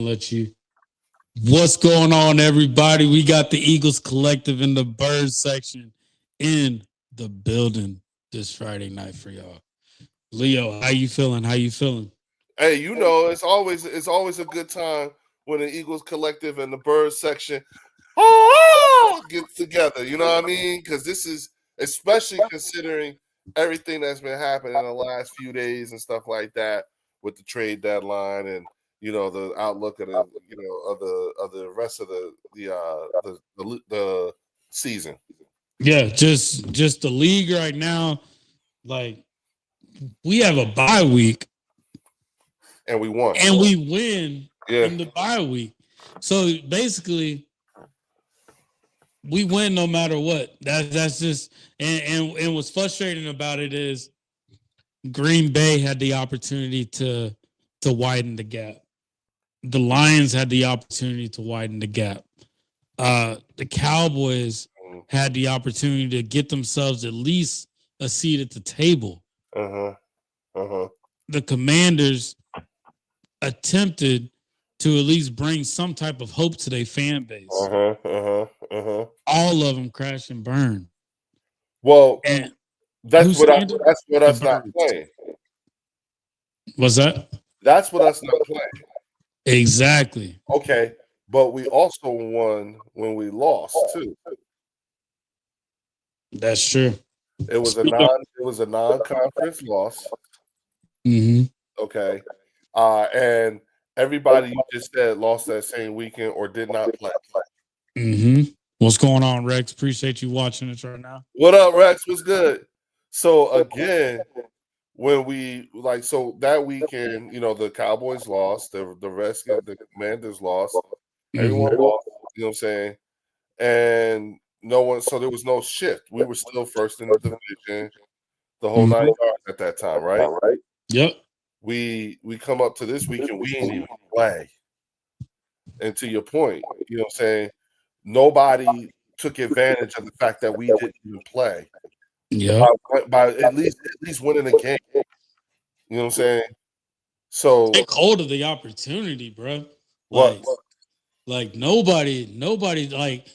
Let you. What's going on, everybody? We got the Eagles Collective in the Birds section in the building this Friday night for y'all. Leo, how you feeling? How you feeling? Hey, it's always a good time when the Eagles Collective and the Birds section get together. You know what I mean? Because this is especially considering everything that's been happening in the last few days and stuff like that with the trade deadline and the outlook of the rest of the season. Yeah, just the league right now. Like we have a bye week And we won. and we win Yeah. in the bye week. So basically, we win no matter what. That's just and what's frustrating about it is Green Bay had the opportunity to widen the gap. The Lions had the opportunity to widen the gap. The Cowboys had the opportunity to get themselves at least a seat at the table. Uh-huh. Uh-huh. The Commanders attempted to at least bring some type of hope to their fan base. Uh-huh. Uh-huh. Uh-huh. All of them crash and burn. Well, And that's who's what the us not Birds? playing. What's that? That's what us not playing. Exactly. Okay, but we also won when we lost too. That's true. It was a non-conference loss. Mm-hmm. Okay, and everybody you just said lost that same weekend or did not play. Mm-hmm. What's going on, Rex? Appreciate you watching us right now. What up, Rex? What's good? So again, when so that weekend, the Cowboys lost, the Commanders lost, everyone Mm-hmm. lost. You know what I'm saying? And no one, so there was no shift. We were still first in the division, the whole Mm-hmm. 9 yards at that time, right? Yep. We come up to this week and we ain't even play. And to your point, you know what I'm saying? Nobody took advantage of the fact that we didn't even play Yep. by at least winning a game. You know what I'm saying? So Take hold of the opportunity, bro. what? Like nobody. Like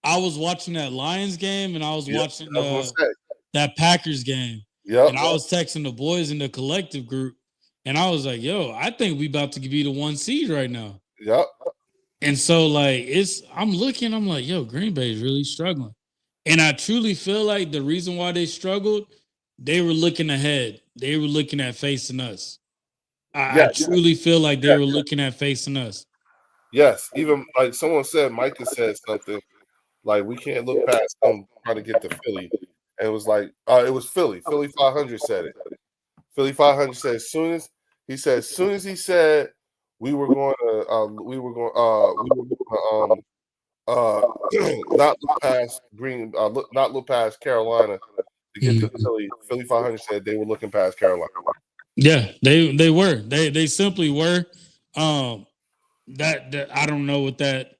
I was watching that Lions game and I was Yeah, watching I was gonna say. that Packers game, Yep. and I was texting the boys in the collective group, and I was like, "Yo, I think we about to be the 1 seed right now." Yep. And so like I'm looking, I'm like, "Yo, Green Bay is really struggling," and I truly feel like the reason why they struggled, they were looking ahead. They were looking at facing us. I Yes. truly feel like they were looking at facing us. Yes. Even like someone said, Micah said something like we can't look past them trying to get to Philly. And it was like it was Philly. Philly 500 said it. Philly 500 said as soon as he said we were going to not look past not look past Carolina to get to Mhm. Philly. Philly 500 said they were looking past Carolina. Yeah, they were. They simply were. Um, that I don't know what that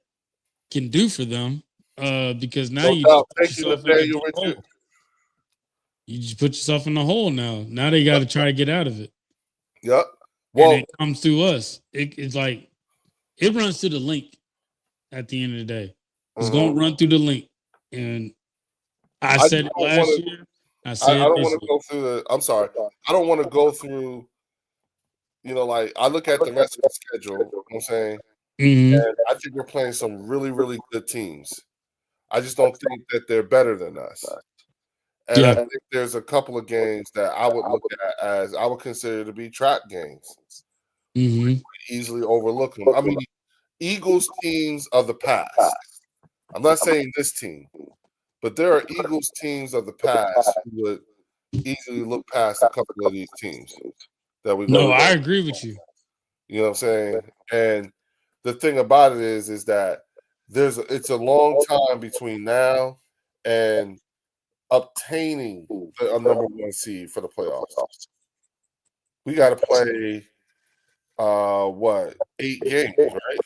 can do for them. Because now No you just doubt. put Thank you, yourself in a Nathaniel deep Richard. hole. You just put yourself in a hole now. Now they got to try to get out of it, Yep. and Well, it comes through us. It's like it runs to the link. At the end of the day, it's mhm. gonna run through the link, and I I just said it don't want last to. year. I I say it don't this want to year. go through the. I'm sorry. I don't want to go through. Like I look at the rest of the schedule. You know what I'm saying, Mm-hmm. and I think we're playing some really, really good teams. I just don't think that they're better than us. And I Yeah. think there's a couple of games that I would look at as I would consider to be trap games. Mm-hmm. Easily overlook them. I mean, Eagles teams of the past. I'm not saying this team, but there are Eagles teams of the past who would easily look past a couple of these teams that we go No, to. I agree with you. You know what I'm saying? And the thing about it is that it's a long time between now and obtaining a number one seed for the playoffs. We got to play what 8 games, right?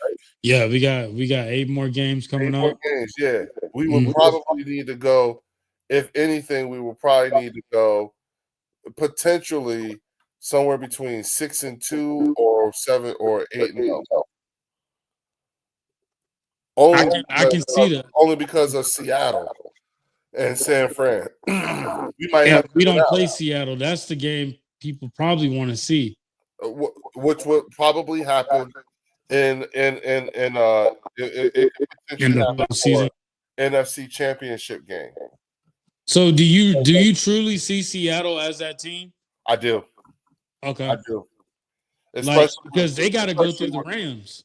Yeah, we got 8 more games coming 8 more up. games, yeah. We would Mhm. probably need to go. If anything, we will probably need to go potentially somewhere between 6-2 or 7 or 8-0. I can see that. Only because of Seattle and San Fran. We might Yeah, have to we go don't out, play Seattle. That's the game people probably want to see. which would probably happen it could In potentially the happen for postseason. NFC Championship game. So do you truly see Seattle as that team? I do. Okay. I do. Like Especially because they got to go through the Rams.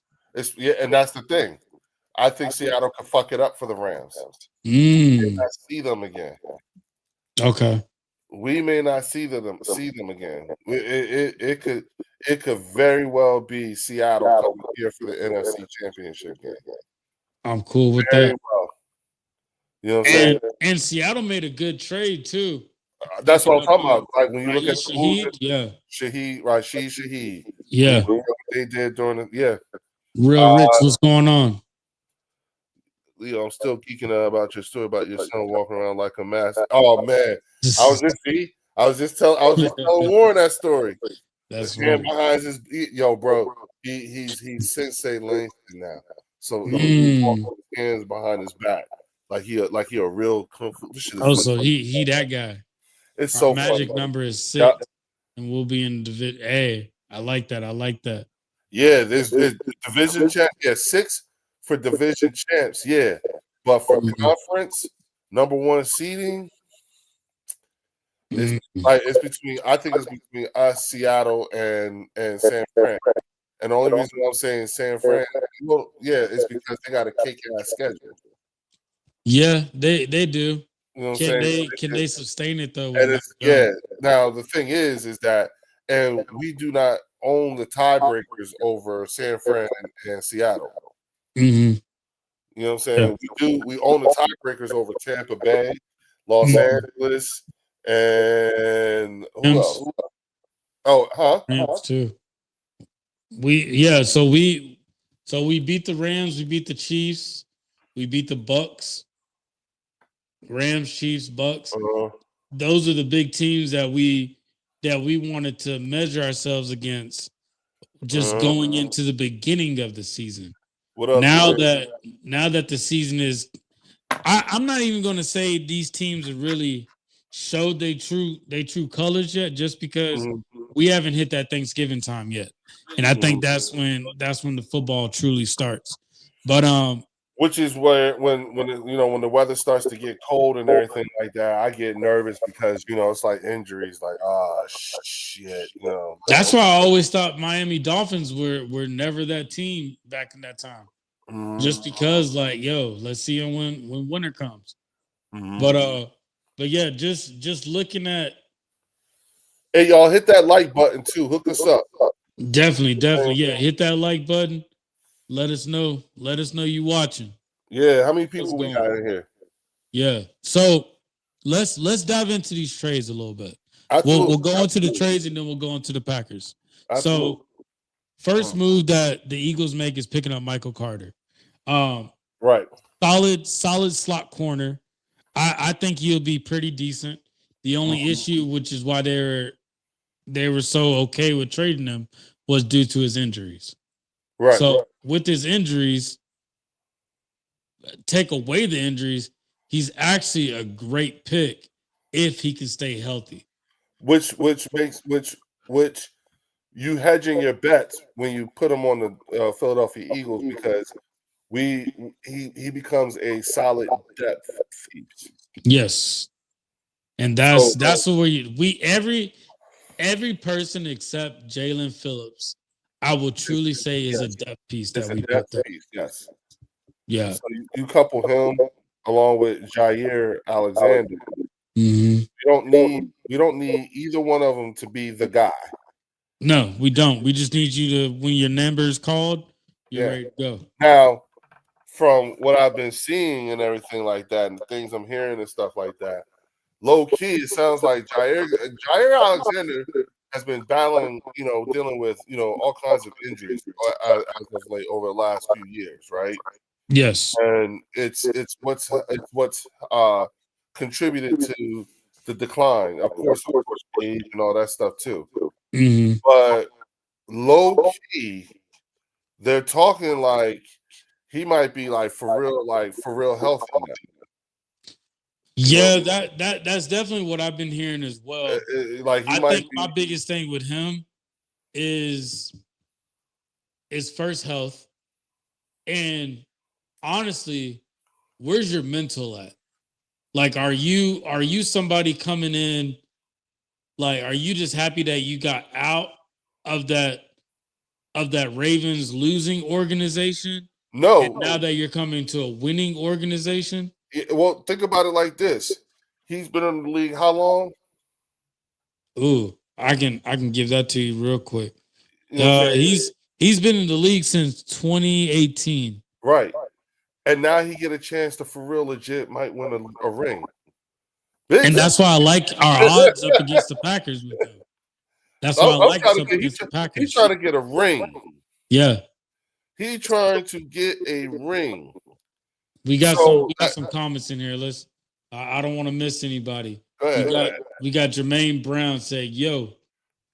yeah, and that's the thing. I think Seattle could fuck it up for the Rams. Mm, I see them again. okay. We may not see them again. It could very well be Seattle coming here for the NFC Championship game. I'm cool with Very that. well. You know what I'm saying? And Seattle made a good trade too. That's what I'm Picking up talking about. Like when you look at the moves, Shaheed, yeah, Rashid Shaheed. When you yeah. look at what they did during the Real Rich, what's going on? I'm still geeking out about your story about your son walking around like a mask. Oh man, I was just telling Warren that story. That's His hand funny. behind his bro. He's Sensei Langston now, so he Mm. walks with his hands behind his back like he a real kung fu. This shit is Oh, funny. so he that guy. It's Our so magic funny. number is 6, Yeah, and we'll be in division. Hey, I like that. I like that. yeah. There's division champ. Yeah, 6 for division champs. Yeah, but for conference number 1 seeding, it's Mm. it's between. I think it's between us, Seattle, and San Fran. And the only reason I'm saying San Fran, is because they got a kick ass schedule. Yeah, they do. You know what I'm saying? Can they sustain it though with And Mac it's Jones? Now the thing is that, and we do not own the tiebreakers over San Fran and Seattle. Mm-hmm. You know what I'm saying? We own the tiebreakers over Tampa Bay, Los Angeles, and who Rams, else? Oh, huh? Rams too. So we beat the Rams, we beat the Chiefs, we beat the Bucks, Rams, Chiefs, Bucks. Uh, Those are the big teams that we wanted to measure ourselves against just going into the beginning of the season. what other Now teams? that the season is I'm not even gonna say these teams have really showed their true colors yet, just because we haven't hit that Thanksgiving time yet. And I think that's when the football truly starts. But Which is where when the weather starts to get cold and everything like that, I get nervous because it's like injuries, like shit, that's why I always thought Miami Dolphins were never that team back in that time. Just because, like, let's see them when winter comes. But yeah, just looking at. Hey, y'all, hit that like button too. Hook us up. Definitely, yeah. Hit that like button. Let us know you watching. Yeah, how many people we got in here? Yeah. So let's dive into these trades a little bit. Absolutely. We'll go into the trades and then we'll go into the Packers. Absolutely. So first move that the Eagles make is picking up Michael Carter. Right. Solid slot corner. I think he'll be pretty decent. The only issue, which is why they were so okay with trading him, was due to his injuries. Right. So with his injuries, take away the injuries, he's actually a great pick if he can stay healthy. Which you hedging your bets when you put him on the Philadelphia Eagles, because he becomes a solid depth piece. Yes. And that's where every person except Jalen Phillips, I will truly say, is a depth piece that we picked up. Yes. Yeah. So you couple him along with Jair Alexander. Mm-hmm. We don't need either one of them to be the guy. No, we don't. We just need you to, when your number is called, you're ready to go. Now, from what I've been seeing and everything like that, and the things I'm hearing and stuff like that, low key, it sounds like Jair Alexander has been battling, dealing with, all kinds of injuries as of late over the last few years, right? Yes. And it's what's contributed to the decline. Of course, age and all that stuff too. But low key, they're talking like he might be like for real healthy now. Yeah, that's definitely what I've been hearing as well. Like he I might think be. my biggest thing with him is first health, and honestly, where's your mental at? Like, are you somebody coming in? Like, are you just happy that you got out of that Ravens losing organization? No. And now that you're coming to a winning organization? Well, think about it like this. He's been in the league how long? Ooh, I can give that to you real quick. You know what I'm saying? He's been in the league since 2018. Right. And now he get a chance to for real legit might win a ring. Bitch. And that's why I like our odds up against the Packers with them. That's why I like us up against the Packers. He's trying to get a ring. Yeah. He's trying to get a ring. We got some comments in here. I don't want to miss anybody. We got Jermaine Brown saying, "Yo,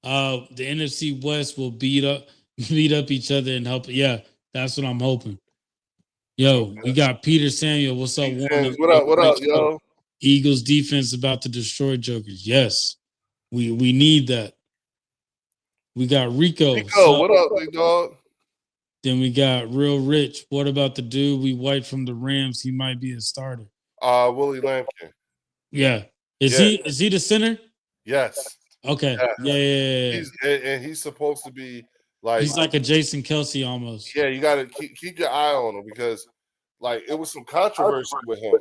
the NFC West will beat up each other and help." Yeah, that's what I'm hoping. Yo, we got Peter Samuel. What's up? What up, yo? Eagles defense about to destroy Jokers. Yes, we need that. We got Rico. What up, big dog? Then we got Real Rich. What about the dude we wiped from the Rams? He might be a starter. Willie Lampkin. Yeah. Is he the center? Yes. Okay. Yeah. He's supposed to be like he's like a Jason Kelsey almost. Yeah, you gotta keep your eye on him because like it was some controversy with him.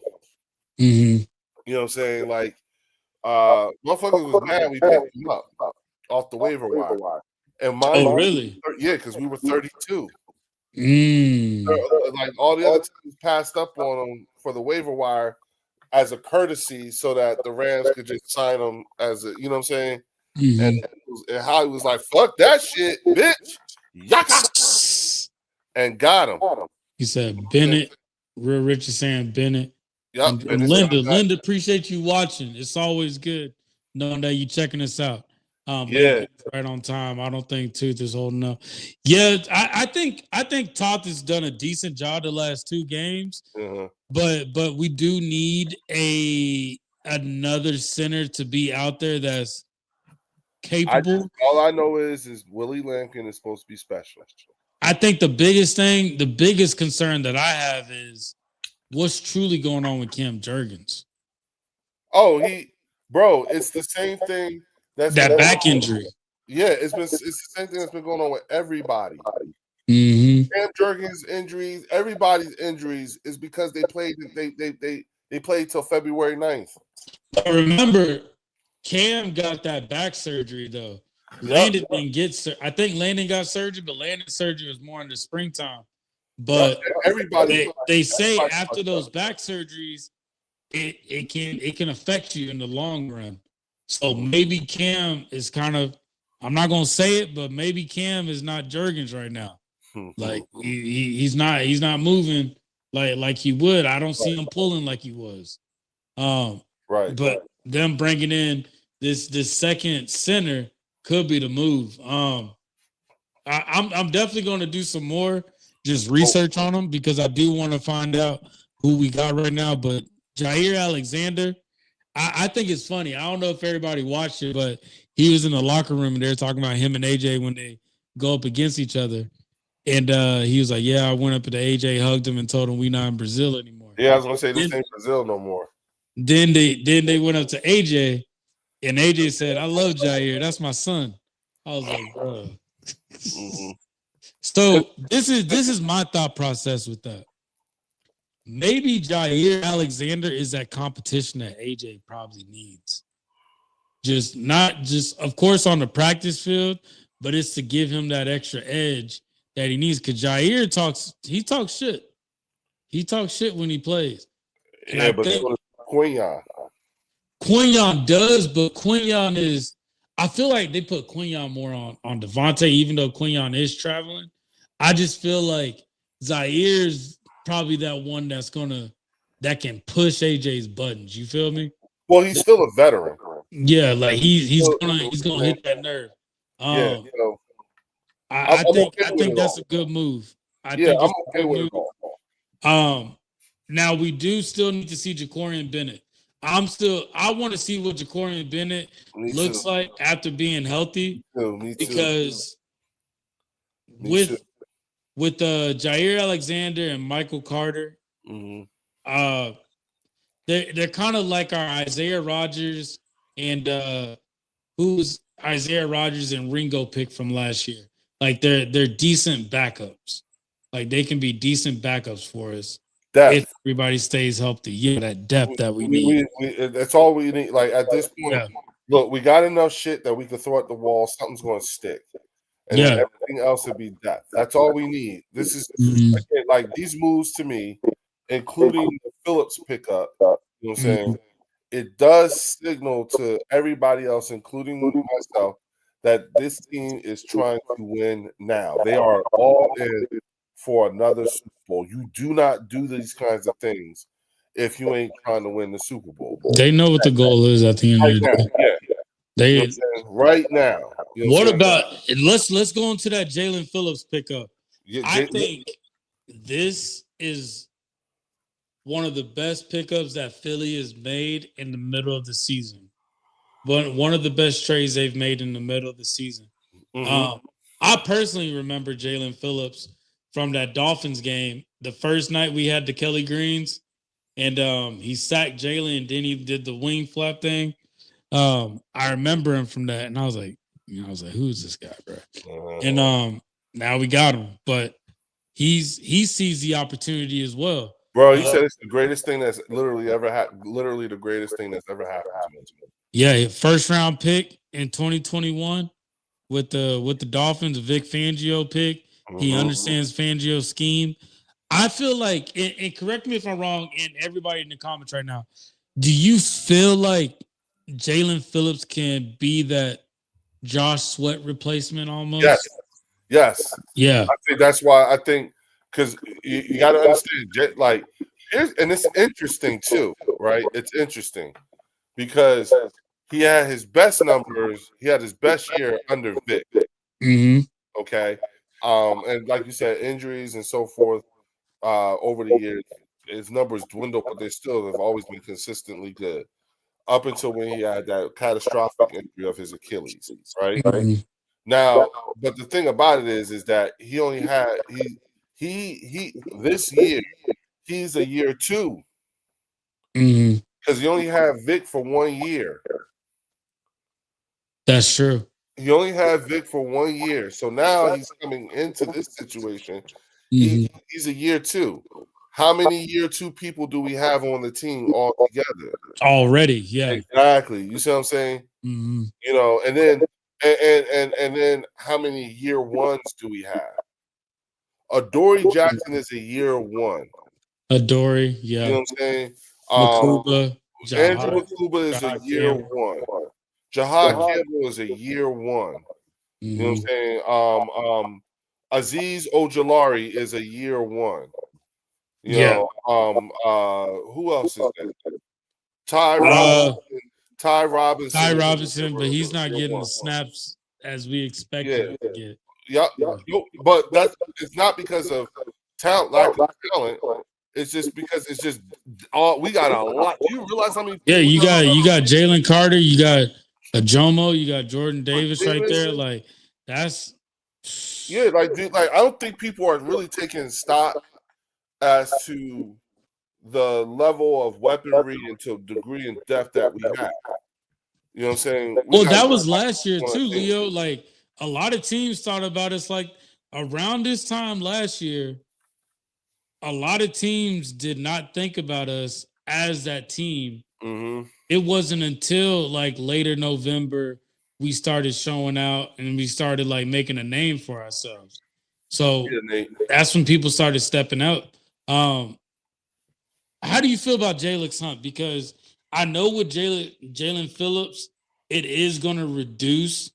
Mm-hmm. You know what I'm saying? Like motherfuckers was mad we picked him up off the waiver wire. And really? Yeah, because we were 32. Mm. Like all the other teams passed up on him for the waiver wire as a courtesy so that the Rams could just sign him as a, you know what I'm saying? Mm-hmm. And how he was like, fuck that shit, bitch. Yaka! And got him. He said Bennett. Real Rich is saying Bennett. Yep. And Linda, appreciate you watching. It's always good knowing that you checking us out. Right on time. I don't think Tooth is holding up. Yeah, I think Toth has done a decent job the last 2 games. Uh-huh. But we do need another center to be out there that's capable. All I know is Willie Lampkin is supposed to be special. I think the biggest concern that I have is what's truly going on with Cam Jurgens. Oh, it's the same thing. That back injury. Yeah, it's the same thing that's been going on with everybody. Mm-hmm. Cam Jurgens' injuries, everybody's injuries is because they played till February 9th. But remember, Cam got that back surgery though. Landon didn't get. I think Landon got surgery, but Landon's surgery was more in the springtime. But they say after those back surgeries, it can affect you in the long run. So maybe Cam is kind of, I'm not gonna say it, but maybe Cam is not Jurgens right now. Like he's not moving like he would. I don't see him pulling like he was. Right. But them bringing in this second center could be the move. I'm definitely going to do some more just research on him because I do want to find out who we got right now. But Jair Alexander, I think it's funny. I don't know if everybody watched it, but he was in the locker room and they're talking about him and AJ when they go up against each other. And he was like, yeah, I went up to AJ, hugged him, and told him we not in Brazil anymore. Yeah, I was going to say this ain't Brazil no more. Then they went up to AJ, and AJ said, I love Jair. That's my son. I was like, bro. Mm-hmm. So this is my thought process with that. Maybe Jair Alexander is that competition that AJ probably needs. Not just, of course, on the practice field, but it's to give him that extra edge that he needs. Because Jair talks shit. He talks shit when he plays. And yeah, but Quinyon does, but Quinyon is, I feel like they put Quinyon more on Devontae, even though Quinyon is traveling. I just feel like Zaire's probably that one that can push AJ's buttons. You feel me? Well, he's still a veteran. Yeah, like he's gonna hit that nerve. I think that's a good move. I'm okay with it all. Now we do still need to see Jacorian Bennett. I want to see what Jacorian Bennett looks like after being healthy. Me too. Because with Jair Alexander and Michael Carter, they're kind of like our Isaiah Rodgers and who's Isaiah Rodgers and Ringo pick from last year. Like they're decent backups. Like they can be decent backups for us if everybody stays healthy. Yeah, that depth that we need. That's all we need. Like at this point, look, we got enough shit that we can throw at the wall. Something's going to stick, and then everything else would be depth. That's all we need. This is again, like these moves to me, including the Phillips pickup. You know what I'm saying? It does signal to everybody else, including myself, that this team is trying to win now. They are all in for another Super Bowl. You do not do these kinds of things if you ain't trying to win the Super Bowl. They know what the goal is at the end of the day. Yeah. They you know right now. You know what about let's go into that Jalen Phillips pickup. I think this is one of the best pickups that Philly has made in the middle of the season. But one of the best trades they've made in the middle of the season. I personally remember Jalen Phillips from that Dolphins game. The first night we had the Kelly Greens, and he sacked Jalen, and then he did the wing flap thing. I remember him from that, and I was like, who's this guy, bro? And now we got him, but he sees the opportunity as well. Bro, he said it's the greatest thing that's literally ever happened. Literally the greatest thing that's ever happened to him. Yeah, first round pick in 2021 with the Dolphins, Vic Fangio pick. He understands Fangio's scheme. I feel like, and correct me if I'm wrong, and everybody in the comments right now, do you feel like Jalen Phillips can be that Josh Sweat replacement almost? Yes. Yeah. I think that's why because you got to understand, like, and it's interesting too, right? It's interesting because he had his best numbers, he had his best year under Vic. Okay. And like you said, injuries and so forth over the years, his numbers dwindled, but they still have always been consistently good up until when he had that catastrophic injury of his Achilles, right? Now, but the thing about it is that he only had he this year he's a year two because he only had Vic for 1 year. That's true. He only had Vic for 1 year, so now he's coming into this situation. He's a year two. How many year two people do we have on the team all together already? Yeah, exactly. You see what I'm saying? You know, and then and then how many year ones do we have? Adoree Jackson is a year one. Adoree, yeah. You know what I'm saying? Andrew Makuba is a year one. Jahad Campbell is a year one. You know what I'm saying? Azeez Ojulari is a year one. You know, who else is that? Ty Robinson, but he's not getting the snaps as we expected him to get. But it's not because of talent, lack of talent. It's just because we got a lot. Do you realize how many? Yeah, you got Jalen Carter, you got Ajomo, you got Jordan Davis right there. Like that's like I don't think people are really taking stock as to the level of weaponry and to degree and depth that we have. You know what I'm saying? Well, that was last year too, Leo. Like a lot of teams thought about us like around this time last year. A lot of teams did not think about us as that team. It wasn't until like later November we started showing out and we started like making a name for ourselves. So that's when people started stepping out. How do you feel about Jalen Hunt? Because I know with Jalen Phillips, it is going to reduce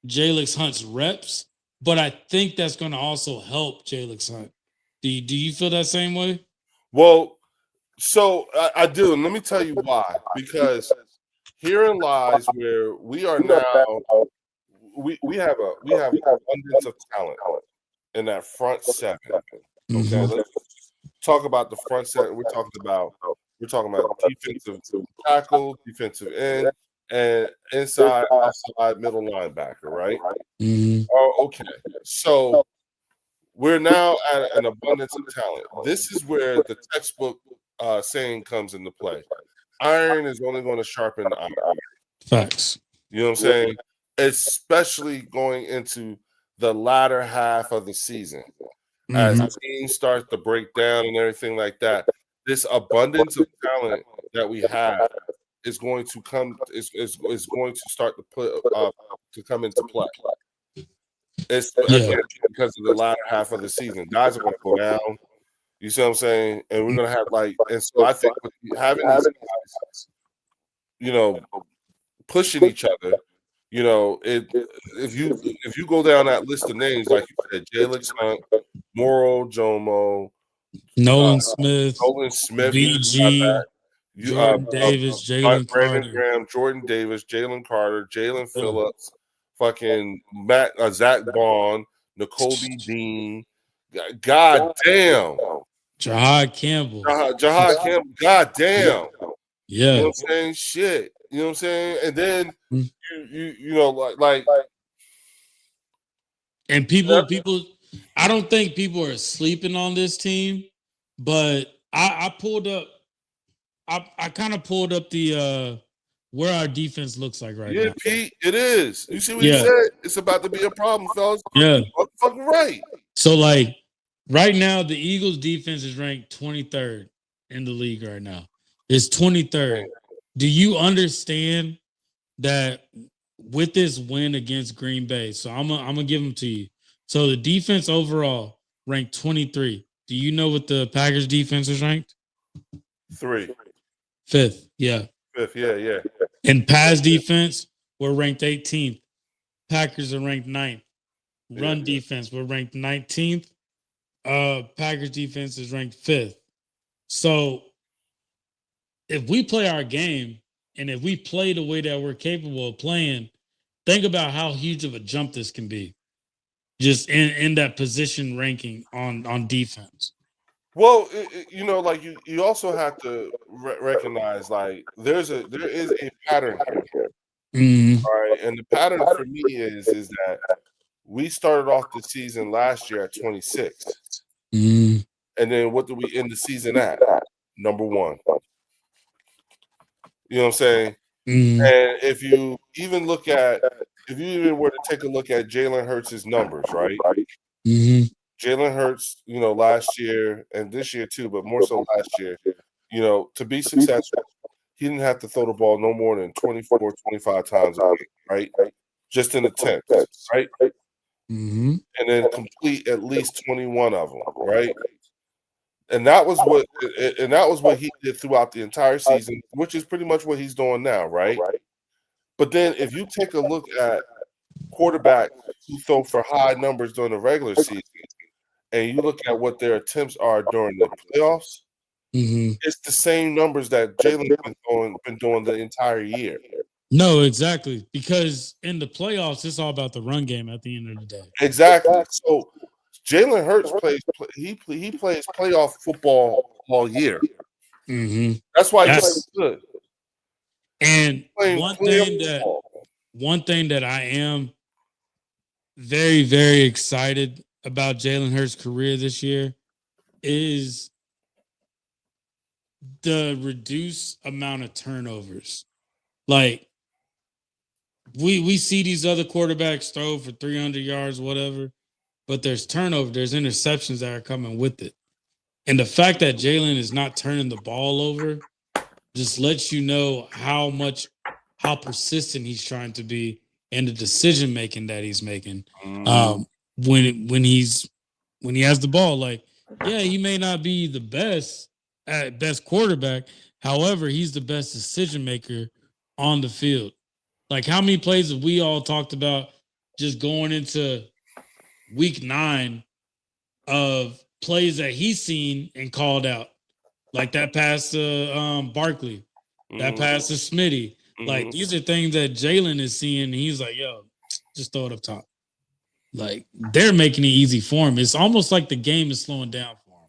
Jalen Hunt's reps, but I think that's going to also help Jalen Hunt. Do you feel that same way? Well, so I do, and let me tell you why. Because herein lies where we are now. We have abundance of talent in that front seven. Okay, let's talk about the front set. We're talking about defensive tackle, defensive end, and inside, outside, middle linebacker, right? Mm-hmm. Oh, okay. So we're now at an abundance of talent. This is where the textbook saying comes into play. Iron is only going to sharpen iron. Facts. You know what I'm saying? Especially going into the latter half of the season. As teams start to break down and everything like that, this abundance of talent that we have is going to come is going to start to put to come into play. It's again because of the latter half of the season. Guys are going to go down. You see what I'm saying? And we're going to have and so I think with having these guys, pushing each other, if you go down that list of names, like you said, Jalen Hunt, Moro Jomo, Nolan Smith, BG, Jordan Davis, Jalen Brandon Carter, Graham, Jordan Davis, Jalen Carter, Jalen Phillips, fucking Zach Bond, Nicole B. Dean. God damn. Jahad Campbell. Jahad Campbell. God damn. Yeah. You know what I'm saying? Shit. You know what I'm saying? And then and people I don't think people are sleeping on this team, but I pulled up I kind of pulled up the where our defense looks like right now. Yeah, Pete, it is. You see what he said? It's about to be a problem, fellas. Yeah. Fucking right. So like right now, the Eagles defense is ranked 23rd in the league right now. It's 23rd. Do you understand that with this win against Green Bay? So I'm gonna give them to you. So the defense overall ranked 23. Do you know what the Packers defense is ranked? 5th. Yeah. 5th. Yeah. In pass defense, we're ranked 18th. Packers are ranked 9th. Run defense, we're ranked 19th. Packers defense is ranked 5th. So if we play our game and if we play the way that we're capable of playing, think about how huge of a jump this can be. Just in that position ranking on defense. Well, you also have to recognize there is a pattern here. Mm-hmm. All right, and the pattern for me is that we started off the season last year at 26, and then what do we end the season at? Number 1. You know what I'm saying? And if you even were to take a look at Jalen Hurts' numbers, right? Jalen Hurts, last year and this year too, but more so last year, to be successful, he didn't have to throw the ball no more than 24, 25 times a game, right? Just in attempts, right? And then complete at least 21 of them, right? And that was what he did throughout the entire season, which is pretty much what he's doing now, right? But then if you take a look at quarterbacks who throw for high numbers during the regular season, and you look at what their attempts are during the playoffs, it's the same numbers that Jalen's been doing the entire year. No, exactly. Because in the playoffs, it's all about the run game at the end of the day. Exactly. So Jalen Hurts plays playoff football all year. That's why he's good. And one thing that I am very, very excited about Jalen Hurts' career this year is the reduced amount of turnovers. Like we see these other quarterbacks throw for 300 yards, whatever, but there's turnover, there's interceptions that are coming with it. And the fact that Jalen is not turning the ball over just lets you know how persistent he's trying to be and the decision making that he's making. When he has the ball, like, yeah, he may not be the best quarterback. However, he's the best decision maker on the field. Like, how many plays have we all talked about just going into week 9 of plays that he's seen and called out? Like that pass to Barkley, that pass to Smitty. Like, these are things that Jalen is seeing, and he's like, yo, just throw it up top. Like, they're making it easy for him. It's almost like the game is slowing down for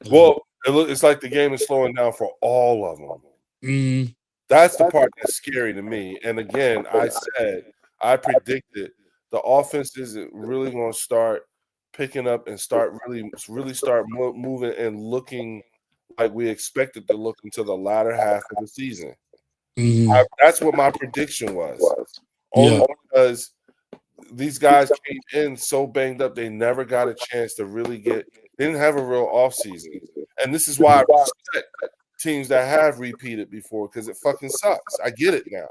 him. Well, It's like the game is slowing down for all of them. Mm, That's the part that's scary to me. And again, I predicted the offense isn't really going to start picking up and start really start moving and looking like we expected to look until the latter half of the season. That's what my prediction was. Only because these guys came in so banged up, they never got a chance to really they didn't have a real offseason. And this is why I respect teams that have repeated before because it fucking sucks. I get it now.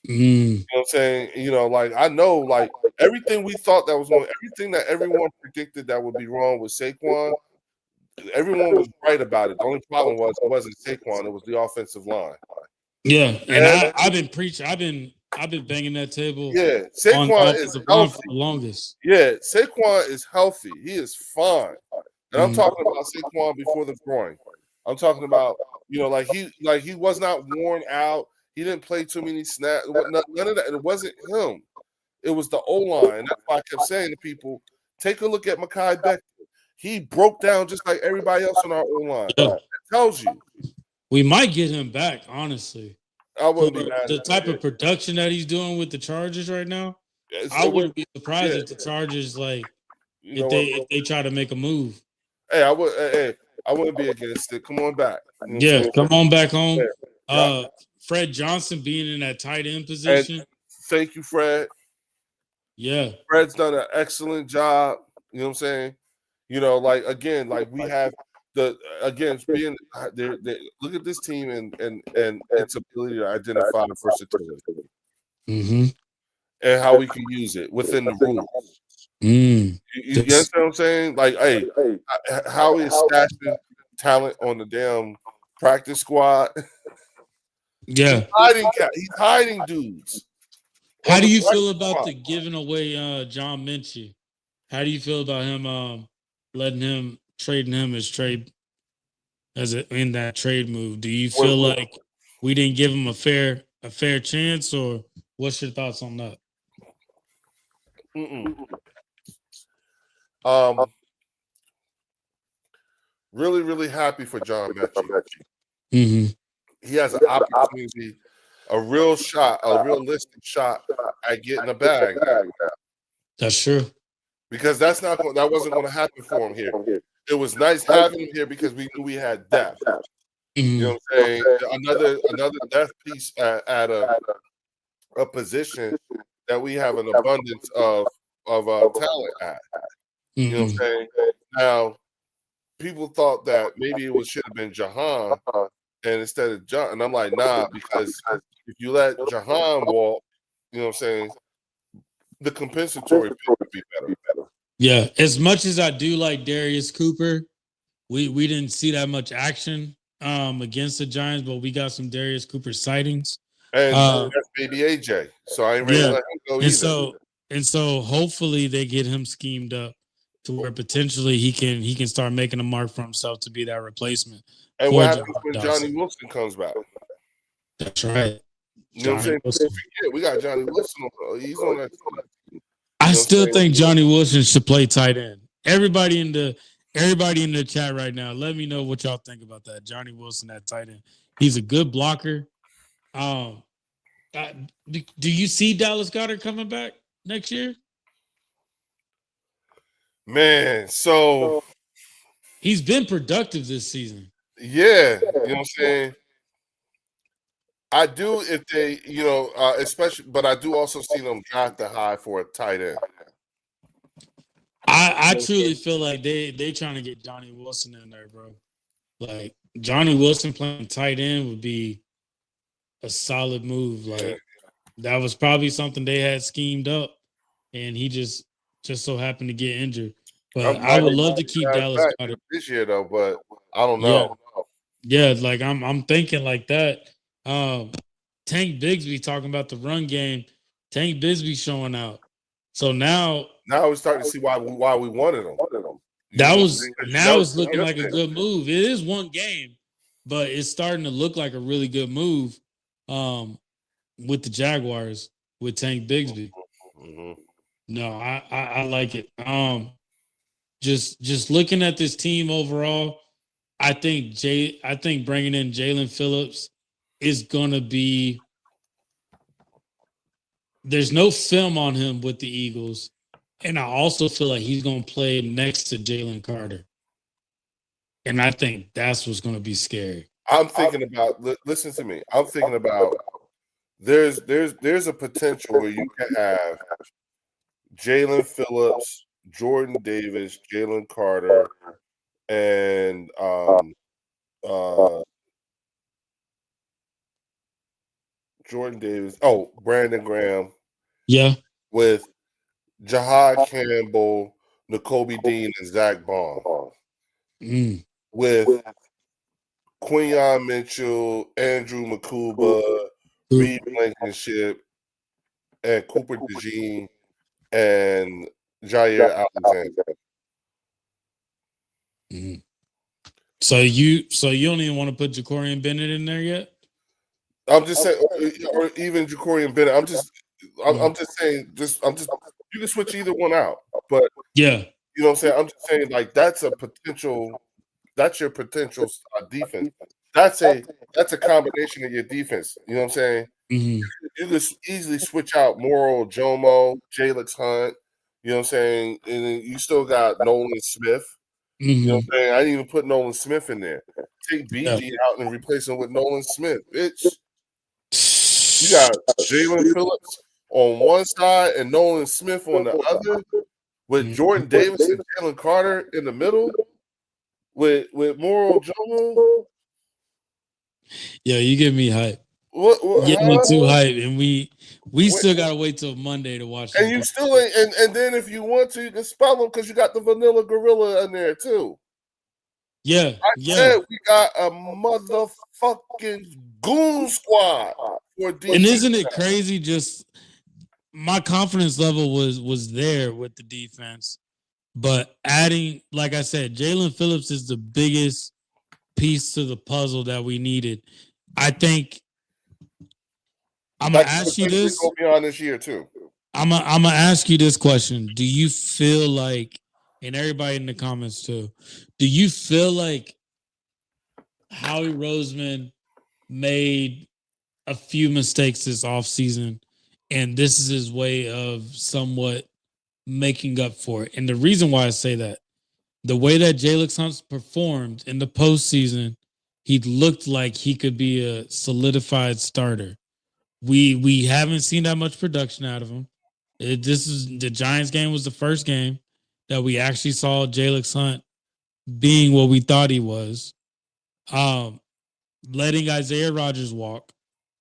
You know what I'm saying? You know, like I know like everything we thought that was going, everything that everyone predicted that would be wrong with Saquon, everyone was right about it. The only problem was it wasn't Saquon, it was the offensive line. Yeah, and I've been preaching, I've been banging that table. Yeah, On the Saquon is offensive line for healthy. the longest. Yeah, Saquon is healthy. He is fine. And I'm talking about Saquon before the groin. I'm talking about, you know, like he was not worn out. He didn't play too many snaps. None of that. It wasn't him. It was the O-line. And that's why I kept saying to people, take a look at Mekhi Becton. He broke down just like everybody else on our O-line. Yeah. It tells you. We might get him back, honestly. I wouldn't For be mad the at type of production that he's doing with the Chargers right now. I wouldn't be surprised if the Chargers, like, if they try to make a move. Hey, I wouldn't be against it. Come on back. You know come on back home. Yeah. Fred Johnson being in that tight end position. And thank you, Fred. Yeah. Fred's done an excellent job. You know what I'm saying? You know, like again, like we have being there. Look at this team and its ability to identify versatility and how we can use it within the rules. You understand what I'm saying? Like, hey, how is stashing talent on the damn practice squad? Yeah, he's hiding dudes. How do you feel about the giving away John Minchie? How do you feel about him trading him as trade in that trade move? Do you feel like we didn't give him a fair chance, or what's your thoughts on that? Really, really happy for John Mechie. He has an opportunity, a realistic shot at getting a bag. That's true. Because that wasn't going to happen for him here. It was nice having him here because we knew we had depth. You know what I'm saying? Another depth piece at a position that we have an abundance of talent at. You know what I'm saying? Now, people thought that maybe it should have been Jahan and instead of John. And I'm like, nah, because if you let Jahan walk, you know what I'm saying, the compensatory pick would be better. Yeah, as much as I do like Darius Cooper, we didn't see that much action against the Giants, but we got some Darius Cooper sightings. And that's baby AJ. So I ain't ready to let him go either. And so hopefully they get him schemed up to where potentially he can start making a mark for himself to be that replacement. And what happens when Johnny Wilson comes back? That's right. You know what I'm saying? We got Johnny Wilson. He's on that team. I still think Johnny Wilson should play tight end. Everybody in the chat right now, let me know what y'all think about that. Johnny Wilson at tight end. He's a good blocker. Do you see Dallas Goedert coming back next year? Man, so he's been productive this season. Yeah, you know what I'm saying? I do if they, especially, but I do also see them draft the high for a tight end. I truly feel like they trying to get Johnny Wilson in there, bro. Like Johnny Wilson playing tight end would be a solid move. Like that was probably something they had schemed up, and he just so happened to get injured. But I would love to keep Dallas Goedert this year, though. But I don't know. Yeah, like I'm thinking like that. Tank Bigsby talking about the run game. Tank Bigsby showing out. So now we're starting to see why we wanted him. It's looking like a good move. It is one game, but it's starting to look like a really good move with the Jaguars with Tank Bigsby. No, I like it. Just looking at this team overall, I think bringing in Jalen Phillips is gonna be. There's no film on him with the Eagles, and I also feel like he's gonna play next to Jalen Carter, and I think that's what's gonna be scary. I'm thinking about. Listen to me. I'm thinking about. There's a potential where you can have Jalen Phillips, Jordan Davis, Jalen Carter, and Jordan Davis. Oh, Brandon Graham Yeah. with Jahad Campbell, N'Kobe Dean, and Zach Baum. Mm. With Quinyon Mitchell, Andrew Makuba, Reed Blankenship, and Cooper DeJean, and Jair Alexander. Mm. So you don't even want to put Jacorian Bennett in there yet? I'm just saying, or even Jacorian Bennett. I'm just saying, you can switch either one out, but yeah, you know what I'm saying. I'm just saying, like that's a potential. That's your potential defense. That's a combination of your defense. You know what I'm saying? mm-hmm. You could easily switch out Morrow, Jomo, Jalix Hunt. You know what I'm saying? And then you still got Nolan Smith. You know what I'm saying? I didn't even put Nolan Smith in there. Take BG out and replace him with Nolan Smith. Bitch. You got Jalen Phillips on one side and Nolan Smith on the other, with Jordan Davis and Jalen Carter in the middle, with Morrow Jomo. Yeah, you get me hype. What Get me too hype, and we still gotta wait till Monday to watch. And you still ain't, and then if you want to, you can spell them because you got the Vanilla Gorilla in there too. Yeah, I said we got a motherfucking goon squad for defense. And isn't it crazy? Just my confidence level was there with the defense, but adding, like I said, Jalen Phillips is the biggest piece to the puzzle that we needed. I think I'm gonna ask you this. Go beyond this year too. I'm gonna ask you this question: do you feel like, and everybody in the comments too, do you feel like Howie Roseman made a few mistakes this offseason, and this is his way of somewhat making up for it? And the reason why I say that, the way that Jalen Hunt performed in the postseason, he looked like he could be a solidified starter. We haven't seen that much production out of him. This is the Giants game was the first game that we actually saw Jalen Hunt being what we thought he was. Letting Isaiah Rodgers walk.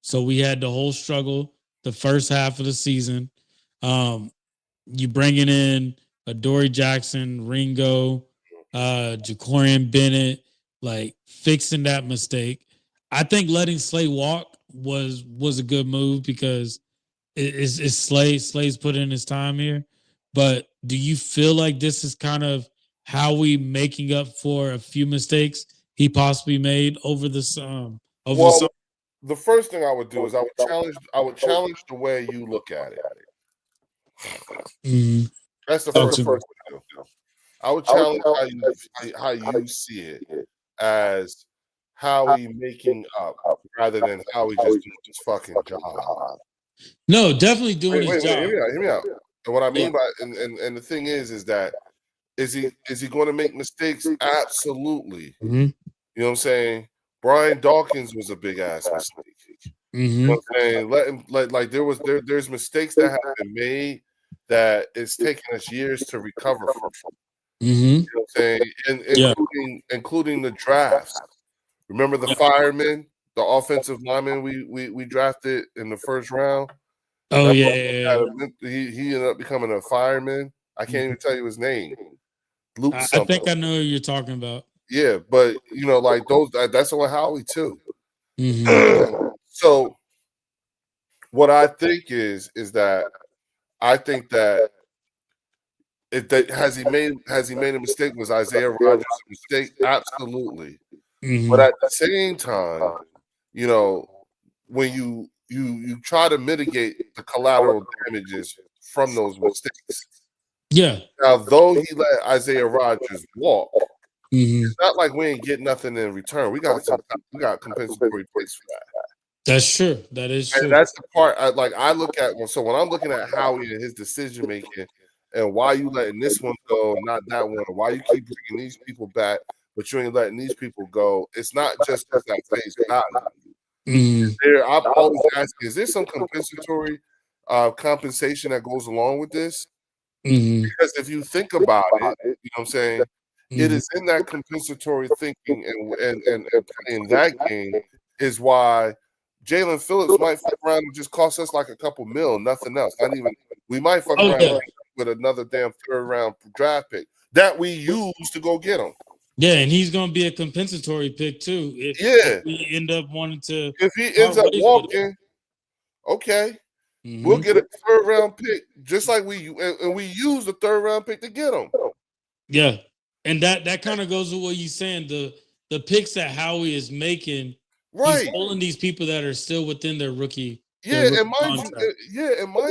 So we had the whole struggle the first half of the season. You bringing in Adoree Jackson, Ringo, Jacorian Bennett, like fixing that mistake. I think letting Slay walk was a good move because it's Slay. Slay's put in his time here. But do you feel like this is kind of how we making up for a few mistakes he possibly made over this the first thing I would do is I would challenge the way you look at it. Mm-hmm. That's the first thing to do. I would challenge how you see it as Howie making up rather than Howie just doing his fucking job. No, definitely doing his job. Hear me out. And what I mean by and the thing is that is he going to make mistakes? Absolutely. Mm-hmm. You know what I'm saying? Brian Dawkins was a big ass mistake. Mm-hmm. You know what I'm saying? Let him there's mistakes that have been made that it's taken us years to recover from. Mm-hmm. You know what I'm saying? And including the drafts. Remember the firemen, the offensive lineman we drafted in the first round? Oh yeah. He ended up becoming a fireman. I can't even tell you his name. Luke I think I know who you're talking about. Yeah, but you know, like that's on Howie too. Mm-hmm. So what I think is that I think that has he made a mistake? Was Isaiah Rodgers a mistake? Absolutely. Mm-hmm. But at the same time, you know, when you try to mitigate the collateral damages from those mistakes. Yeah. Now, though he let Isaiah Rodgers walk, It's not like we ain't getting nothing in return. We got compensatory picks for that. That's true. That is true. And that's the part I look at. So when I'm looking at Howie and his decision making, and why you letting this one go, not that one, or why you keep bringing these people back, but you ain't letting these people go. It's not just that face value. I'm always asking, is there some compensatory compensation that goes along with this? Because if you think about it, you know what I'm saying, it is in that compensatory thinking and playing that game is why Jalen Phillips might fuck around and just cost us like a couple mil, nothing else. Not even we might fuck around with another damn third round draft pick that we use to go get him. Yeah, and he's gonna be a compensatory pick too. If we end up wanting to, if he ends up walking, okay, we'll get a third round pick just like we use the third round pick to get him. Yeah, and that kind of goes with what you're saying. The picks that Howie is making, he's pulling these people that are still within their rookie. And mind you, you know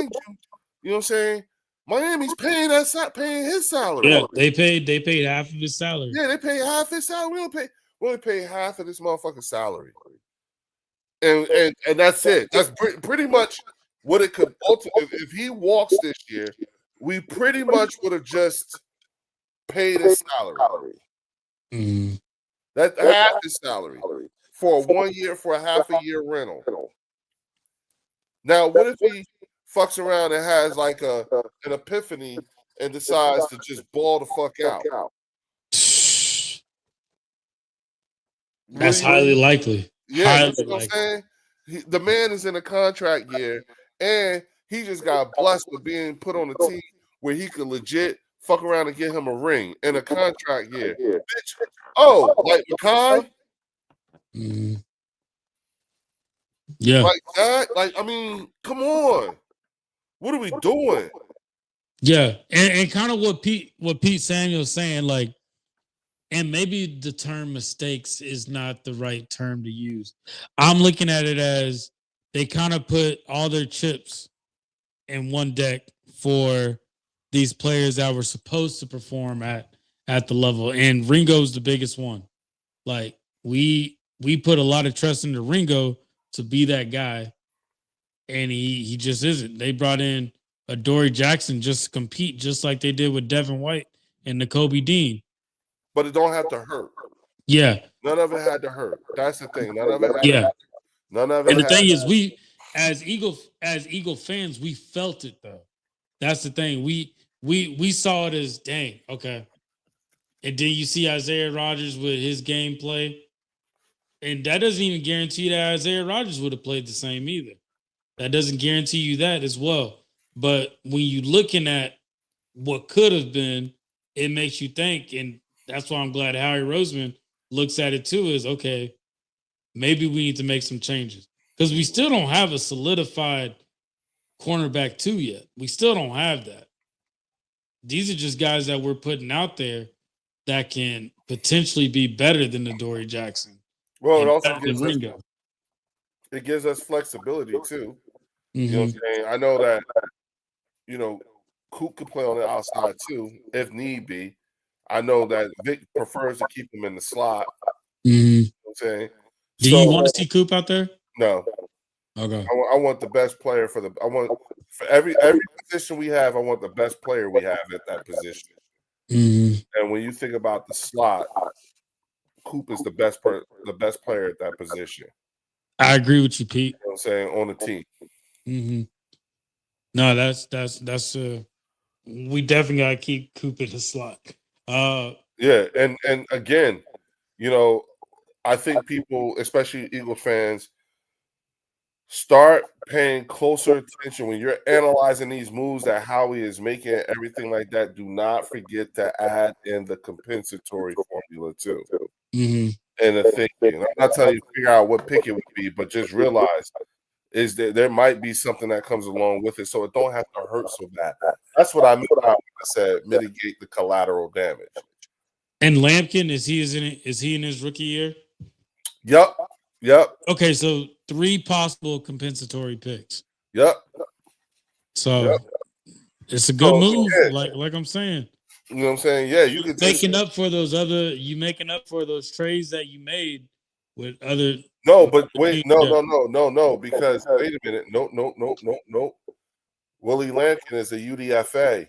what I'm saying? Miami's paying his salary. Yeah, they paid half of his salary. Yeah, they pay half his salary. We only pay half of this motherfucking salary. And that's it. That's pretty much what it could ultimately. If he walks this year, we pretty much would have just paid his salary. That's half his salary for 1 year, for a half a year rental. Now, what if he fucks around and has like an epiphany and decides to just ball the fuck out? That's highly likely. Yeah, you know what I'm saying? The man is in a contract year, and he just got blessed with being put on a team where he could legit fuck around and get him a ring in a contract year. Bitch, like Makai? Yeah. Like that? Like, I mean, come on. What are we doing? Yeah. And kind of what Pete Samuel's saying, like, and maybe the term mistakes is not the right term to use. I'm looking at it as they kind of put all their chips in one deck for these players that were supposed to perform at the level. And Ringo's the biggest one. Like, we put a lot of trust into Ringo to be that guy, and he just isn't. They brought in a Dory Jackson just to compete, just like they did with Devin White and Nakobe Dean. But it don't have to hurt. Yeah. None of it had to hurt. That's the thing. None of it had to hurt. None of it. And the thing is, we as Eagle fans, we felt it though. That's the thing. We saw it as dang, okay. And then you see Isaiah Rodgers with his gameplay. And that doesn't even guarantee that Isaiah Rodgers would have played the same either. That doesn't guarantee you that as well. But when you're looking at what could have been, it makes you think, and that's why I'm glad Howie Roseman looks at it too, is okay, maybe we need to make some changes. Because we still don't have a solidified cornerback 2 yet. We still don't have that. These are just guys that we're putting out there that can potentially be better than the Dory Jackson. Well, it also gives us flexibility too. You know what I'm saying? I know that, Coop could play on the outside too, if need be. I know that Vic prefers to keep him in the slot. You know what I'm saying? Do you want to see Coop out there? No. Okay. I want the best player for every position we have. I want the best player we have at that position. And when you think about the slot, Coop is the best player at that position. I agree with you, Pete. You know what I'm saying, on the team. No, that's we definitely gotta keep Coop in the slot. Yeah, and again, I think people, especially Eagle fans, start paying closer attention when you're analyzing these moves that Howie is making and everything like that. Do not forget to add in the compensatory formula too. And the thinking. I'm not telling you to figure out what pick it would be, but just realize is that there might be something that comes along with it, so it don't have to hurt so bad. That's what I meant when I said mitigate the collateral damage. And Lampkin, is he in his rookie year? Yep. Okay, so 3 possible compensatory picks. Yep. So it's a good move, like I'm saying. You know what I'm saying? Yeah, you could making up for those trades that you made with other. No, but wait, teams. no, Yeah. no, because wait a minute. No. Willie Lampkin is a UDFA.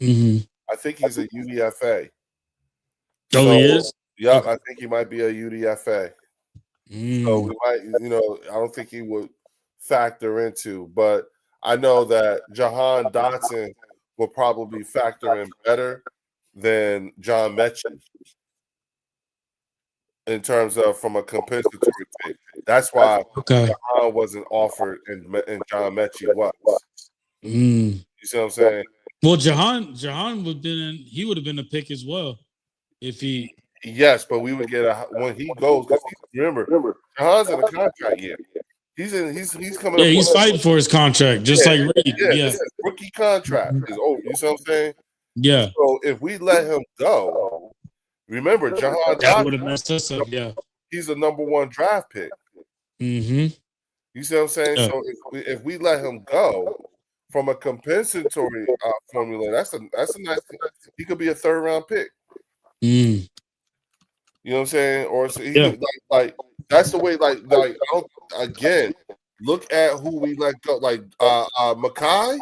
I think he's a UDFA. Oh, he is? Yeah, Okay. I think he might be a UDFA. So we might, I don't think he would factor into, but I know that Jahan Dotson will probably factor in better than John Mechie in terms of from a compensatory pick. That's why Jahan wasn't offered and John Mechie was. You see what I'm saying? Well, Jahan would have been a pick as well if he. Yes, but we would get when he goes because remember Jahan's in a contract year. He's coming. Yeah, he's fighting for his contract, just like Reed. Yeah, this rookie contract is over. You see what I'm saying? Yeah. So if we let him go, remember Jahan that would have messed us up. Yeah. He's a number 1 draft pick. You see what I'm saying? Yeah. So if we let him go from a compensatory formula, that's a nice thing. He could be a 3rd round pick. You know what I'm saying? Or so he like that's the way. Like again, look at who we let go. Like Makai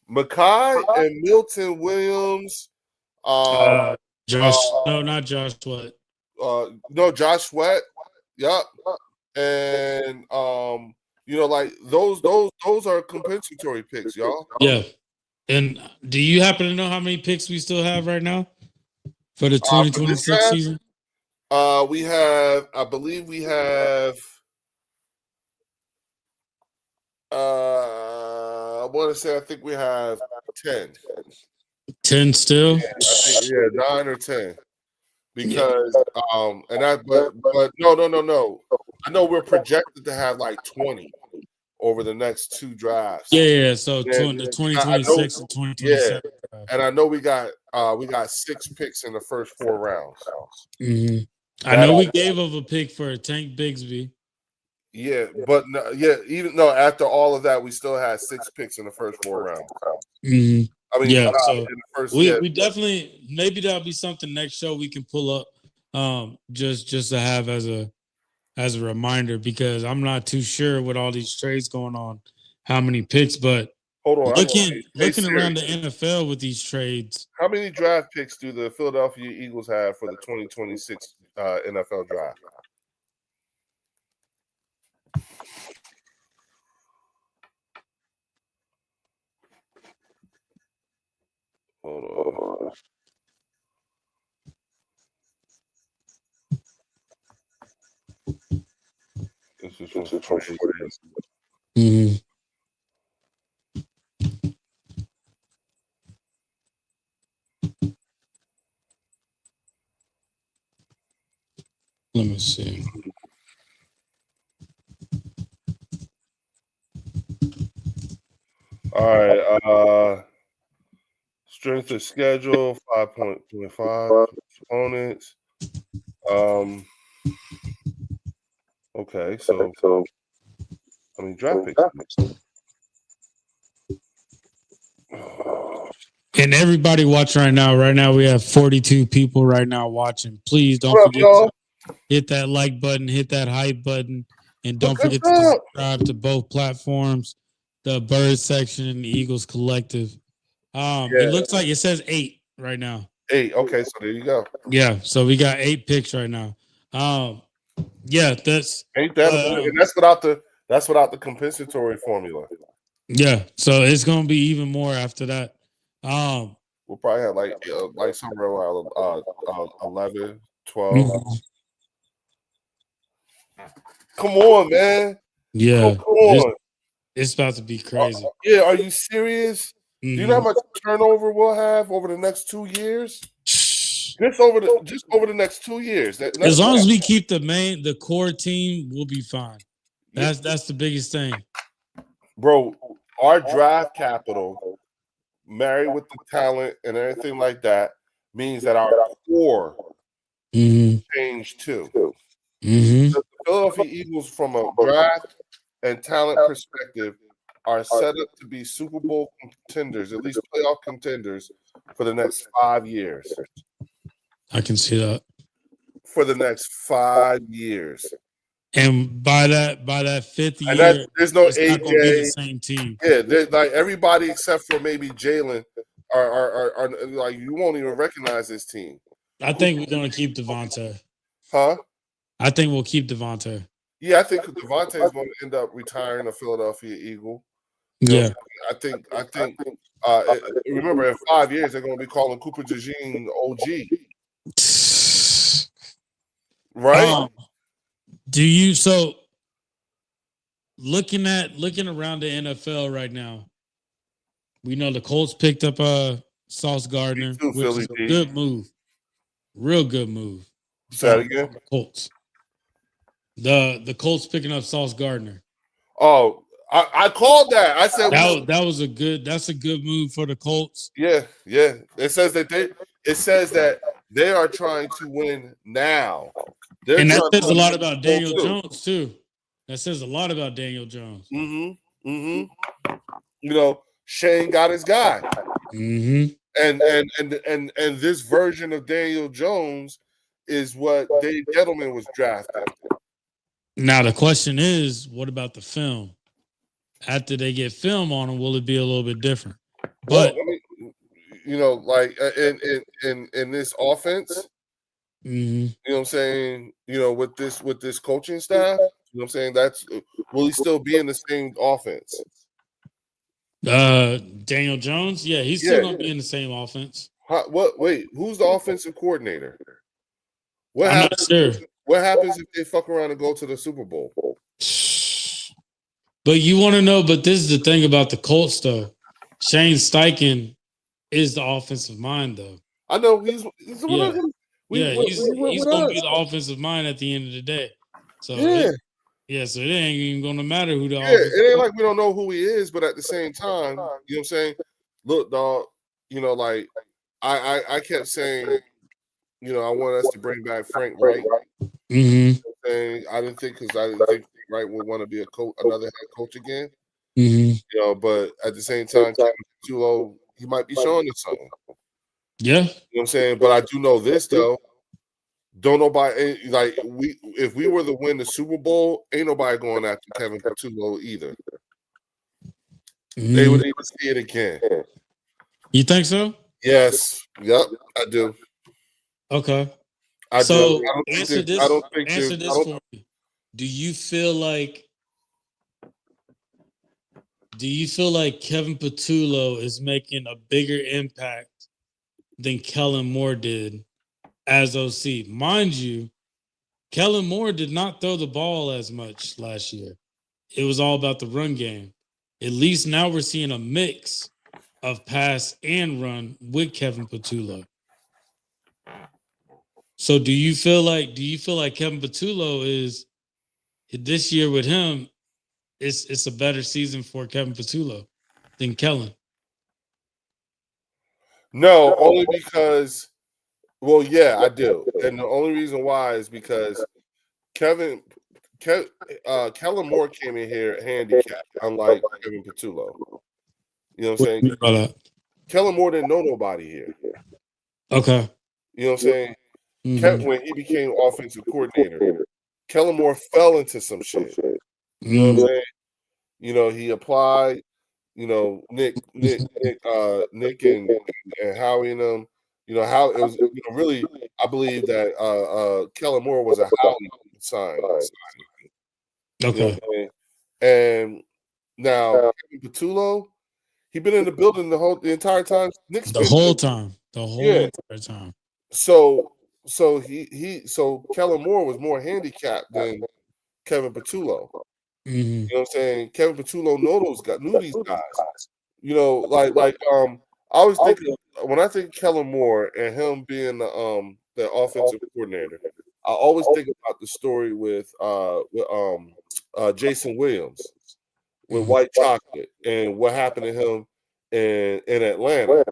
and Milton Williams. Josh, no, not Josh Sweat. No, Josh Sweat. Yep. And like those are compensatory picks, y'all. Yeah. And do you happen to know how many picks we still have right now for the 2026 season? We have, I believe we have I want to say I think we have 10. 10 still? Yeah, 9 or 10. Because and that but no. I know we're projected to have like 20 over the next 2 drafts. Yeah. So the 2026 and 2027. Yeah. And I know we got 6 picks in the first 4 rounds. I know we gave up a pick for Tank Bigsby. Yeah, but even though after all of that, we still had 6 picks in the first 4 rounds. I mean, yeah. So we definitely, maybe that'll be something next show we can pull up, just to have as a reminder, because I'm not too sure with all these trades going on, how many picks. But hold on, looking around the NFL with these trades, how many draft picks do the Philadelphia Eagles have for the 2026 NFL draft? Hold on. This is from 2026. Let me see. All right. Strength of schedule 5.25 opponents. Okay, so I mean draft picks. And everybody watching right now. Right now, we have 42 people right now watching. Please don't forget to hit that like button, hit that hype button, and don't forget to subscribe to both platforms, the Bird section and the Eagles Collective. It looks like it says 8 right now. 8. Okay, so there you go. Yeah, so we got 8 picks right now. Yeah, that's ain't that and that's without the compensatory formula. Yeah, so it's gonna be even more after that. We'll probably have like somewhere around 11, 12. Come on, man. Yeah, come on. It's about to be crazy. Yeah, are you serious? Do you know how much turnover we'll have over the next 2 years? Just over the next 2 years. As long as we keep the core team, we'll be fine. That's the biggest thing. Bro, our draft capital, married with the talent and everything like that, means that our core changed too. The Philadelphia Eagles, from a draft and talent perspective, are set up to be Super Bowl contenders, at least playoff contenders, for the next 5 years. I can see that. For the next 5 years. And by that fifth And year, there's no it's not going to be the AJ. same team. Yeah, like everybody except for maybe Jalen are like, you won't even recognize this team. I think we're going to keep Devontae. Huh? I think we'll keep Devontae. Yeah, I think Devontae is going to end up retiring a Philadelphia Eagle. Yeah. I think. Remember, in 5 years they're going to be calling Cooper DeJean OG, right? Do you looking around the NFL right now? We know the Colts picked up Sauce Gardner, too, which Philly is a D. good move, real good move. Say that again. The Colts. The Colts picking up Sauce Gardner. Oh, I called that. I said that's a good move for the Colts. Yeah. It says that they are trying to win now. And that says a lot about Daniel Jones too. That says a lot about Daniel Jones. You know, Shane got his guy. And this version of Daniel Jones is what Dave Gettleman was drafted. Now the question is, what about the film? After they get film on him, will it be a little bit different? But like in this offense, you know what I'm saying? With this coaching staff, you know what I'm saying? Will he still be in the same offense? Daniel Jones, yeah, he's still gonna be in the same offense. Wait, who's the offensive coordinator? What I'm happens? not sure. What happens if they fuck around and go to the Super Bowl? But you want to know? But this is the thing about the Colts, though. Shane Steichen is the offensive mind, though. I know he's he's going to be the offensive mind at the end of the day. So so it ain't even going to matter who the it ain't like we don't know who he is, but at the same time, you know what I'm saying? Look, dog, like I kept saying, I want us to bring back Frank Wright. I didn't think Frank Wright would want to be another head coach again. But at the same time, Kevin Patullo, he might be showing us something. Yeah. You know what I'm saying? But I do know this though. Don't nobody if we were to win the Super Bowl, ain't nobody going after Kevin Patullo either. They would even see it again. You think so? Yes. Yep, I do. Okay. I do. Answer this for me. Do you feel like Kevin Patullo is making a bigger impact than Kellen Moore did as OC? Mind you, Kellen Moore did not throw the ball as much last year. It was all about the run game. At least now we're seeing a mix of pass and run with Kevin Patullo. So do you feel like Kevin Patullo is this year with him? It's a better season for Kevin Patullo than Kellen. No, only because, well, yeah, I do, and the only reason why is because Kellen Moore came in here handicapped, unlike Kevin Patullo. You know what I'm saying? Kellen Moore didn't know nobody here. Okay. You know what I'm saying? When he became offensive coordinator, Kellen Moore fell into some shit. You know what I'm saying? He applied. Nick and Howie and them. How it was. Really, I believe that Kellen Moore was a Howie sign. Okay. And now Kevin Patullo, he been in the building the entire time. The whole time. Entire time. So Kellen Moore was more handicapped than Kevin Patullo. You know what I'm saying? Kevin Patullo knew these guys. I always think when I think Kellen Moore and him being the offensive coordinator, I always think about the story with Jason Williams with White Chocolate and what happened to him in Atlanta.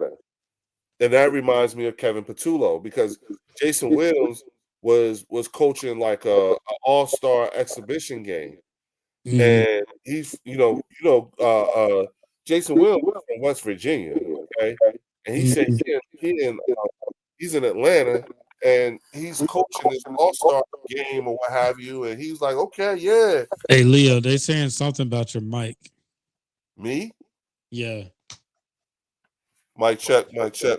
And that reminds me of Kevin Patullo because Jason Williams was coaching like a all-star exhibition game. And he's Jason Williams was from West Virginia, okay? and he said he's in Atlanta and he's coaching this all-star game or what have you, and he's like, okay, yeah. Hey Leo, they saying something about your mic. Me? Yeah. Mic check, 1, 2.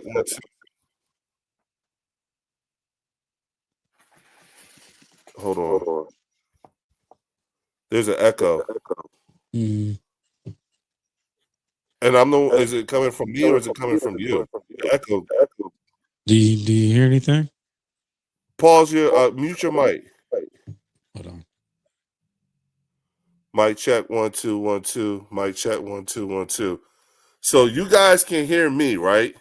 Hold on. There's an echo. Mm-hmm. And is it coming from me or is it coming from you? The echo. Do you hear anything? Pause your mute your mic. Hold on. Mic check 1, 2, 1, 2. Mic check 1, 2, 1, 2. So you guys can hear me, right?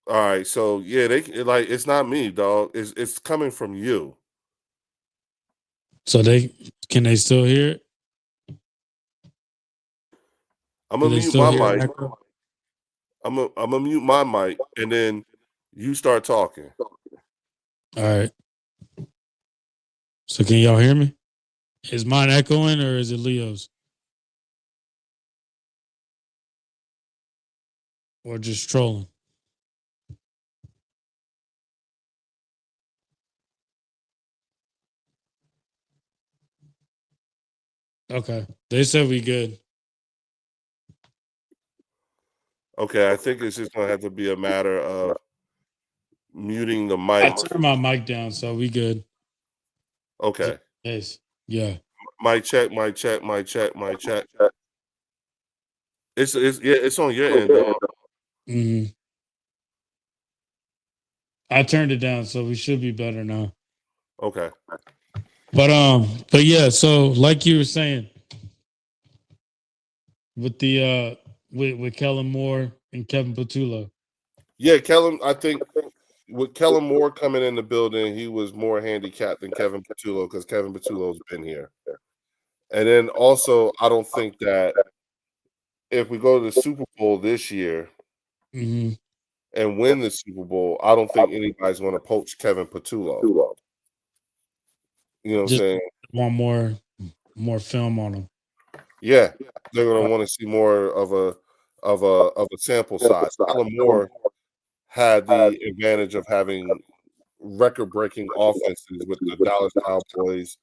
All right. So yeah, it's not me, dog. It's coming from you. So can they still hear it? I'm Do gonna they mute still my hear mic. echo? I'm gonna mute my mic, and then you start talking. All right. So can y'all hear me? Is mine echoing or is it Leo's? Or just trolling? Okay. They said we good. Okay, I think it's just gonna have to be a matter of muting the I mic. turned my mic down, so we good. Okay. Yes. Yeah. Mic check, mic check, mic check, mic check. It's on your end, dog. Mm-hmm. I turned it down, so we should be better now. Okay. But yeah, so like you were saying, with the with Kellen Moore and Kevin Patullo. Yeah, Kellen, I think with Kellen Moore coming in the building, he was more handicapped than Kevin Patullo because Kevin Patullo's been here. And then also, I don't think that if we go to the Super Bowl this year Mm-hmm. and win the Super Bowl, I don't think anybody's going to poach Kevin Patullo. You know what I'm Just saying? want more film on him. Yeah, they're going to want to see more of a sample size. Kellen Moore had the advantage of having record-breaking offenses with the Dallas Cowboys,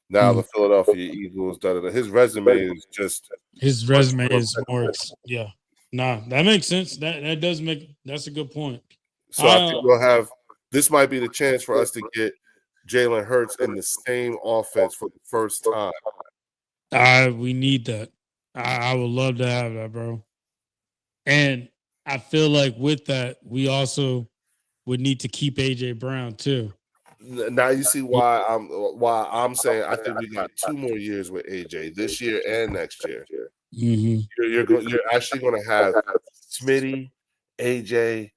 now the Philadelphia Eagles. His resume is just His resume is more. Yeah. Nah, that makes sense. That does make. That's a good point. so. I think we'll have this might be the chance for us to get Jalen Hurts in the same offense for the first time. We need that. I would love to have that, bro. And I feel like with that, we also would need to keep AJ Brown too. Now you see why I'm saying I think we got 2 more years with AJ this year and next year. Mm-hmm. You're actually going to have Smitty, AJ,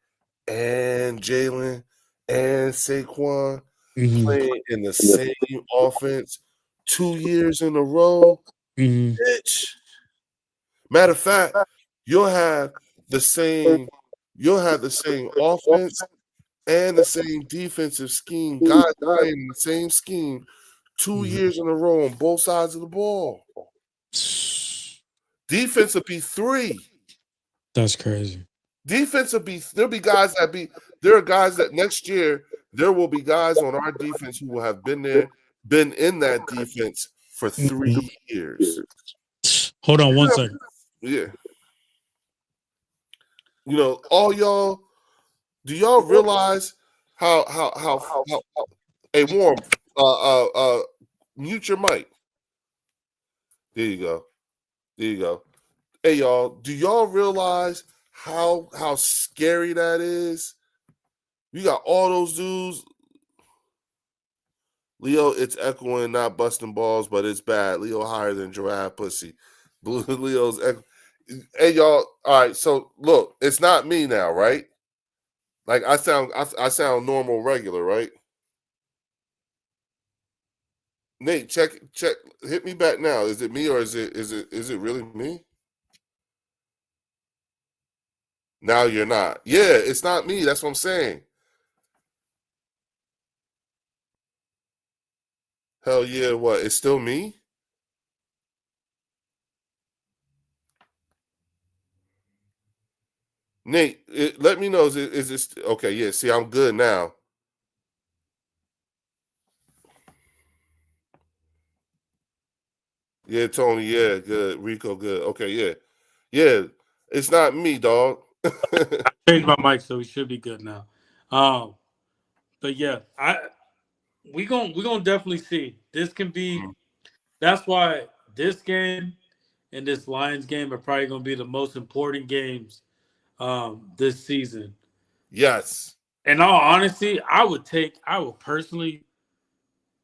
and Jalen and Saquon Mm-hmm. playing in the same offense 2 years in a row. Mm-hmm. Bitch. Matter of fact, you'll have the same offense and the same defensive scheme. Guys playing in the same scheme 2 years in a row on both sides of the ball. Defense will be 3. That's crazy. Defense will be there are guys that next year there will be guys on our defense who will have been in that defense for 3 years. Hold on one second. Yeah. You know, all y'all, do y'all realize how hey Warm, mute your mic. There you go. There you go. Hey y'all, do y'all realize how scary that is? You got all those dudes. Leo, it's echoing, not busting balls, but it's bad. Leo higher than giraffe pussy. Blue Leo's hey y'all. All right, so look, it's not me now, right? Like I sound normal, regular, right? Nate, check, hit me back now. Is it me or is it really me? Now you're not. Yeah, it's not me. That's what I'm saying. Hell yeah, what? It's still me? Nate, let me know. Is this okay? Yeah. See, I'm good now. Yeah, Tony. Yeah, good. Rico, good. Okay, yeah, yeah. It's not me, dog. Changed my mic, so we should be good now. Um, but yeah, we gonna definitely see. This can be. That's why this game and this Lions game are probably gonna be the most important games this season. Yes. In all honesty, I would personally,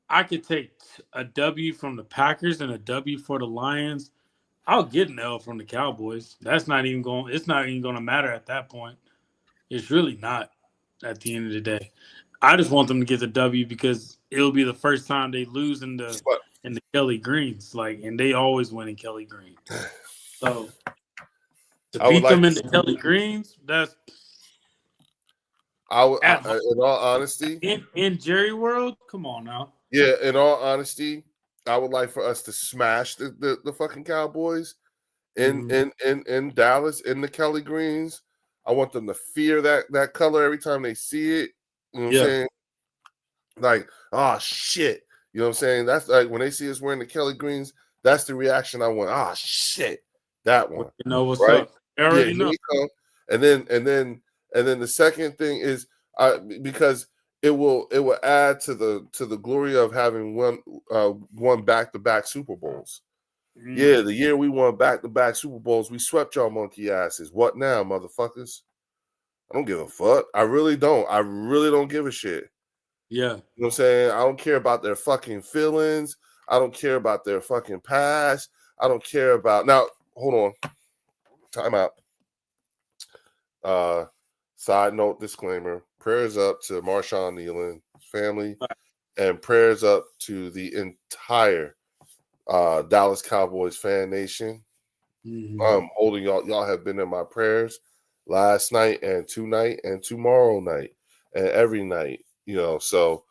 I could take a W from the Packers and a W for the Lions. I'll get an L from the Cowboys. That's not even going. It's not even going to matter at that point. It's really not. At the end of the day, I just want them to get the W because it'll be the first time they lose in the Kelly Greens. Like, and they always win in Kelly Green. So to I would beat like them in to. the Kelly Greens, that's I would, at home. in all honesty, In Jerry World. Come on now. yeah. In all honesty, I would like for us to smash the fucking Cowboys in Mhm. in Dallas in the Kelly Greens. I want them to fear that color every time they see it. You know what I'm Yeah. saying? Like, oh shit. You know what I'm saying? That's like when they see us wearing the Kelly Greens, that's the reaction I want. Ah shit. That one. You know what's Right? up. They Yeah, already here know. you come. And then the second thing is because it will add to the glory of having won back-to-back Super Bowls. Mhm. Yeah, the year we won back-to-back Super Bowls, we swept y'all monkey asses. What now, motherfuckers? I don't give a fuck. I really don't. I really don't give a shit. Yeah. You know what I'm saying? I don't care about their fucking feelings. I don't care about their fucking past. I don't care about now. Hold on. Time out. Side note disclaimer. Prayers up to Marshawn Nealon family and prayers up to the entire Dallas Cowboys fan nation. Mhm. Holding y'all have been in my prayers last night and tonight and tomorrow night and every night, so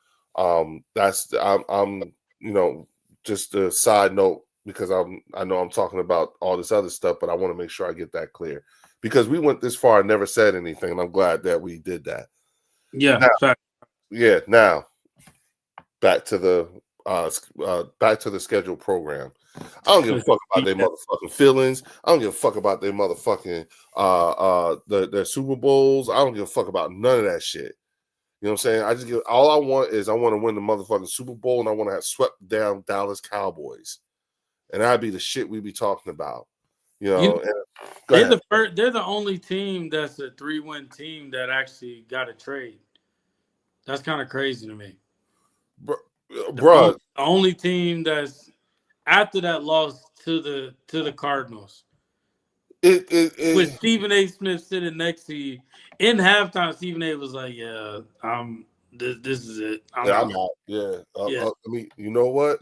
that's I'm just a side note because I know I'm talking about all this other stuff, but I want to make sure I get that clear because we went this far and never said anything, and I'm glad that we did that. Yeah. Now, Fact. yeah, now back to the scheduled program. I don't give a fuck about their Yeah. motherfucking feelings. I don't give a fuck about their motherfucking their Super Bowls. I don't give a fuck about none of that shit. You know what I'm saying? All I want is I want to win the motherfucking Super Bowl and I want to have swept down Dallas Cowboys. And that'd be the shit we be talking about. You know, Go ahead. they're the only team that's a 3-win team that actually got a trade. That's kind of crazy to me. Bruh, The only team that's after that loss to the Cardinals. With it Stephen A. Smith sitting next to you in halftime, Stephen A. was like, "Yeah, this is it. I'm yeah, I'm out." out. Yeah. Yeah, Let me you know what?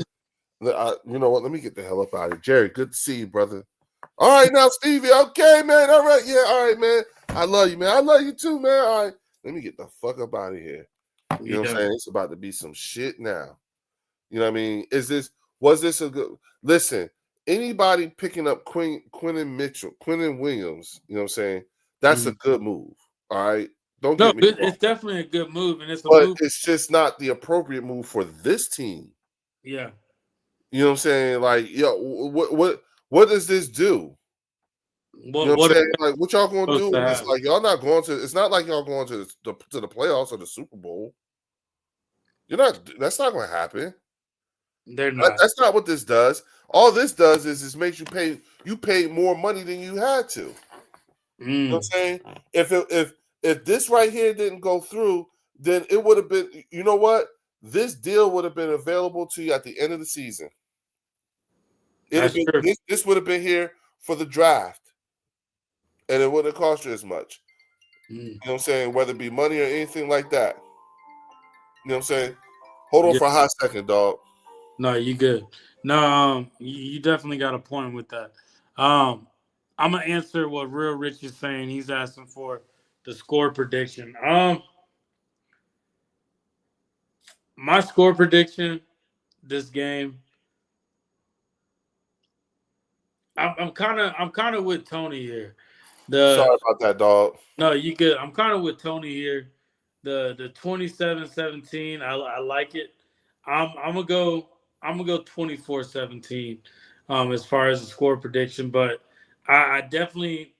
Let me get the hell up out of here. Jerry, good to see you, brother. All right, now, Stevie. Okay, man. All right. Yeah. All right, man. I love you, man. I love you too, man. All right. Let me get the fuck up out of here. You know what I'm yeah. saying? It's about to be some shit now. You know what I mean? Was this a good listen? Anybody picking up Quinton Williams, you know what I'm saying? That's a Mhm. good move. All right. Don't No, get me wrong. it's definitely a good move, and it's a But move. it's just not the appropriate move for this team. Yeah. You know what I'm saying? Like, yo, what does this do? You know what I'm What are saying? they Like, what y'all gonna supposed do? to It's have? like y'all not going to. It's not like y'all going to the playoffs or the Super Bowl. You're not. That's not going to happen. They're not. That's not what this does. All this does is makes you pay. You pay more money than you had to. You know what I'm Mm, saying? If this right here didn't go through, then it would have been. You know what? This deal would have been available to you at the end of the season. It'd have that's been true. this would have been here for the draft, and it wouldn't have cost you as much. Mm, You know what I'm saying? Whether it be money or anything like that. You know what I'm saying? Hold on yeah. for a hot second, dog. No, you good. No, you definitely got a point with that. I'm gonna answer what Real Rich is saying. He's asking for the score prediction. My score prediction this game. I'm kind of with Tony here. The Sorry about that, dog. No, you good. I'm kind of with Tony here. The 27-17. I like it. I'm gonna go. I'm gonna go 24-17. As far as the score prediction, but I definitely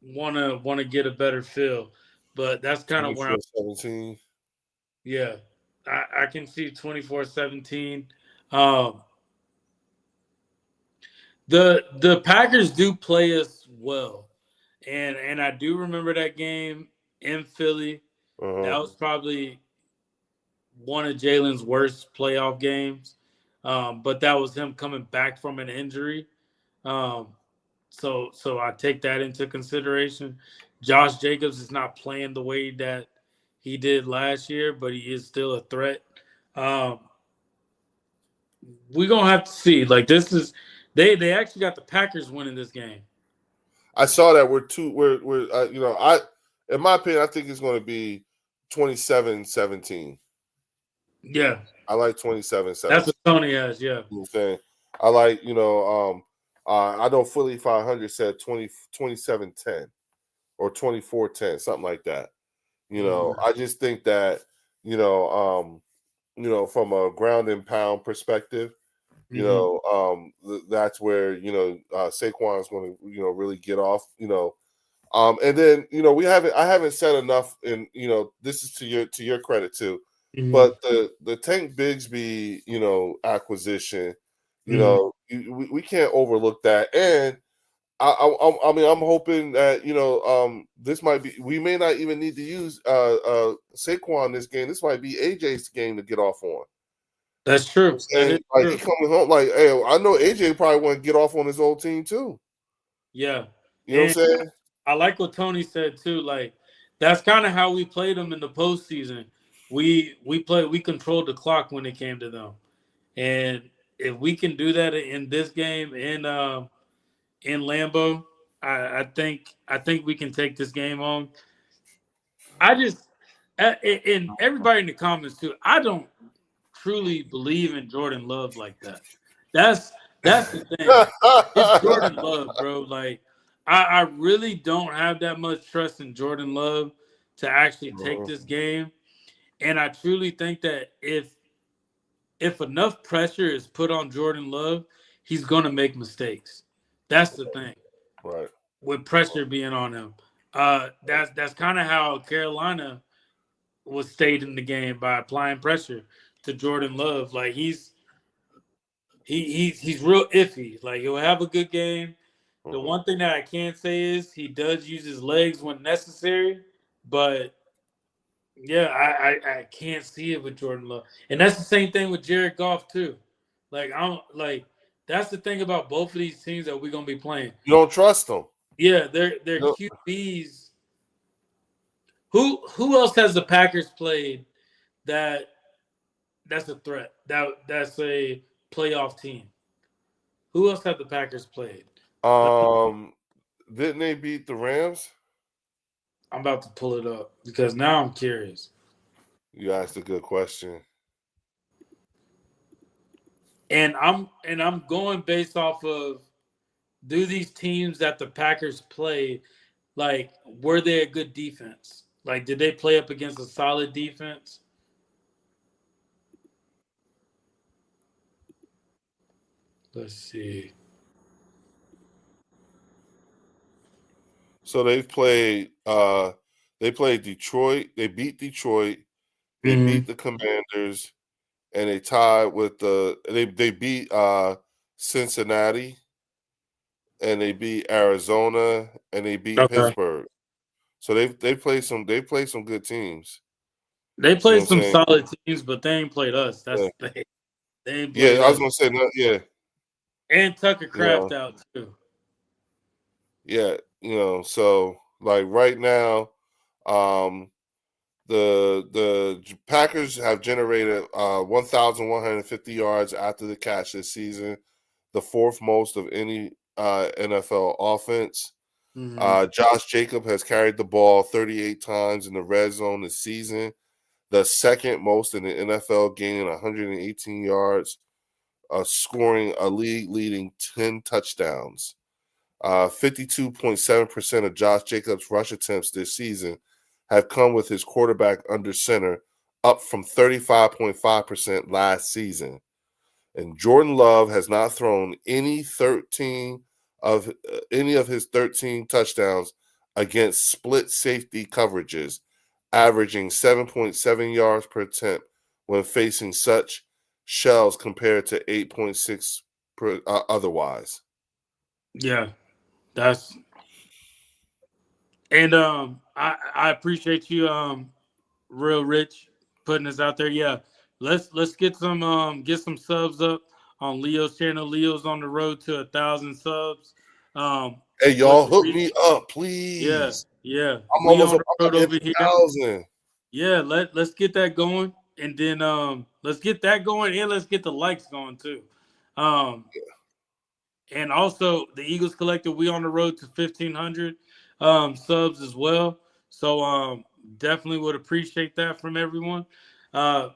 wanna get a better feel. But that's kind of where I'm. 24-17. Yeah, I can see 24-17. Um, the Packers do play us well, and I do remember that game in Philly. That Uh-huh. was probably one of Jalen's worst playoff games. But that was him coming back from an injury. Um, so I take that into consideration. Josh Jacobs is not playing the way that he did last year, but he is still a threat. Um, we're gonna have to see. Like this is they actually got the Packers winning this game. I saw that we're in my opinion, I think it's going to be 27-17. Yeah, I like that's 27-17. what Tony has. Yeah. You know what I'm saying? I like, I know Philly 500 said 27-10 or 24-10, something like that. Mm-hmm. I just think that, from a ground and pound perspective, Mm-hmm. that's where, Saquon's going to, really get off, and then, I haven't said enough, and, this is to your credit too, Mm-hmm. but the Tank Bigsby, acquisition, Mm-hmm. we can't overlook that. And I mean, I'm hoping that, this might be, we may not even need to use Saquon this game. This might be AJ's game to get off on. That's You know what I'm true. That is saying? Like, he true. coming home, like, hey, I know AJ probably want to get off on his old team too. Yeah. You know And what I'm saying? I like what Tony said too. Like that's kind of how we played them in the postseason. We controlled the clock when it came to them, and if we can do that in this game in Lambeau, I think we can take this game home. I just and everybody in the comments too. I don't truly believe in Jordan Love like that. That's that's the thing. It's Jordan Love, bro. Like I really don't have that much trust in Jordan Love to actually take Mhm. this game. And I truly think that if enough pressure is put on Jordan Love, he's gonna make mistakes. That's the thing. Right. With pressure being on him. That's kind of how Carolina was stayed in the game by applying pressure to Jordan Love. Like he's real iffy. Like he'll have a good game. The Mhm. one thing that I can say is he does use his legs when necessary, but yeah, I can't see it with Jordan Love, and that's the same thing with Jared Goff too. Like I'm like that's the thing about both of these teams that we're gonna be playing. You don't trust them. Yeah, they're You QBs. Who else has the Packers played that that's a threat? That's a playoff team. Who else have the Packers played? Didn't they beat the Rams? I'm about to pull it up because now I'm curious. You asked a good question. And I'm going based off of do these teams that the Packers play like were they a good defense? Like did they play up against a solid defense? Let's see. So they played Detroit, they beat Detroit, they beat Mm-hmm. the Commanders, and they tied with they beat Cincinnati, and they beat Arizona, and they beat Okay. Pittsburgh. So they played some good teams. They You know played what I'm some saying? solid teams, but they ain't played us. That's Yeah, the thing. They ain't yeah, played I was us. gonna say no, yeah, And Tucker you Craft know, out too. yeah, so like right now, um the Packers have generated 1,150 yards after the catch this season, the fourth most of any NFL offense. Mm-hmm. Josh Jacob has carried the ball 38 times in the red zone this season, the second most in the NFL, gaining 118 yards, scoring a league leading 10 touchdowns. 52.7% of Josh Jacobs' rush attempts this season have come with his quarterback under center, up from 35.5% last season. And Jordan Love has not thrown any of his 13 touchdowns against split safety coverages, averaging 7.7 yards per attempt when facing such shells compared to 8.6 otherwise. Yeah, that's and I appreciate you Real Rich putting this out there. Yeah, let's get some subs up on Leo's channel. Leo's on the road to 1,000 subs. Hey, With y'all, hook me up, yeah, please. yeah, I'm we almost on up. the I'm road about to hit over here. 1,000. Yeah, let's get that going, and then let's get that going, and let's get the likes going too. Um, and also the Eagles Collective, we on the road to 1,500 subs as well. So definitely would appreciate that from everyone. Uh,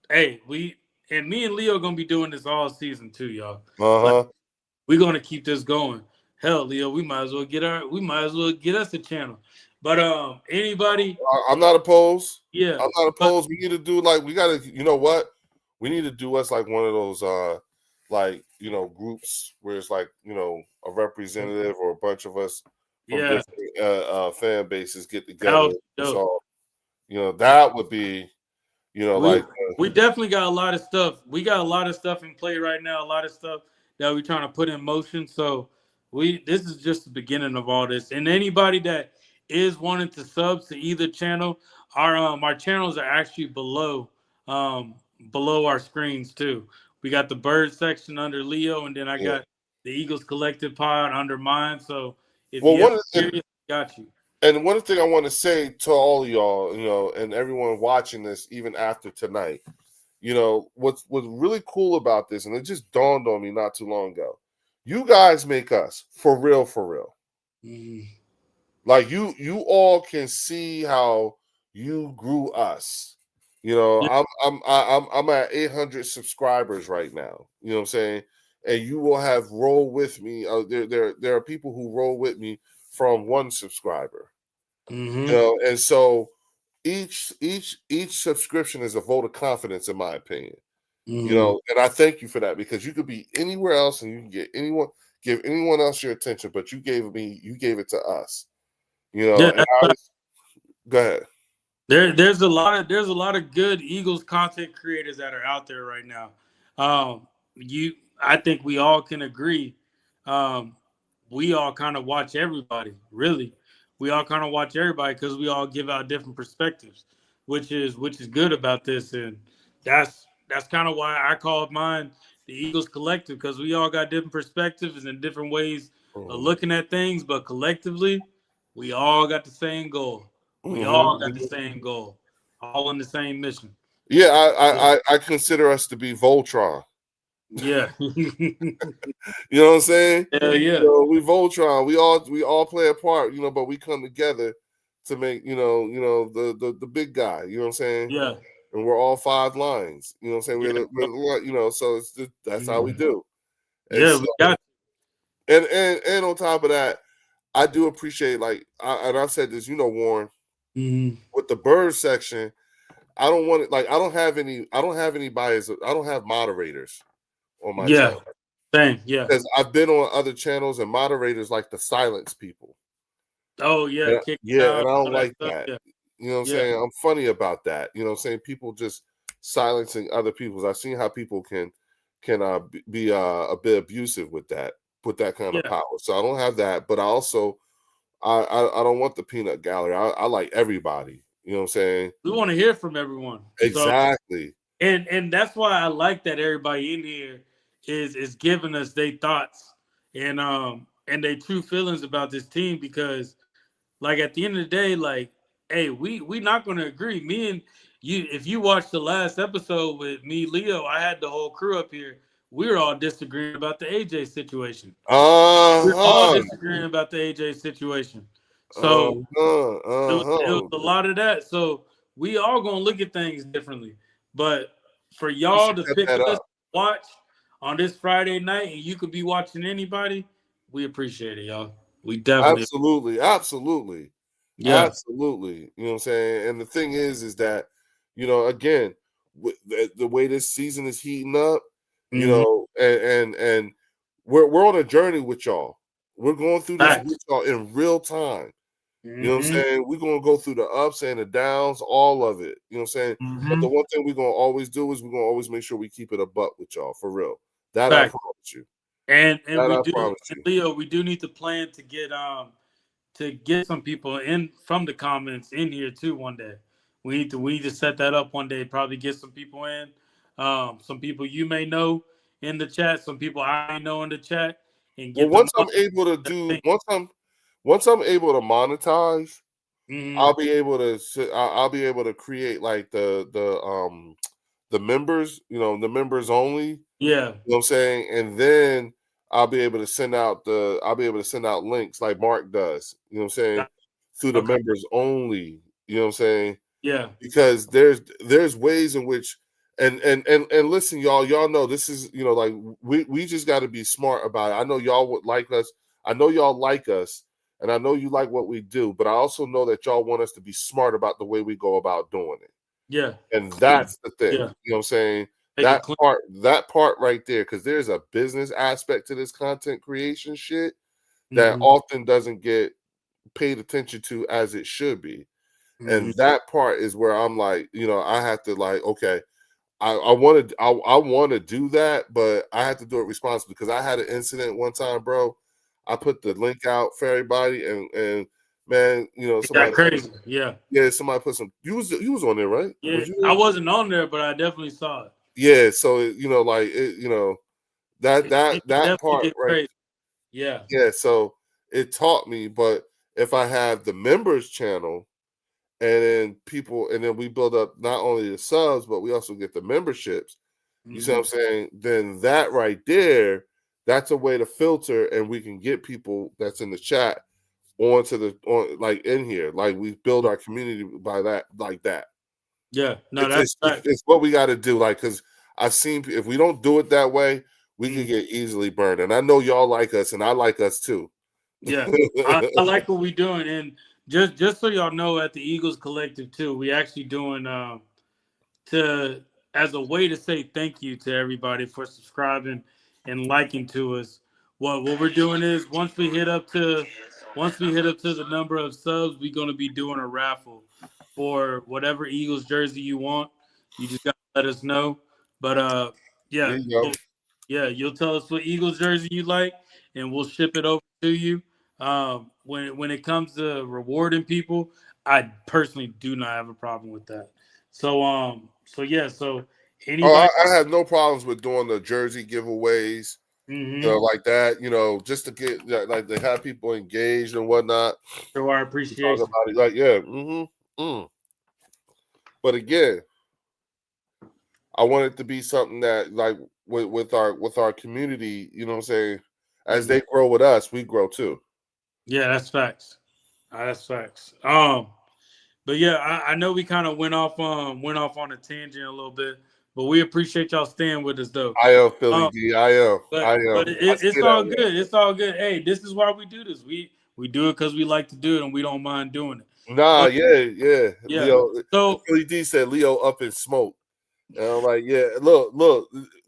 hey, me and Leo gonna be doing this all season too, y'all. Like Uh-huh. we're gonna keep this going. Hell, Leo, we might as well get us a channel. But anybody, I'm not opposed. yeah, I'm not but opposed. We need to do we gotta, you know what? We need to do us like one of those groups where it's like, a representative or a bunch of us from yeah, different fan bases get that together. would be It's dope. all, that would be, We we definitely got a lot of stuff. We got a lot of stuff in play right now. A lot of stuff that we're trying to put in motion. So this is just the beginning of all this. And anybody that is wanting to sub to either channel, our channels are actually below our screens too. We got the bird section under Leo, and then I yeah. got the Eagles Collective Pod under mine. So if Well, you ever curious, got you. and one thing I want to say to all of y'all, and everyone watching this, even after tonight, what's really cool about this, and it just dawned on me not too long ago. You guys make us for real, for real. Mhm. Like you all can see how you grew us. Yeah. I'm at 800 subscribers right now. You know what I'm saying? And you will have roll with me. There are people who roll with me from one subscriber. Mm-hmm. And so each subscription is a vote of confidence, in my opinion. Mm-hmm. And I thank you for that, because you could be anywhere else and you can give anyone else your attention, but you gave it to us. Yeah, And go ahead. There's a lot of good Eagles content creators that are out there right now. You I think we all can agree. Um, we all kind of watch everybody, really. We all kind of watch everybody because we all give out different perspectives, which is good about this, and that's kind of why I call mine the Eagles Collective, because we all got different perspectives and different ways of Mhm. looking at things, but collectively, we all got the same goal. We all got the Mhm. same goal, all on the same mission. Yeah, So, I consider us to be Voltron. yeah, You know what I'm saying? hell yeah, We Voltron. We all play a part. But we come together to make the big guy. You know what I'm saying? yeah, And we're all five lines. You know what I'm saying? yeah, So that's how we mhm. do. And Yeah. so We got and on top of that, I do appreciate, and I've said this, Warren, you. with the bird section. I don't want it, I don't have any bias. I don't have moderators on my Yeah, channel, same. Yeah. because I've been on other channels and moderators like to silence people. Oh yeah, kick Yeah, and out I don't all that like stuff. that. Yeah, You know what I'm yeah, saying? I'm funny about that. You know what I'm saying? People just silencing other people's. I've seen how people can be a bit abusive with that kind of yeah. power. So I don't have that, but I also I don't want the peanut gallery. I like everybody. You know what I'm saying? We want to hear from everyone. So Exactly. and that's why I like that everybody in here is giving us their thoughts and their true feelings about this team, because like at the end of the day, like, hey, we not gonna agree. Me and you, if you watched the last episode with me, Leo, I had the whole crew up here. We were all disagreeing about the AJ situation. We're all Uh-huh. disagreeing about the AJ situation. So Uh-huh. it was Uh-huh. a lot of that. So we all gonna look at things differently. But for You y'all should to set pick that us up. to watch on this Friday night, and you could be watching anybody, we appreciate it, y'all. We definitely. Absolutely, absolutely, Yeah. absolutely. You know what I'm saying? And the thing is that, again, the way this season is heating up, Mm-hmm. and we're on a journey with y'all. We're going through this Facts. with y'all in real time. You know what I'm Mm-hmm. saying? We're gonna go through the ups and the downs, all of it. You know what I'm saying? But Mm-hmm. the one thing we're gonna always do is we're gonna always make sure we keep it a buck with y'all for real. That I Facts. promise you. And That we I do, promise and you. Leo, we do need to plan to get some people in from the comments in here too one day. We need to set that up one day. Probably get some people in, some people you may know in the chat, some people I may know in the chat, and Well, get them once on. I'm able to do, once I'm able to monetize, Mm-hmm. I'll be able to I'll be able to create like the members, the members only. Yeah, You know what I'm saying? And then I'll be able to send out links like Mark does, you know what I'm saying, through the okay, members only, you know what I'm saying? yeah, Because there's ways in which and listen, y'all know this is, like we just got to be smart about it. I know y'all would like us. I know y'all like us, and I know you like what we do, but I also know that y'all want us to be smart about the way we go about doing it. yeah, And clean, that's the thing. yeah, You know what I'm saying? make it clean, That part right there, because there's a business aspect to this content creation shit that mm-hmm. often doesn't get paid attention to as it should be. Mm-hmm. And that part is where I'm like, I have to like, okay, I want to I want to do that, but I have to do it responsibly because I had an incident one time, bro. I put the link out for everybody, and man, It got somebody crazy, yeah, somebody put some. You was on there, right? yeah. Was you I there? wasn't on there, but I definitely saw it. Yeah, so like that It can that definitely part get right. crazy. Yeah, Yeah, so it taught me, but if I have the members channel and then we build up not only the subs, but we also get the memberships. You see what mm-hmm. I'm saying? Then that right there, that's a way to filter, and we can get people that's in the chat onto on like in here. Like we build our community by that, like that. Yeah. No, It's that's it's, it's, fact. it's what we got to do. Like, because I've seen if we don't do it that way, we could Mm-hmm. get easily burned. And I know y'all like us, and I like us too. Yeah, I like what we're doing, and just so y'all know, at the Eagles Collective too, we actually doing to as a way to say thank you to everybody for subscribing and liking to us. What we're doing is once we hit up to the number of subs, we're gonna be doing a raffle for whatever Eagles jersey you want. You just gotta let us know. But There yeah, you go. yeah, you'll tell us what Eagles jersey you like, and we'll ship it over to you. When it comes to rewarding people, I personally do not have a problem with that. So yeah, so Oh, anybody, I have no problems with doing the jersey giveaways, mm-hmm, like that. Just to get like to have people engaged and whatnot. show our We talk appreciation. about it, like yeah. But again, I want it to be something that like with our community. You know what I'm saying? As Mm-hmm. they grow with us, we grow too. Yeah, that's facts. That's facts. But yeah, I know we kind of went off on a tangent a little bit, but we appreciate y'all staying with us though. I am Philly Um, D. I am. I but am. I it's stay that all way. good. It's all good. Hey, this is why we do this. We do it because we like to do it, and we don't mind doing it. Nah, But yeah. yeah, Leo, so Philly D said Leo up in smoke. And I'm like, yeah, look,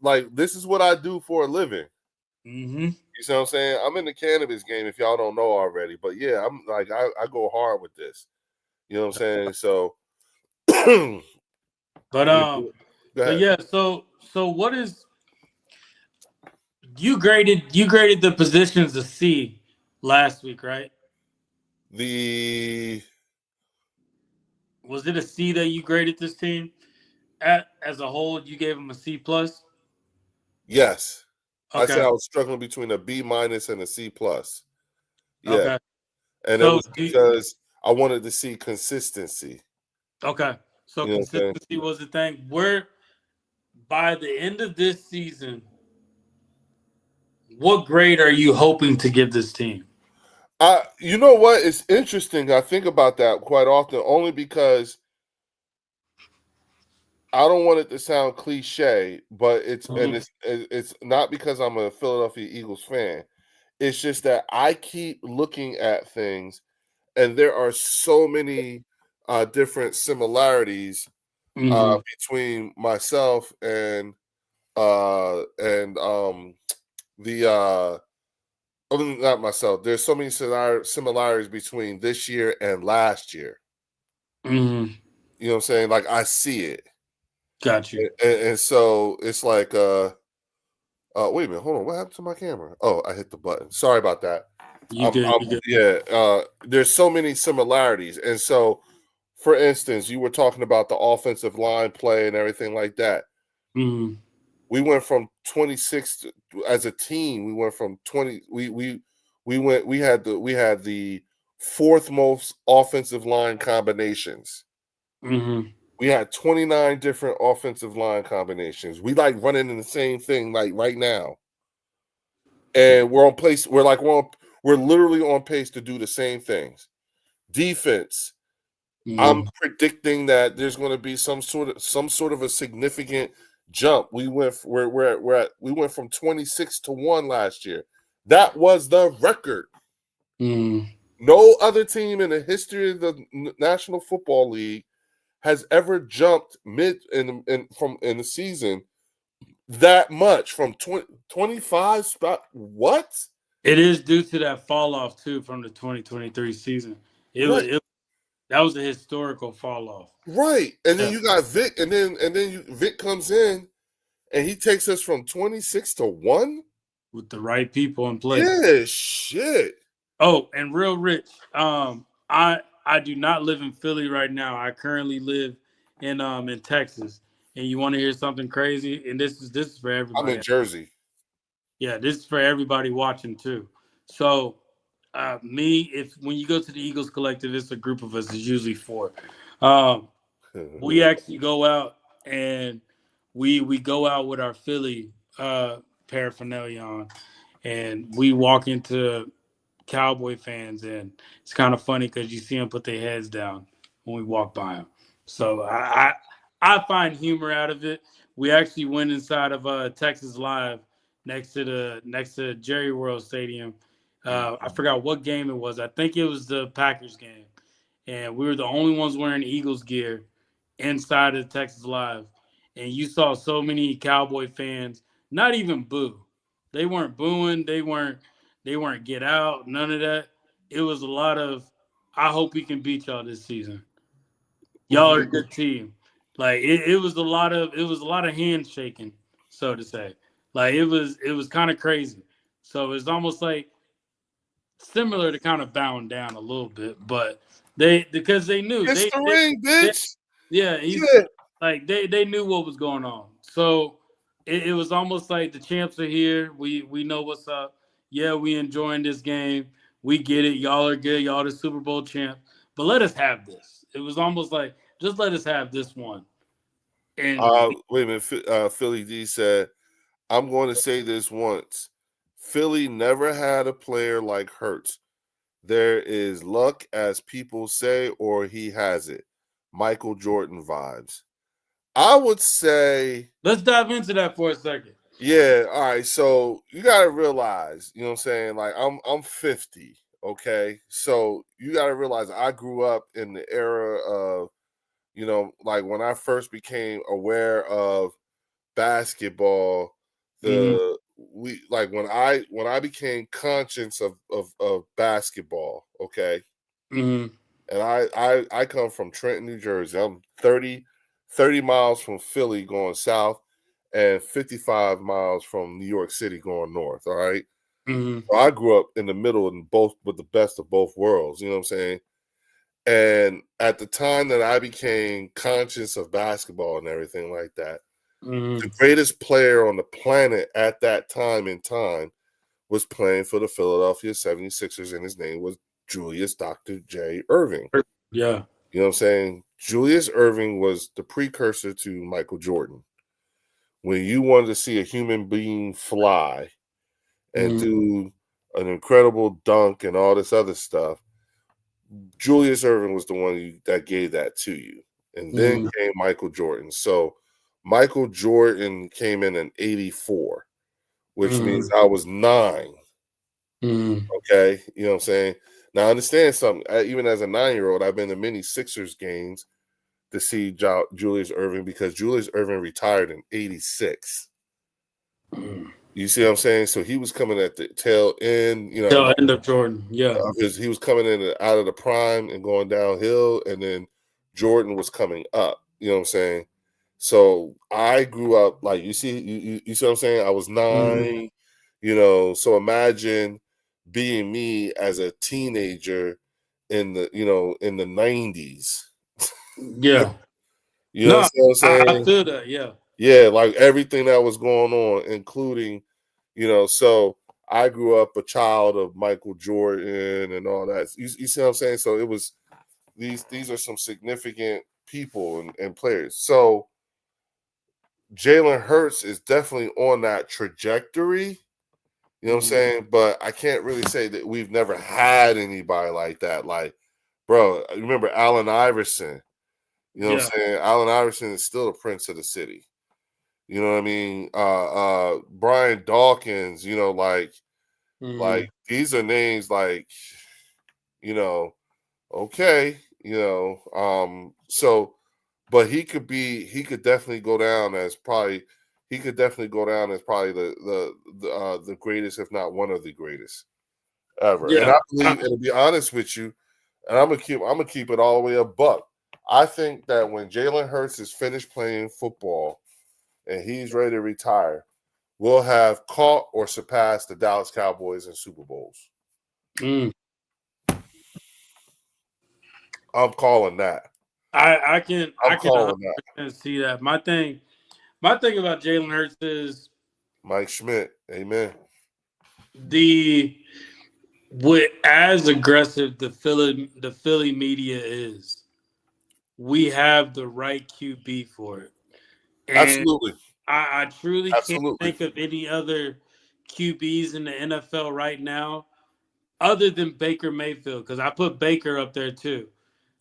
like this is what I do for a living. mm-hmm. You see what I'm saying? I'm in the cannabis game if y'all don't know already. But yeah, I'm like I go hard with this. You know what I'm saying? So you but go ahead. yeah. So what is you graded the positions to C last week, right? The Was it a C that you graded this team at as a whole? You gave them a C plus. yes. I said Okay, I was struggling between a B minus and a C plus. Yeah. okay. And it So was because I wanted to see consistency. okay. So You know what I'm saying? consistency was the thing. Where by the end of this season, what grade are you hoping to give this team? You know what? It's interesting. I think about that quite often, only because I don't want it to sound cliche, but Mhm. it's not because I'm a Philadelphia Eagles fan. It's just that I keep looking at things, and there are so many different similarities Mm-hmm. between myself and the not myself. There's so many similarities between this year and last year. Mm-hmm. You know what I'm saying? Like I see it, Got you. and so it's like wait a minute, hold on. What happened to my camera? Oh, I hit the button. Sorry about that. You good? You good? Yeah. There's so many similarities, and so, for instance, you were talking about the offensive line play and everything like that. Mm-hmm. We went from 26 as a team. We went from 20. We went. We had the fourth most offensive line combinations. Mm-hmm. We had 29 different offensive line combinations. We like running in the same thing like right now. And we're on pace. We're literally on pace to do the same things. Defense. I'm Mm-hmm. predicting that there's going to be some sort of a significant jump. We went from 26-1 last year. That was the record. Mm-hmm. No other team in the history of the National Football League has ever jumped mid in the season that much from 25 spot. What? It is due to that fall off too from the 2023 season. Right, That was a historical fall off. right. And then Yeah, you got Vic, Vic comes in and he takes us from 26-1. with the right people in place. Yeah, shit. Oh, and real rich. I do not live in Philly right now. I currently live in Texas. And you want to hear something crazy? And this is for I'm in everybody. Jersey. Yeah, this is for everybody watching too. So, me, if when you go to the Eagles Collective, it's a group of us. It's usually four. Um, we actually go out and we go out with our Philly paraphernalia on, and we walk into Cowboy fans, and it's kind of funny because you see them put their heads down when we walk by them. So I find humor out of it. We actually went inside of Texas Live next to Jerry World Stadium. I forgot what game it was. I think it was the Packers game, and we were the only ones wearing Eagles gear inside of Texas Live. And you saw so many Cowboy fans not even boo. They weren't booing. They weren't get out. None of that. It was a lot of I hope we can beat y'all this season. Y'all are a good team. Like it was a lot of handshaking, so to say. Like it was kind of crazy. So it's almost like similar to kind of bowing down a little bit, but they because they knew It's the ring, they bitch. yeah, he's Yeah. like they knew what was going on. So it was almost like the champs are here. We know what's up. Yeah, we enjoying this game. We get it. Y'all are good. Y'all the Super Bowl champ. But let us have this. It was almost like just let us have this one. And Wait a minute. Philly D said, I'm going to say this once. Philly never had a player like Hurts. There is luck, as people say, or he has it. Michael Jordan vibes. I would say, let's dive into that for a second. yeah, all right. So you gotta realize, you know what I'm saying? Like I'm 50, okay? So you gotta realize I grew up in the era of, like when I first became aware of basketball, Mm-hmm. when I became conscious of basketball, okay. Mm-hmm. And I come from Trenton, New Jersey. I'm 30 miles from Philly going south and 55 miles from New York City going north. All right. Mm-hmm. So I grew up in the middle and both with the best of both worlds. You know what I'm saying? And at the time that I became conscious of basketball and everything like that, the Mm-hmm. greatest player on the planet at that time in time was playing for the Philadelphia 76ers, and his name was Julius Dr. J. Irving. Yeah. You know what I'm saying? Julius Irving was the precursor to Michael Jordan. When you wanted to see a human being fly and Mm-hmm. do an incredible dunk and all this other stuff, Julius Irving was the one that gave that to you. And then Mm-hmm. came Michael Jordan. So Michael Jordan came in '84, which means Mm-hmm. I was 9. Mm. Okay, you know what I'm saying? Now, I understand something. Even as a 9-year-old, I've been to many Sixers games to see Julius Irving because Julius Irving retired in '86. Mm. You see what I'm saying? So he was coming at the tail end, Till end of Jordan. Yeah. he was coming in and out of the prime and going downhill, and then Jordan was coming up. You know what I'm saying? So I grew up like you see, you see what I'm saying? I was 9, so imagine being me as a teenager in the 90s. Yeah. You know No, what I'm I saying? feel that. Yeah. Yeah, like everything that was going on, including, so I grew up a child of Michael Jordan and all that. You see what I'm saying? So it was these are some significant people and players. So Jalen Hurts is definitely on that trajectory. You know what I'm saying? But I can't really say that we've never had anybody like that. Like, bro, remember Allen Iverson? You know what Yeah. I'm saying? Allen Iverson is still a prince of the city. You know what I mean? Brian Dawkins, like these are names like, you know, okay, so but he could definitely go down as probably the greatest, if not one of the greatest ever. And Yeah. I believe, and to be honest with you, and I'm gonna keep it all the way a buck. I think that when Jalen Hurts is finished playing football and he's ready to retire, we'll have caught or surpassed the Dallas Cowboys in Super Bowls. Mm. I'm calling that. I can I'm I can calling that. 100% see that. My thing about Jalen Hurts is Mike Schmidt. Amen. the what as aggressive the Philly media is, we have the right QB for it. And Absolutely. I truly can't Absolutely. think of any other QBs in the NFL right now other than Baker Mayfield, because I put Baker up there too,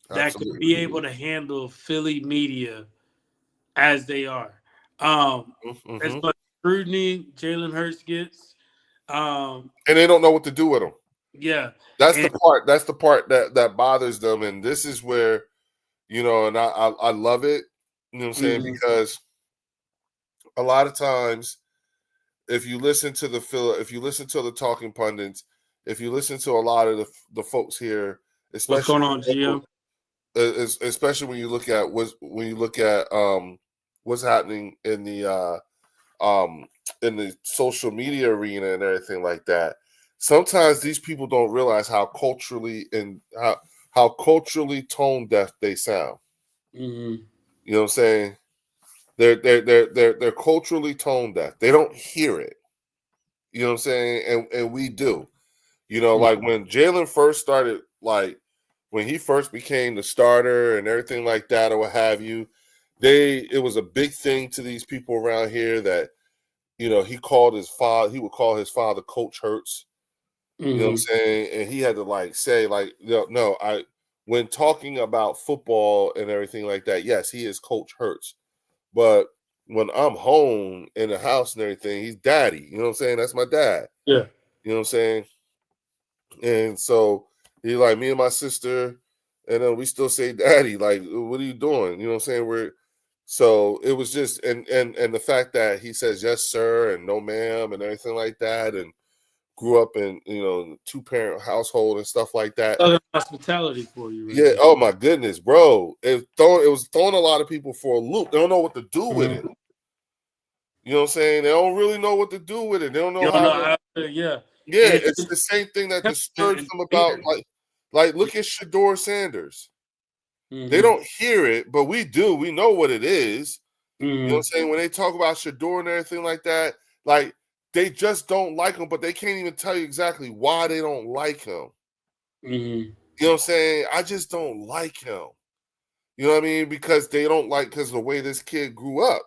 that could Absolutely. be able to handle Philly media as they are. Um, as Mm-hmm. much scrutiny Jalen Hurts gets, And they don't know what to do with him. yeah, That's the and part. That's the part that bothers them. And this is where, and I love it. You know what I'm saying? mhm. Because a lot of times, if you listen to the talking pundits, if you listen to a lot of the folks here, What's especially going on, Gio? especially when you look at what's happening um in the social media arena and everything like that. Sometimes these people don't realize how culturally tone deaf they sound. Hmm. You know what I'm saying? They're culturally tone deaf. They don't hear it. You know what I'm saying? And we do. Like when Jalen first started, like when he first became the starter and everything like that, or what have you, it was a big thing to these people around here that he would call his father Coach Hurts. You know what I'm Hmm. saying? And he had to like say, like, no, when talking about football and everything like that, yes, he is Coach Hurts. But when I'm home in the house and everything, he's daddy. You know what I'm saying? That's my dad. Yeah. You know what I'm saying? And so he like me and my sister, and then we still say daddy. Like, what are you doing? You know what I'm saying? So it was just and the fact that he says yes sir and no ma'am and everything like that, and grew up in two-parent household and stuff like that. Southern hospitality for you right Yeah, there. oh my goodness, bro. It was throwing a lot of people for a loop. They don't know what to do with it. Mhm. You know what I'm saying? They don't really know what to do with it. They don't know You don't how know to. how to, yeah. Yeah, And it's the same thing that disturbs and them about here. like look at Shador Sanders. They Hmm. don't hear it, but we do. We know what it is. You know what Hmm. I'm saying? When they talk about Shador and everything like that, like they just don't like him, but they can't even tell you exactly why they don't like him. Hmm. You know what I'm saying? I just don't like him. You know what I mean? Because they don't like because of the way this kid grew up.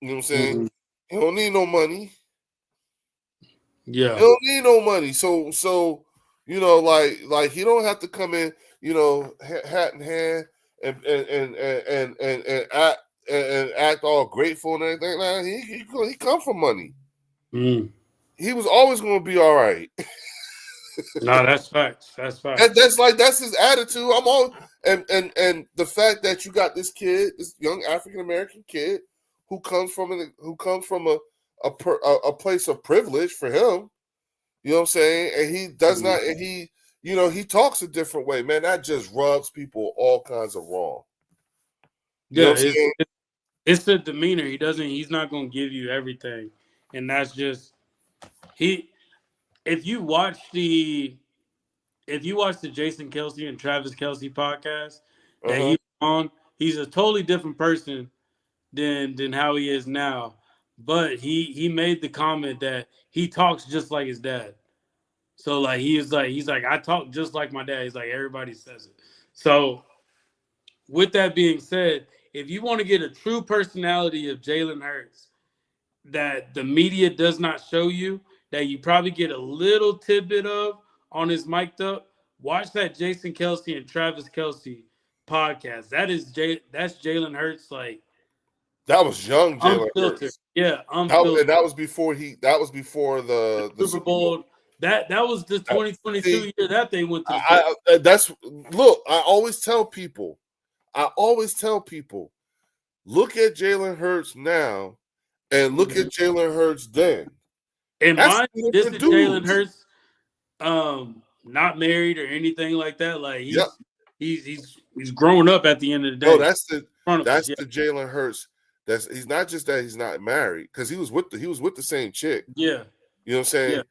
You know what I'm saying? Hmm. He don't need no money. He Yeah. don't need no money. So like he don't have to come in, hat in hand and act and act all grateful and everything. Nah, he come from money. Mm. He was always going to be all right. No, that's facts. That's And facts. that's his attitude. I'm all and the fact that you got this kid, this young African American kid, who comes from a place of privilege for him. You know what I'm saying? And he does not, and he, he talks a different way, man. That just rubs people all kinds of wrong. You know Yeah, what I'm saying? it's the demeanor. He's not gonna give you everything. And that's just he if you watch the if you watch the Jason Kelsey and Travis Kelsey podcast that Uh-huh. he was on, he's a totally different person than how he is now. But he made the comment that he talks just like his dad. So like he's like I talk just like my dad. He's like everybody says it. So with that being said, if you want to get a true personality of Jalen Hurts that the media does not show you, that you probably get a little tidbit of on his mic'd up, watch that Jason Kelsey and Travis Kelsey podcast. That's Jalen Hurts like That was young Jalen unfiltered. Hurts. Yeah, And unfiltered. that was before the Super Super Bowl. Bowl. That was the See, 2022 year that they went to the Super Bowl. that's look. I always tell people, look at Jalen Hurts now, and look at Jalen Hurts then. And That's mind two this different is Jalen dudes. Hurts, not married or anything like that. Like Yep. he's grown up at the end of the No, day. In front of us. that's the Jalen Hurts. He's not just that he's not married, because he was with the same chick. Yeah. You know what I'm saying? Yeah.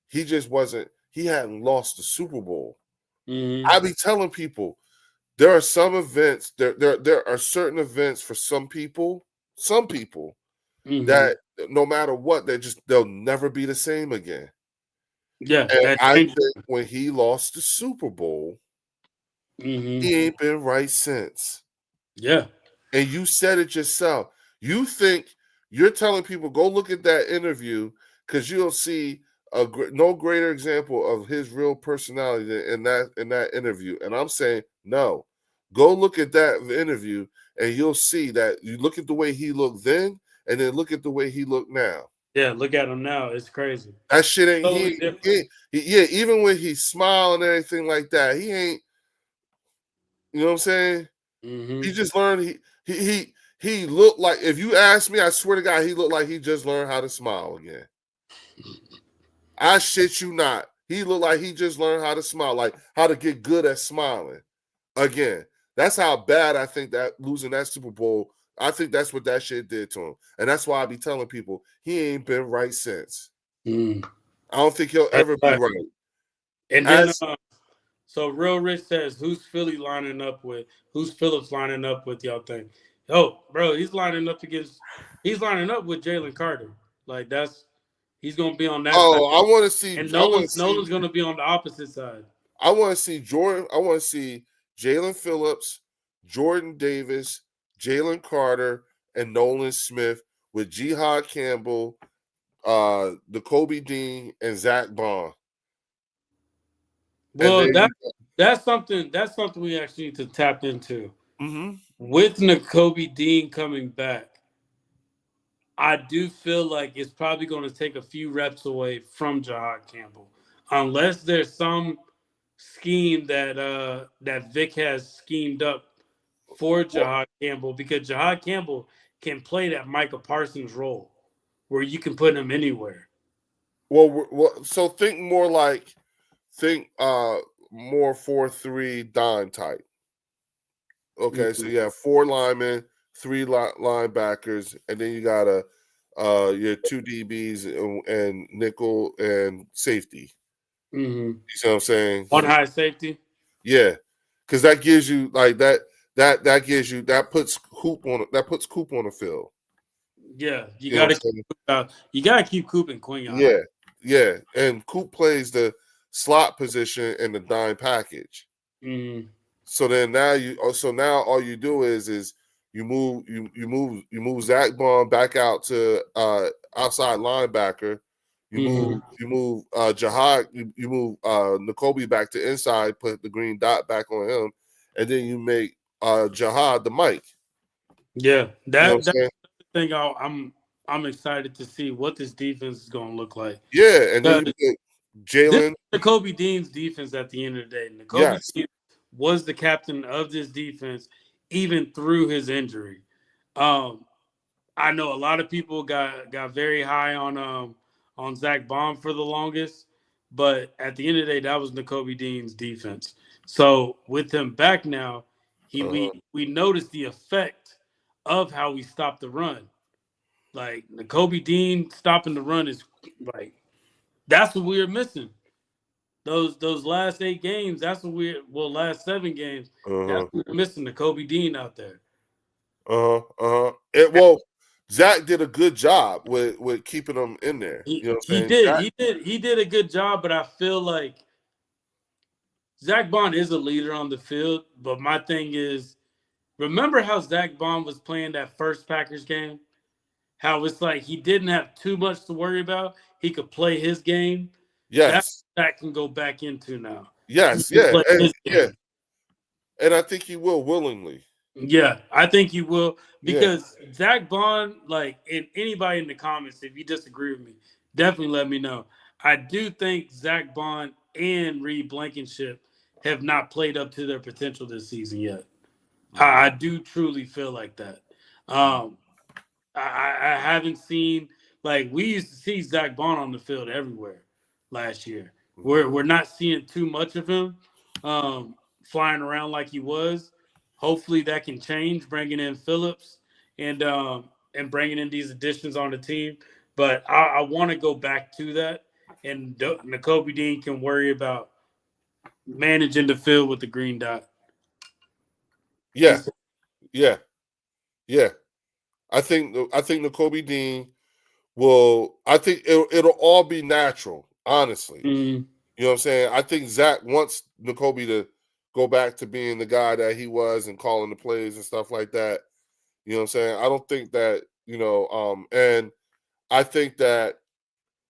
He just wasn't. He hadn't lost the Super Bowl. Mm-hmm. I be telling people there are some events. There are certain events for some people that no matter what, they'll never be the same again. Yeah, And that I changes. think when he lost the Super Bowl, he ain't been right since. Yeah. And you said it yourself. You think you're telling people go look at that interview because you'll see no greater example of his real personality than in that interview. And I'm saying no. Go look at that interview and you'll see that you look at the way he looked then and then look at the way he looked now. Yeah, look at him now. It's crazy. That shit ain't Totally different. yeah, even when he smile and everything like that, he ain't, you know what I'm saying? He just learned he looked like, if you ask me, I swear to God, he looked like he just learned how to smile again. I shit you not. He looked like he just learned how to smile, like how to get good at smiling again. That's how bad I think that losing that Super Bowl, I think that's what that shit did to him. And that's why I be telling people he ain't been right since. I don't think he'll ever be right. And then so Real Rich says, who's Philly lining up with? Who's Phillips lining up with, y'all think? Oh, bro, he's lining up with Jalen Carter. Like he's gonna be on that side. I want to see, And Nolan's gonna be on the opposite side. I want to see Jordan. I want to see Jalen Phillips, Jordan Davis, Jalen Carter, and Nolan Smith with Jihad Campbell, the Kobe Dean, and Zach Bond. Well, that's something we actually need to tap into. With Nakobe Dean coming back, I do feel like it's probably going to take a few reps away from Jihad Campbell, unless there's some scheme that Vic has schemed up for Jihad Campbell, because Jihad Campbell can play that Micah Parsons role where you can put him anywhere. Well, so think more 4-3 dime type. Okay, so you have 4 linemen, 3 linebackers, and then you got your 2 DBs and nickel and safety. You see what I'm saying? One high safety. Yeah, because that gives you like that puts Coop on the field. Yeah, you gotta keep Coop and Quinn. Yeah, and Coop plays the slot position in the dime package. So then now all you do is you move Zach Bond back out to outside linebacker. You move Jihad. You move Nakobe back to inside. Put the green dot back on him, and then you make Jihad the Mike. Yeah, that's the thing. I'm excited to see what this defense is going to look like. Yeah, and then This Jalen, is Kobe Dean's defense at the end of the day. Kobe yes. Dean was the captain of this defense even through his injury. Um, I know a lot of people got very high on Zach Baum for the longest, but at the end of the day, that was Kobe Dean's defense. So with him back now, Uh-huh. we noticed the effect of how we stopped the run. Like Kobe Dean stopping the run is like that's what we were missing. Those last 8 games, that's what last 7 games, that's Uh-huh. what we're missing Kobe Dean out there. Uh-huh. Uh-huh. Well, Zach did a good job with keeping them in there. He You know what he I'm saying? did Zach, he did a good job, but I feel like Zach Bond is a leader on the field. But my thing is, remember how Zach Bond was playing that first Packers game? How it's like he didn't have too much to worry about. He could play his game. That yes. Zach can go back into now. He Yes, can yeah. play And his yeah. game. And I think he will willingly. Yeah, I think you will Yeah. because Zach Bond, like, and anybody in the comments, if you disagree with me, definitely let me know. I do think Zach Bond and Reed Blankenship have not played up to their potential this season yet. I do truly feel like that. Um, I haven't seen like we used to see Zach Bond on the field everywhere last year. We're not seeing too much of him flying around like he was. Hopefully that can change, bringing in Phillips and bringing in these additions on the team. But I want to go back to that, and Nakobe Dean can worry about managing the field with the green dot. Yeah. Yeah. Yeah. I think the Kobe Dean will. I think it'll all be natural. Honestly, Mm-hmm. you know what I'm saying. I think Zach wants Nakobe to go back to being the guy that he was and calling the plays and stuff like that. You know what I'm saying. I don't think that and I think that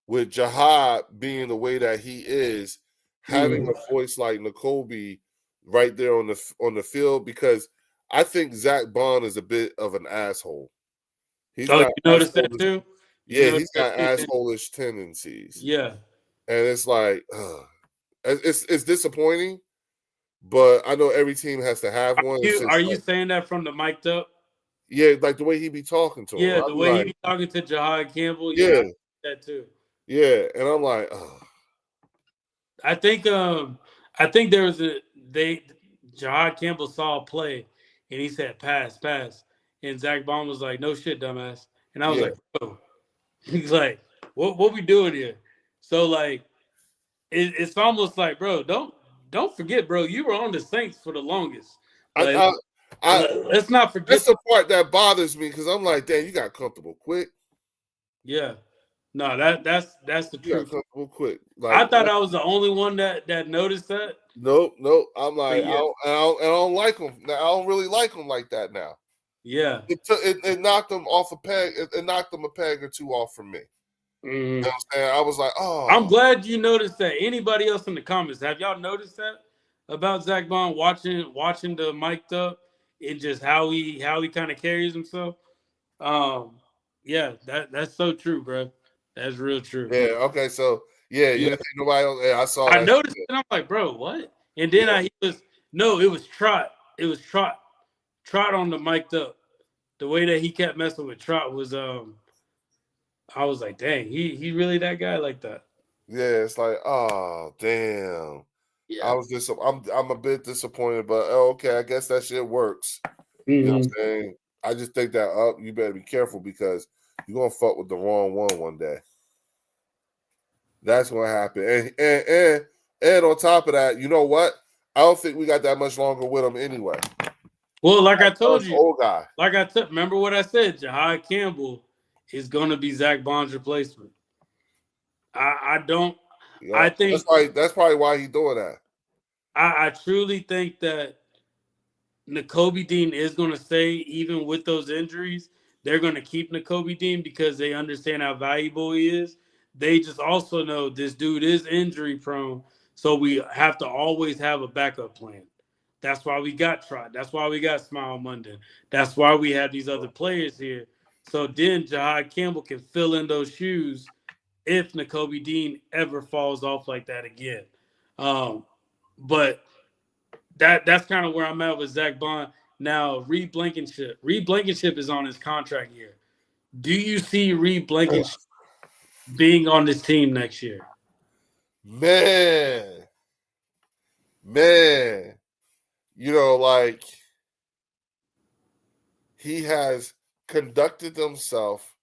with Jihad being the way that he is, having Mm-hmm. a voice like Nakobe right there on the field, because I think Zach Bond is a bit of an asshole. He's Oh, got you noticed that asshole. too? You Yeah, noticed he's that got too? assholish tendencies, Yeah. and it's like it's disappointing. But I know every team has to have one. It's Are just you like, saying that from the mic'd up? yeah, like the way he be talking to him. Yeah, I'll the be way he like, be talking to Jahad Campbell. Yeah, I yeah, see that too. yeah, and I'm like, I think I think there was a they Jahad Campbell saw a play and he said pass, pass. And Zach Baum was like, no shit, dumbass. And I was yeah. like, bro. He's like, what we doing here? So like it's almost like, bro, don't forget, bro, you were on the Saints for the longest. I, Like I, I let's not that's forget. the part that bothers me because I'm like, damn, you got comfortable quick. Yeah. No, that's the You got truth. comfortable quick. I Like, thought I was the only one that noticed that. nope, nope. I'm But like, yeah. I don't like him. I don't really like him like that now. Yeah. It knocked him off a peg. It knocked him a peg or two off from me. You know what I'm saying? I was like, I'm oh, glad you noticed that. Anybody else in the comments, have y'all noticed that about Zach Bond watching the mic'd up and just how he kind of carries himself? Um, yeah, that's so true, bro. That's real true. yeah, okay. So yeah, you Yeah, didn't see nobody else. Yeah, I saw I that. noticed it. I'm like, bro, what? And then Yeah, he was no, it was Trot. It was Trot. Trot on the mic'd up. The way that he kept messing with Trot was I was like, dang, he really that guy like that. yeah. It's like, oh, damn. I Yeah. was just, I'm a bit disappointed, but okay, I guess that shit works. You know what Mm-hmm. I'm saying? I just think that you better be careful because you're gonna fuck with the wrong one day. That's what happened. And on top of that, you know what? I don't think we got that much longer with him anyway. Well, like I told That's you, old guy. like I took. Remember what I said? Jahad Campbell is going to be Zach Bond's replacement. I don't. Yeah, I think. that's probably why he's doing that. I truly think that Nakobe Dean is going to stay even with those injuries. They're going to keep Nakobe Dean because they understand how valuable he is. They just also know this dude is injury prone, so we have to always have a backup plan. That's why we got Trot. That's why we got Smile Monday. That's why we have these other players here. So then Jahad Campbell can fill in those shoes if Nakobe Dean ever falls off like that again. But that's kind of where I'm at with Zach Bond. Now, Reed Blankenship. Reed Blankenship is on his contract year. Do you see Reed Blankenship being on this team next year? Man, you know, like he has conducted himself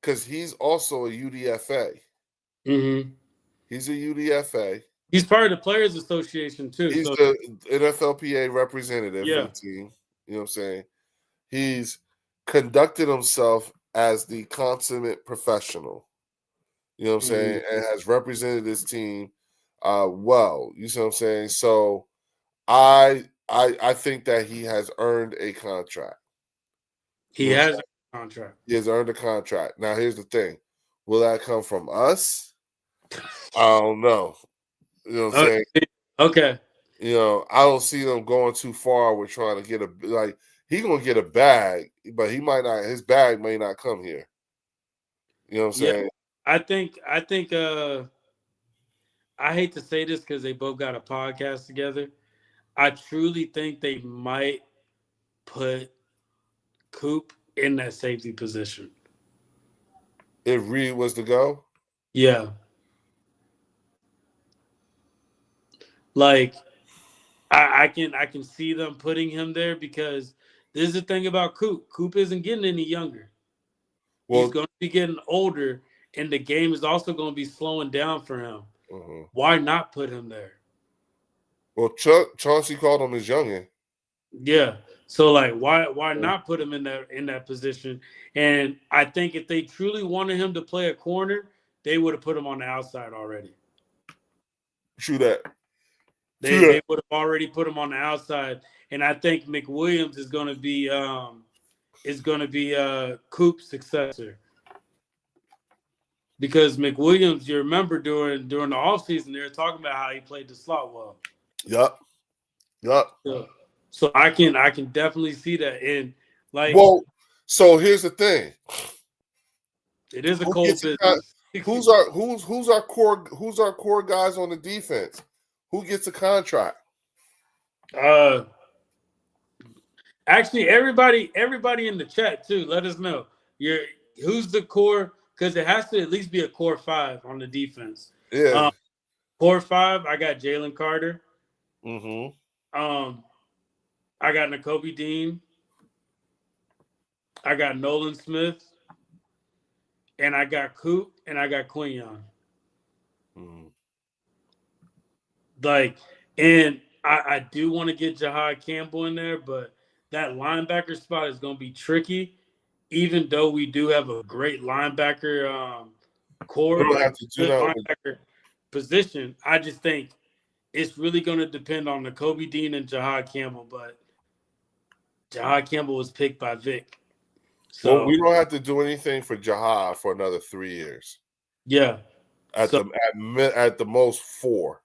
because he's also a UDFA. Mm-hmm. He's a UDFA. He's part of the Players Association too. He's So the NFLPA representative for yeah, the team. You know what I'm saying? He's conducted himself as the consummate professional. You know what I'm saying? And has represented his team well. You see what I'm saying? So I think that he has earned a contract. he You know has a contract. He has earned a contract. Now here's the thing. Will that come from us? I don't know. You know what I'm saying? Okay. You know, I don't see them going too far with trying to get a like he gonna get a bag, but he might not his bag may not come here. You know what I'm saying? I think I hate to say this because they both got a podcast together. I truly think they might put Coop in that safety position. If Reed was to go? Yeah. Like I can see them putting him there because this is the thing about Coop. Coop isn't getting any younger. He's Well, going to be getting older, and the game is also going to be slowing down for him. uh-huh. Why not put him there? Well, Chauncey called him his youngin. Yeah. So like why not put him in that position? And I think if they truly wanted him to play a corner, they would have put him on the outside already. True that. They would have already put him on the outside. And I think McWilliams is gonna be Coop's successor. Because McWilliams, you remember during the offseason, they were talking about how he played the slot well. Yup. So I can definitely see that. And like, well, so here's the thing. it is a cold business. Who's our core guys on the defense? Who gets a contract? Actually, everybody in the chat too. Let us know who's the core, because it has to at least be a core 5 on the defense. Yeah. Core 5. I got Jalen Carter. Mm-hmm. I got Nakobe Dean. I got Nolan Smith. And I got Coop, and I got Quinyon. Mm-hmm. Like, and I do want to get Jahad Campbell in there, but that linebacker spot is going to be tricky, even though we do have a great linebacker core, linebacker position. I just think it's really going to depend on Nakobe Dean and Jahad Campbell, but Jahad Campbell was picked by Vic. So well, we don't have to do anything for Jahad for another 3 years. Yeah. At the most 4.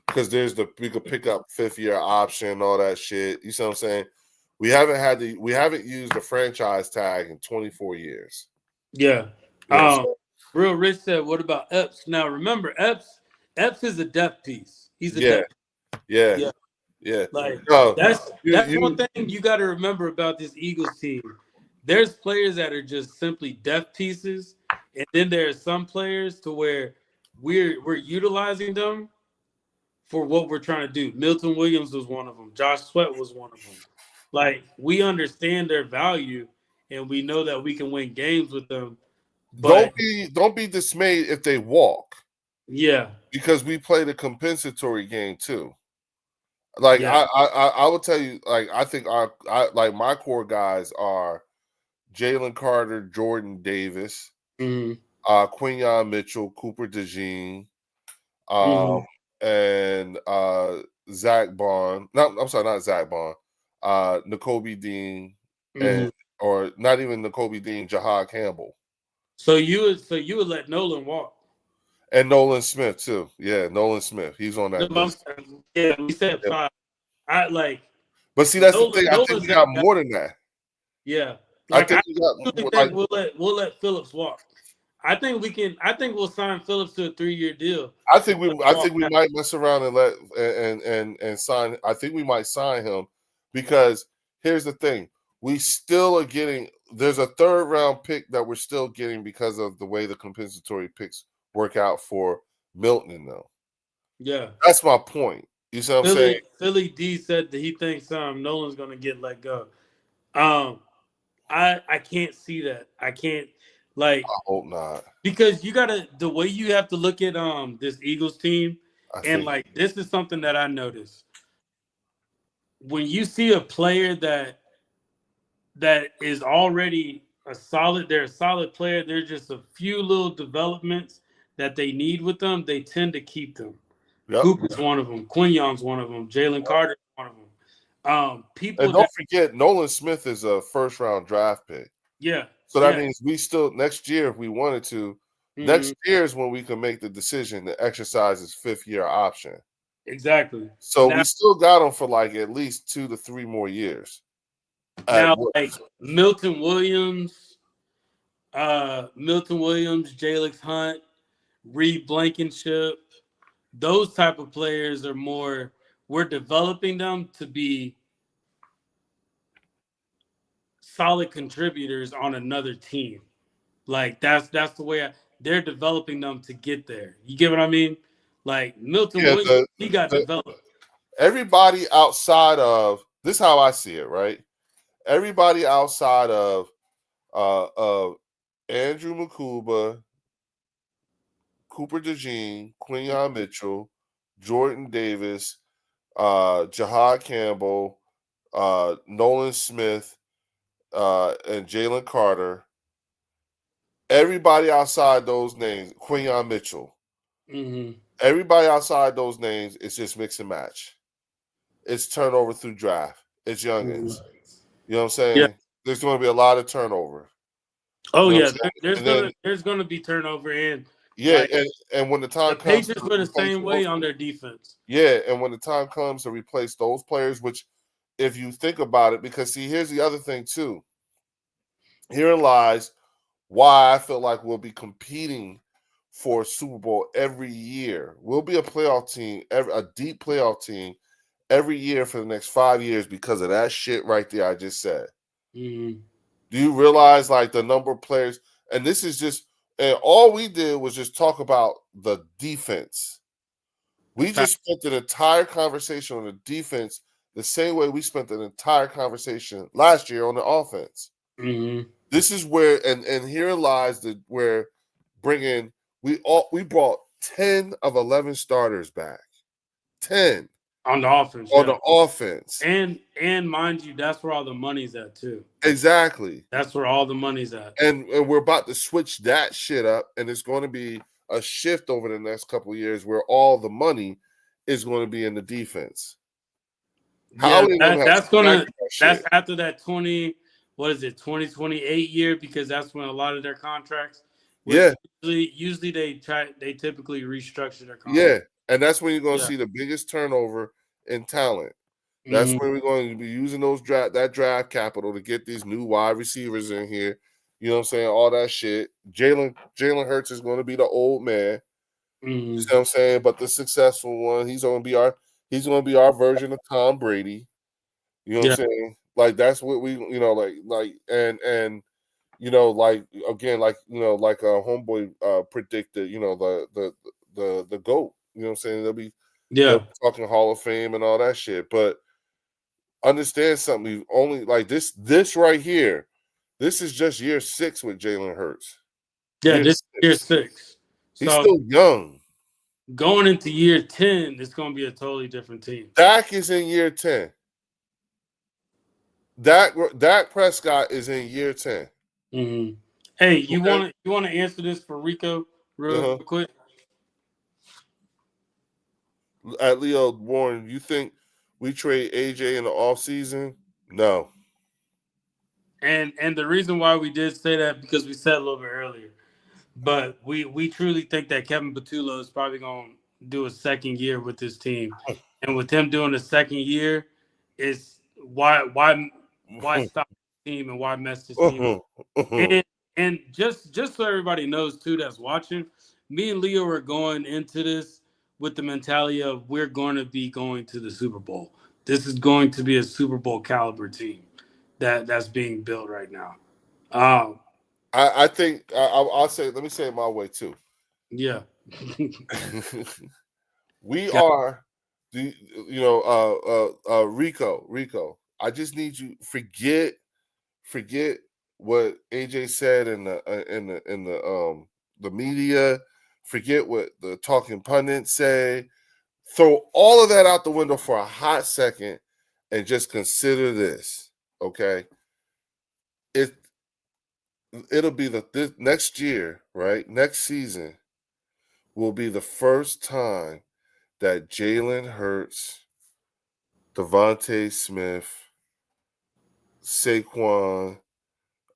Because we could pick up 5th-year option and all that shit. You see what I'm saying? We haven't used the franchise tag in 24 years. Yeah. Real Rich said, what about Epps? Now remember, Epps is a depth piece. He's a depth piece. Yeah. Like that's one thing you got to remember about this Eagles team. There's players that are just simply depth pieces, and then there are some players to where we're utilizing them for what we're trying to do. Milton Williams was one of them. Josh Sweat was one of them. Like, we understand their value, and we know that we can win games with them. But don't be dismayed if they walk. Yeah. Because we played a compensatory game too. Like I will tell you, like I think my core guys are Jalen Carter, Jordan Davis, Quinyon Mitchell, Cooper DeJean, and Zach Bond. I'm sorry, not Zach Bond. Nakobe Dean, or not even Nakobe Dean, Jahad Campbell. So you would let Nolan walk. And Nolan Smith too. Yeah, Nolan Smith. He's on that list. Yeah, we said 5. I like. But see, that's the thing. I think we got more than that. Yeah, like, I think we got we'll let Phillips walk. I think we can. I think we'll sign Phillips to a 3-year deal. I think we might mess around and let and sign. I think we might sign him because here's the thing: we still are getting. There's a third round pick that we're still getting because of the way the compensatory picks work out for Milton. Though Yeah. that's my point. You see what I'm saying? Philly D said that he thinks Nolan's going to get let go. Um, I can't see that. I can't like I hope not. because you gotta the way you have to look at this Eagles team, I and think like this is something that I noticed when you see a player that is already they're a solid player. There's just a few little developments that they need with them. They tend to keep them. yep. Cooper's one of them. Quinyon's one of them. Jalen Carter's one of them. And People don't that forget, Nolan Smith is a first round draft pick. yeah So that yeah means we still next year, if we wanted to, hmm next year is when we can make the decision to exercise his 5th year option. exactly. So we still got him for like at least 2 to 3 more years. At Now what? like Milton Williams, Jalen Hunt, Reed Blankenship, those type of players are more. We're developing them to be solid contributors on another team. Like that's the way they're developing them to get there. You get what I mean? Like Milton Yeah, Williams, he got the developed. everybody outside of this, is how I see it, right? Everybody outside of Andrew Makuba, Cooper DeJean, Quinyon Mitchell, Jordan Davis, Jahad Campbell, Nolan Smith, and Jalen Carter. Everybody outside those names, Quinyon Mitchell. Mm-hmm. Everybody outside those names is just mix and match. It's turnover through draft. It's youngins. Mm-hmm. You know what I'm Yeah. saying? There's going to be a lot of turnover. Oh You know what yeah. I'm saying? And then There's gonna be turnover and yeah, like and when the the time comes Patriots to were the replace same way those, on their defense. yeah, and when the time comes to replace those players, which if you think about it, because see, here's the other thing too. Herein lies why I feel like we'll be competing for a Super Bowl every year. We'll be a playoff team, a deep playoff team every year for the next 5 years because of that shit right there I just said. Mm-hmm. Do you realize like the number of players? And this is just, and all we did was just talk about the defense. We just spent an entire conversation on the defense the same way we spent an entire conversation last year on the offense. Mm-hmm. This is where, and here lies the where bringing we brought 10 of 11 starters back, 10 On the offense, on yeah. the offense. And mind you, that's where all the money's at too. Exactly. That's where all the money's at. And we're about to switch that shit up, and it's going to be a shift over the next couple of years where all the money is going to be in the defense. How Yeah, are they going to have that that's shit? after that 2028 year, because that's when a lot of their contracts, which Yeah, usually they typically restructure their contract. yeah, and that's when you're going to Yeah. see the biggest turnover in talent. That's Mhm. when we're going to be using that draft capital to get these new wide receivers in here. You know what I'm saying? All that shit. Jalen Hurts is going to be the old man. You see Mhm. what I'm saying? But the successful one, he's going to be our version of Tom Brady. You know what Yeah. I'm saying? Like that's what we, and like again, like a homeboy predicted, the GOAT. You know what I'm saying? They'll Yeah. be talking Hall of Fame and all that shit. But understand something, you only like this right here. This is just year 6 with Jalen Hurts. Yeah, Year this year 6. 6. He's So still young. going into year 10, it's going to be a totally different team. Dak is in year 10. Dak Prescott is in year 10. Mhm. Hey, Okay. you want to answer this for Rico real Uh-huh. quick? At Leo Warren, you think we trade AJ in the offseason? No. And the reason why we did say that, because we said a little bit earlier, but we truly think that Kevin Patullo is probably going to do a second year with this team, and with him doing a second year, is why stop the team and why mess this team up? Uh-huh. Uh-huh. And And just so everybody knows too, that's watching, me and Leo are going into this with the mentality of we're going to be going to the Super Bowl. This is going to be a Super Bowl caliber team that's being built right now. Um, I think I'll say. Let me say it my way too. yeah, We got, are the Rico. I just need you forget what AJ said in the media. Forget what the talking pundits say. Throw all of that out the window for a hot second and just consider this. Okay, it it'll be this next year, right? Next season will be the first time that Jalen Hurts, Devontae Smith, Saquon,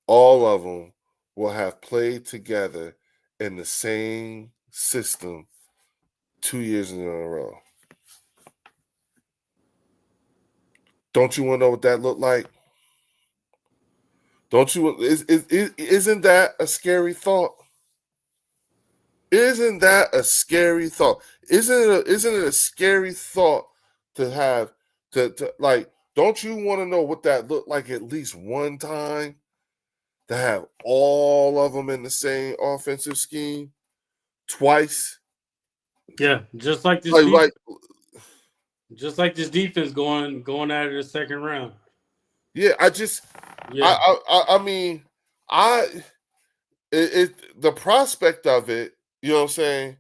all of them will have played together in the same system 2 years in a row. Don't you want to know what that looked like? Don't you? Isn't that a scary thought? Isn't that a scary thought? Isn't it a scary thought to have to like? Don't you want to know what that looked like at least one time? To have all of them in the same offensive scheme twice, yeah, like just like this defense going out of the second round. yeah. Yeah, I mean, I the prospect of it, you know what I'm saying,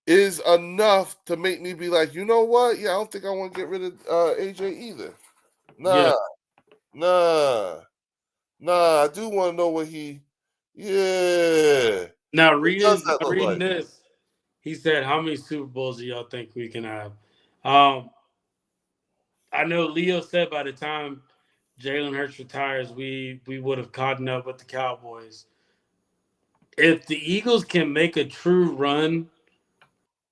is enough to make me be like, you know what? Yeah, I don't think I want to get rid of AJ either. yeah. Nah, nah, nah. I do want to know what he. Yeah, Now what does reading that now look reading like? this, he said, "How many Super Bowls do y'all think we can have?" Um, I know Leo said by the time Jalen Hurts retires, we would have caught up with the Cowboys. If the Eagles can make a true run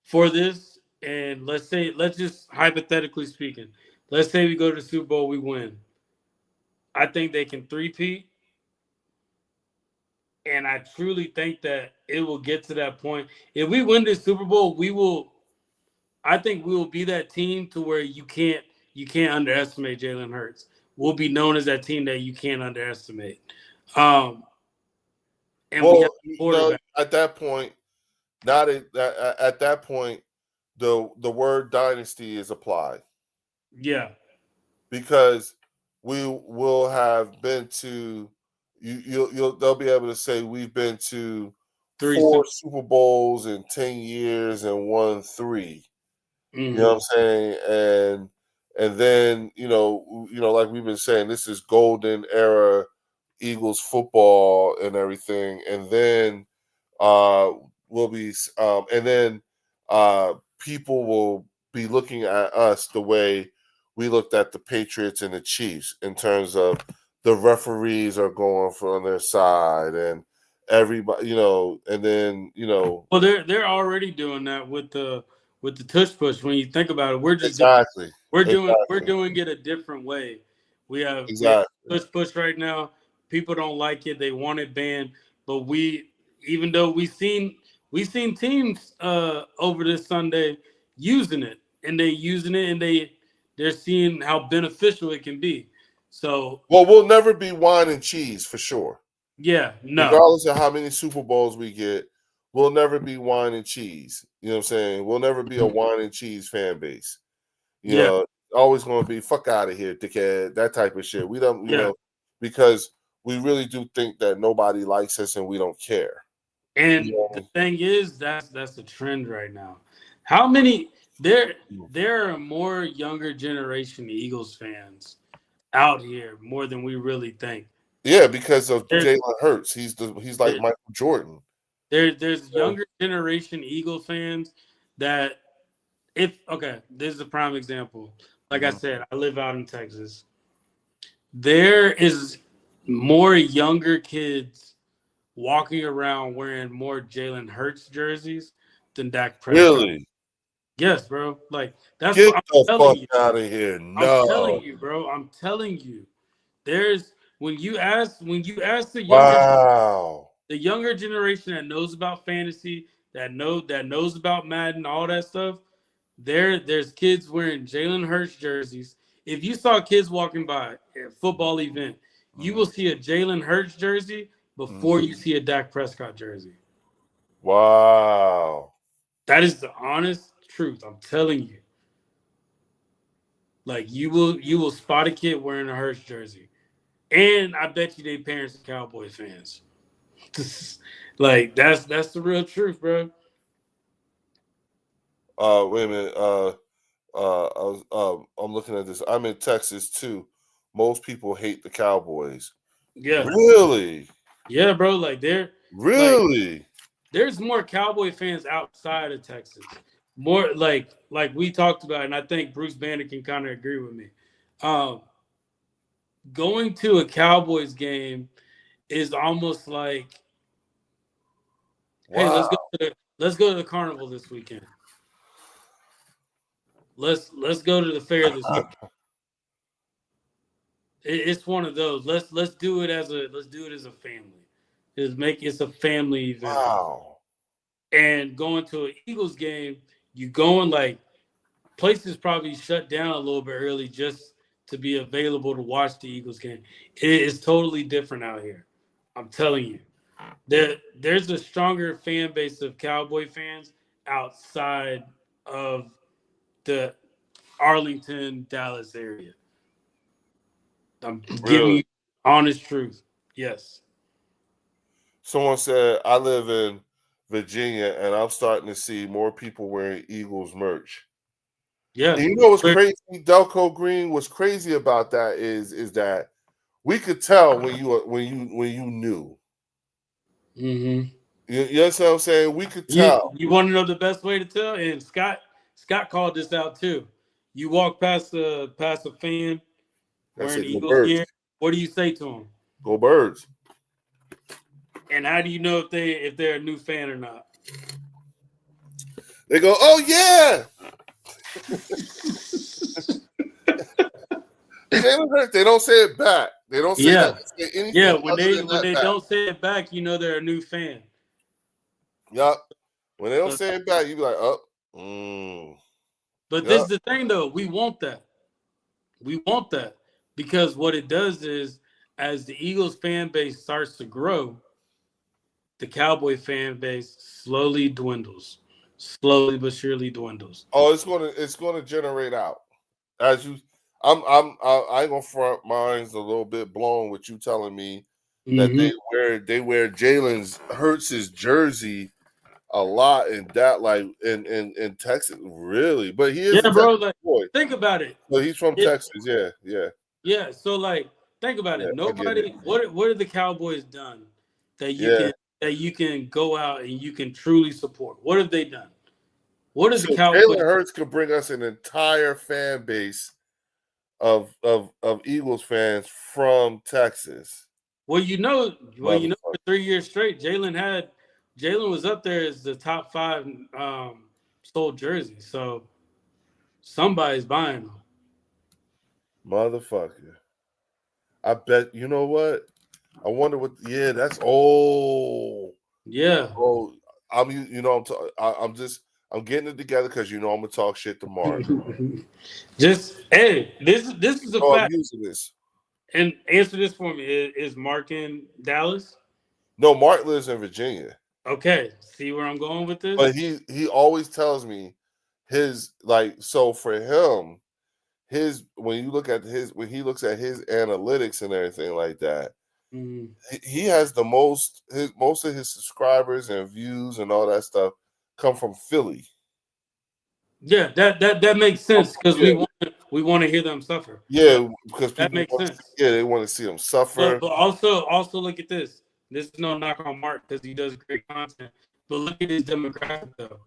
for this, and let's just hypothetically speaking, let's say we go to the Super Bowl, we win. I think they can three-peat, and I truly think that it will get to that point. If we win this Super Bowl, we will. I think we will be that team to where you can't underestimate Jalen Hurts. We'll be known as that team that you can't underestimate. Um, and we have Well, a quarterback. at that point, not at that point, the word dynasty is applied Yeah, because we will have been to you'll they'll be able to say we've been to three four Super. Super Bowls in 10 years and won three. You know what Mm-hmm. I'm saying? And then like we've been saying, this is golden era Eagles football and everything. And then uh will be and then people will be looking at us the way we looked at the Patriots and the Chiefs in terms of the referees are going on their side and everybody, and then Well, they're already doing that with the tush push. When you think about it, we're just doing exactly, we're exactly, doing it a different way. We have exactly. tush push right now. People don't like it. They want it banned. But even though we seen teams over this Sunday using it, and they using it, and they're seeing how beneficial it can be. So Well, we'll never be wine and cheese for sure. yeah, no, Regardless of how many Super Bowls we get, we'll never be wine and cheese. You know what I'm saying? We'll never be a wine and cheese fan base. You yeah, know, always going to be fuck out of here, dickhead. That type of shit. We don't, yeah. because we really do think that nobody likes us and we don't care. And You the thing is, that's the trend right now. How many there know? there are more younger generation Eagles fans out here more than we really think. Yeah, because of There's Jalen Hurts. He's like there, Michael Jordan. there's younger generation Eagles fans that if okay, this is a prime example. Like I Mm-hmm. said, I live out in Texas. There is more younger kids walking around wearing more Jalen Hurts jerseys than Dak Prescott. Really? Yes, bro. Like that's Get what I'm the telling fuck you. out of here. I'm telling No. you, bro. I'm telling you. There's when you ask the younger Wow. the younger generation that knows about fantasy, that knows about Madden, all that stuff. There's kids wearing Jalen Hurts jerseys. If you saw kids walking by at a football event, you will see a Jalen Hurts jersey before you see a Dak Prescott jersey. Wow. That is the honest truth. I'm telling you. Like you will spot a kid wearing a Hurts jersey. And I bet you they parents are Cowboys fans. Like that's the real truth, bro. Wait a minute. I'm looking at this. I'm in Texas too. Most people hate the Cowboys. Yeah. Really? Yeah, bro. Like Really? there's more Cowboy fans outside of Texas. More like we talked about, and I think Bruce Banner can kind of agree with me. Going to a Cowboys game is almost like, hey, Wow. let's go to the carnival this weekend. Let's go to the fair this weekend. It's one of those. Let's do it as a family. It's a family event. Wow. And going to an Eagles game, you going like places probably shut down a little bit early just to be available to watch the Eagles game. It is totally different out here. I'm telling you. There's a stronger fan base of Cowboy fans outside of the Arlington, Dallas area. I'm giving you honest truth. Yes. Someone said I live in Virginia and I'm starting to see more people wearing Eagles merch. Yeah. And you know what's crazy? Delco Green, what's crazy about that is that we could tell when you knew. Mm-hmm. You understand what I'm saying? We could tell. You want to know the best way to tell? And Scott called this out too. You walk past a fan wearing Eagles gear. What do you say to him? Go Birds. And how do you know if they're a new fan or not? They go, oh yeah. They don't say it back. They don't say that. They say anything. Yeah, when they don't say it back, you know they're a new fan. Yup. When they don't say it back, you be like, oh. But this is the thing, though. We want that. We want that because what it does is, as the Eagles fan base starts to grow, the Cowboy fan base slowly dwindles, slowly but surely dwindles. Oh, it's gonna generate out. I ain't gonna front. Mine's a little bit blown with you telling me that they wear Jalen Hurts' jersey a lot in that, like in Texas, really. But he is bro. Like, boy. Think about it. But he's from Texas, yeah. So like, think about it. Nobody. What have the Cowboys done that you can go out and you can truly support? What have they done? What is the Cowboys? Jalen Hurts could bring us an entire fan base of Eagles fans from Texas. Well, you know, for 3 years straight, Jalen was up there as the top 5 sold jerseys. So somebody's buying them. Motherfucker. I bet, you know what? I wonder what, that's, Yeah. Oh, I'm getting it together because I'm going to talk shit tomorrow. This is a fact. I'm using this. And answer this for me. Is Mark in Dallas? No, Mark lives in Virginia. Okay. See where I'm going with this? But he always tells me so for him, when he looks at his analytics and everything like that, he has most of his subscribers and views and all that stuff come from Philly. Yeah, that makes sense because we want to hear them suffer. Yeah, because that makes sense. They want to see them suffer. But also look at this. This is no knock on Mark because he does great content. But look at his demographic though.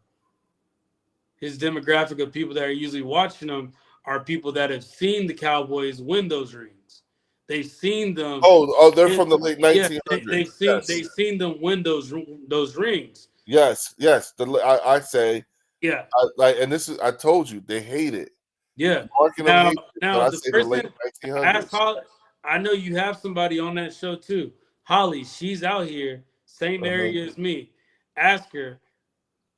His demographic of people that are usually watching him are people that have seen the Cowboys win those rings. They've seen them. Oh, they're from the late 1900s. Yeah, they've seen them win those rings. Yes. I say. Yeah. I told you they hate it. Yeah. Now the person, I know you have somebody on that show too. Holly, she's out here same Uh-huh. area as me. Ask her.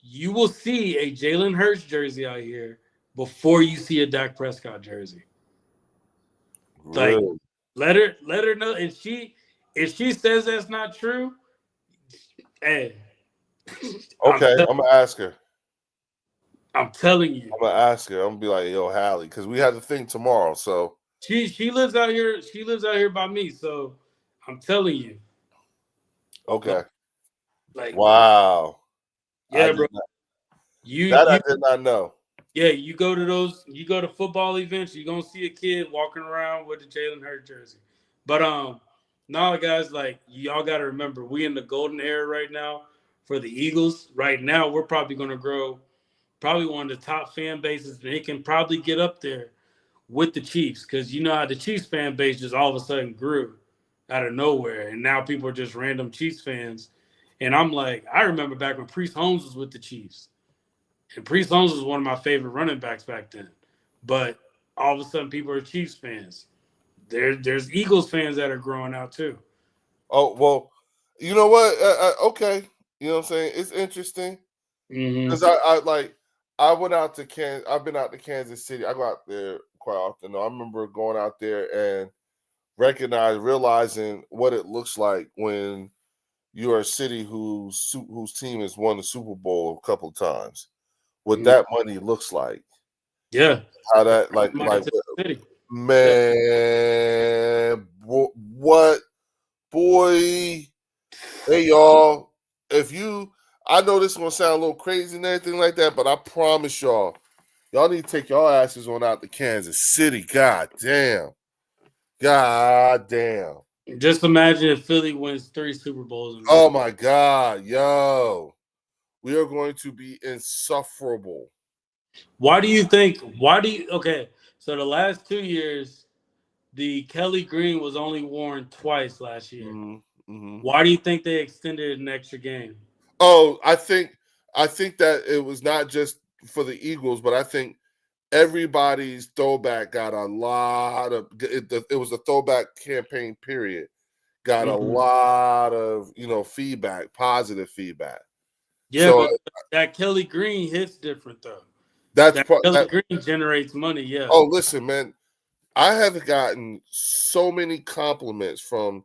You will see a Jalen Hurts jersey out here before you see a Dak Prescott jersey. Like, Really? let her know. And if she says that's not true, hey, I'm Okay, tell, I'm gonna ask her. I'm telling you, I'm gonna ask her. I'm gonna be like, yo, Hallie, because we had the thing tomorrow. So she lives out here. She lives out here by me. So I'm telling you, okay. like, Wow. I yeah, did bro. not, You that I you did not know. yeah, you go to football events, you're gonna see a kid walking around with a Jalen Hurts jersey. But no, guys, like y'all gotta remember, we in the golden era right now for the Eagles. Right now, we're probably gonna grow probably one of the top fan bases, and it can probably get up there with the Chiefs, because you know how the Chiefs fan base just all of a sudden grew out of nowhere, and now people are just random Chiefs fans. And I'm like, I remember back when Priest Holmes was with the Chiefs. And Priest Holmes was one of my favorite running backs back then. But all of a sudden, people are Chiefs fans. There's Eagles fans that are growing out too. Oh well, you know what? Okay, you know what I'm saying. It's interesting because Mm-hmm. I like I went out to Kansas. I've been out to Kansas City. I go out there quite often. I remember going out there and realizing what it looks like when you are a city whose team has won the Super Bowl a couple of times. What Mm-hmm. that money looks like, Yeah. how that Money to the city. Yeah. man, what boy? Hey y'all, if you, I know this is gonna sound a little crazy and everything like that, but I promise y'all need to take y'all asses on out to Kansas City. God damn. Just imagine if Philly wins 3 Super Bowls in a Oh row. my God, yo, we are going to be insufferable. Why do you think? Why do you? Okay, so the last 2 years, the Kelly Green was only worn twice last year. Mm-hmm. Why do you think they extended an extra game? Oh, I think that it was not just for the Eagles, but I think everybody's throwback got a lot of it was a throwback campaign period. Got a Mm-hmm. lot of feedback, positive feedback. Yeah, So but that Kelly Green hits different though. that's That part Kelly that. Green generates money. Yeah. Oh, listen, man, I have gotten so many compliments from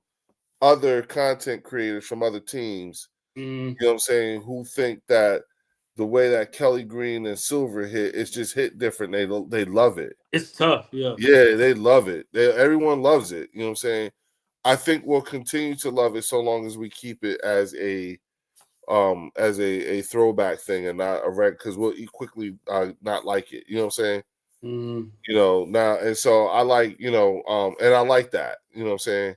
other content creators from other teams. Mm, You know what I'm saying? Who think that the way that Kelly Green and Silver hit, it's just hit different. They love it. it's tough. Yeah. Yeah, they love it. Everyone loves it. You know what I'm saying? I think we'll continue to love it so long as we keep it as a throwback thing and not a reg, because we'll quickly not like it. You know what I'm saying? Mm. Now, and so I like, and I like that. You know what I'm saying?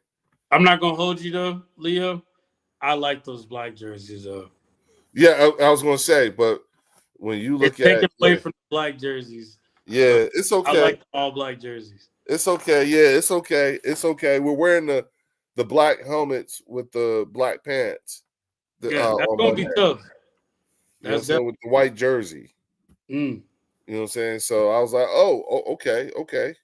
I'm not gonna hold you though, Leo. I like those black jerseys though. Yeah, I was gonna say, but when you It's look at taken away from the black jerseys, but yeah, it's I okay. like the all black jerseys. It's okay. Yeah, it's okay. It's okay. We're wearing the black helmets with the black pants. Yeah, that's On gonna be Monday. tough. You know what I'm That's saying? definitely. With the white jersey. Mm. You know what I'm saying? So I was like, oh, okay, okay.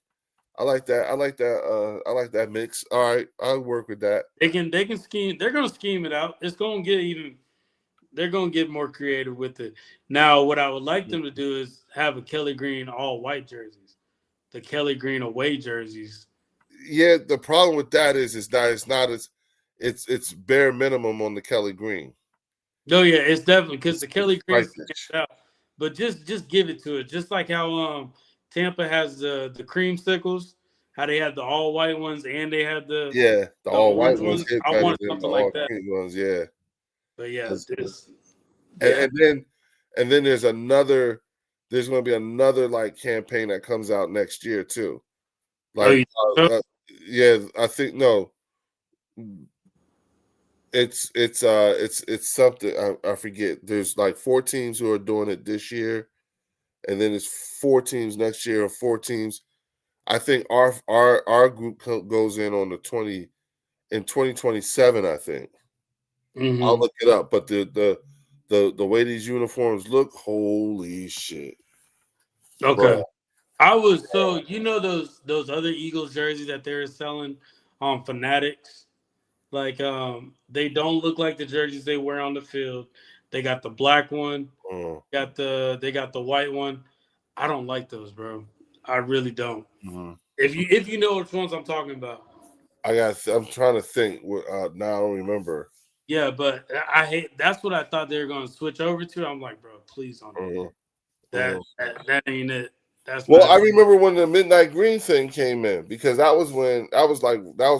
I like that. I like that. I like that mix. All right, I'll work with that. They can scheme. They're gonna scheme it out. It's gonna get even. They're gonna get more creative with it. Now, what I would like them to do is have a Kelly Green all white jerseys, the Kelly Green away jerseys. Yeah, the problem with that is that it's not as it's bare minimum on the Kelly Green. No, yeah, it's definitely because the It's Kelly Green like stands this. out. But just give it to it. Just like how Tampa has the creamsicles, how they have the all white ones and they have Yeah, the the all white orange ones ones. hit I better want than the something like all that. green ones. Yeah, But yeah, 'cause- this and, yeah. and then there's another. There's going to be another like campaign that comes out next year too. Oh, Like, you so? yeah, I think no, it's something I forget. There's like 4 teams who are doing it this year, and then it's 4 teams next year, or 4 teams. I think our group goes in on the 2027. I think I'll Mm-hmm. look it up, but the way these uniforms look, holy shit, bro. Okay. I was so those other Eagles jerseys that they're selling on Fanatics. Like they don't look like the jerseys they wear on the field. They got the black one, Mm, they got the white one. I don't like those, bro. I really don't. mhm. If you know which ones I'm talking about. I'm trying to think. Now I don't remember. Yeah, but I hate that's what I thought they were gonna switch over to. I'm like, bro, please don't do Mhm, that. mhm. That ain't it. That's Well, not I it. remember when the midnight green thing came in because that was when that was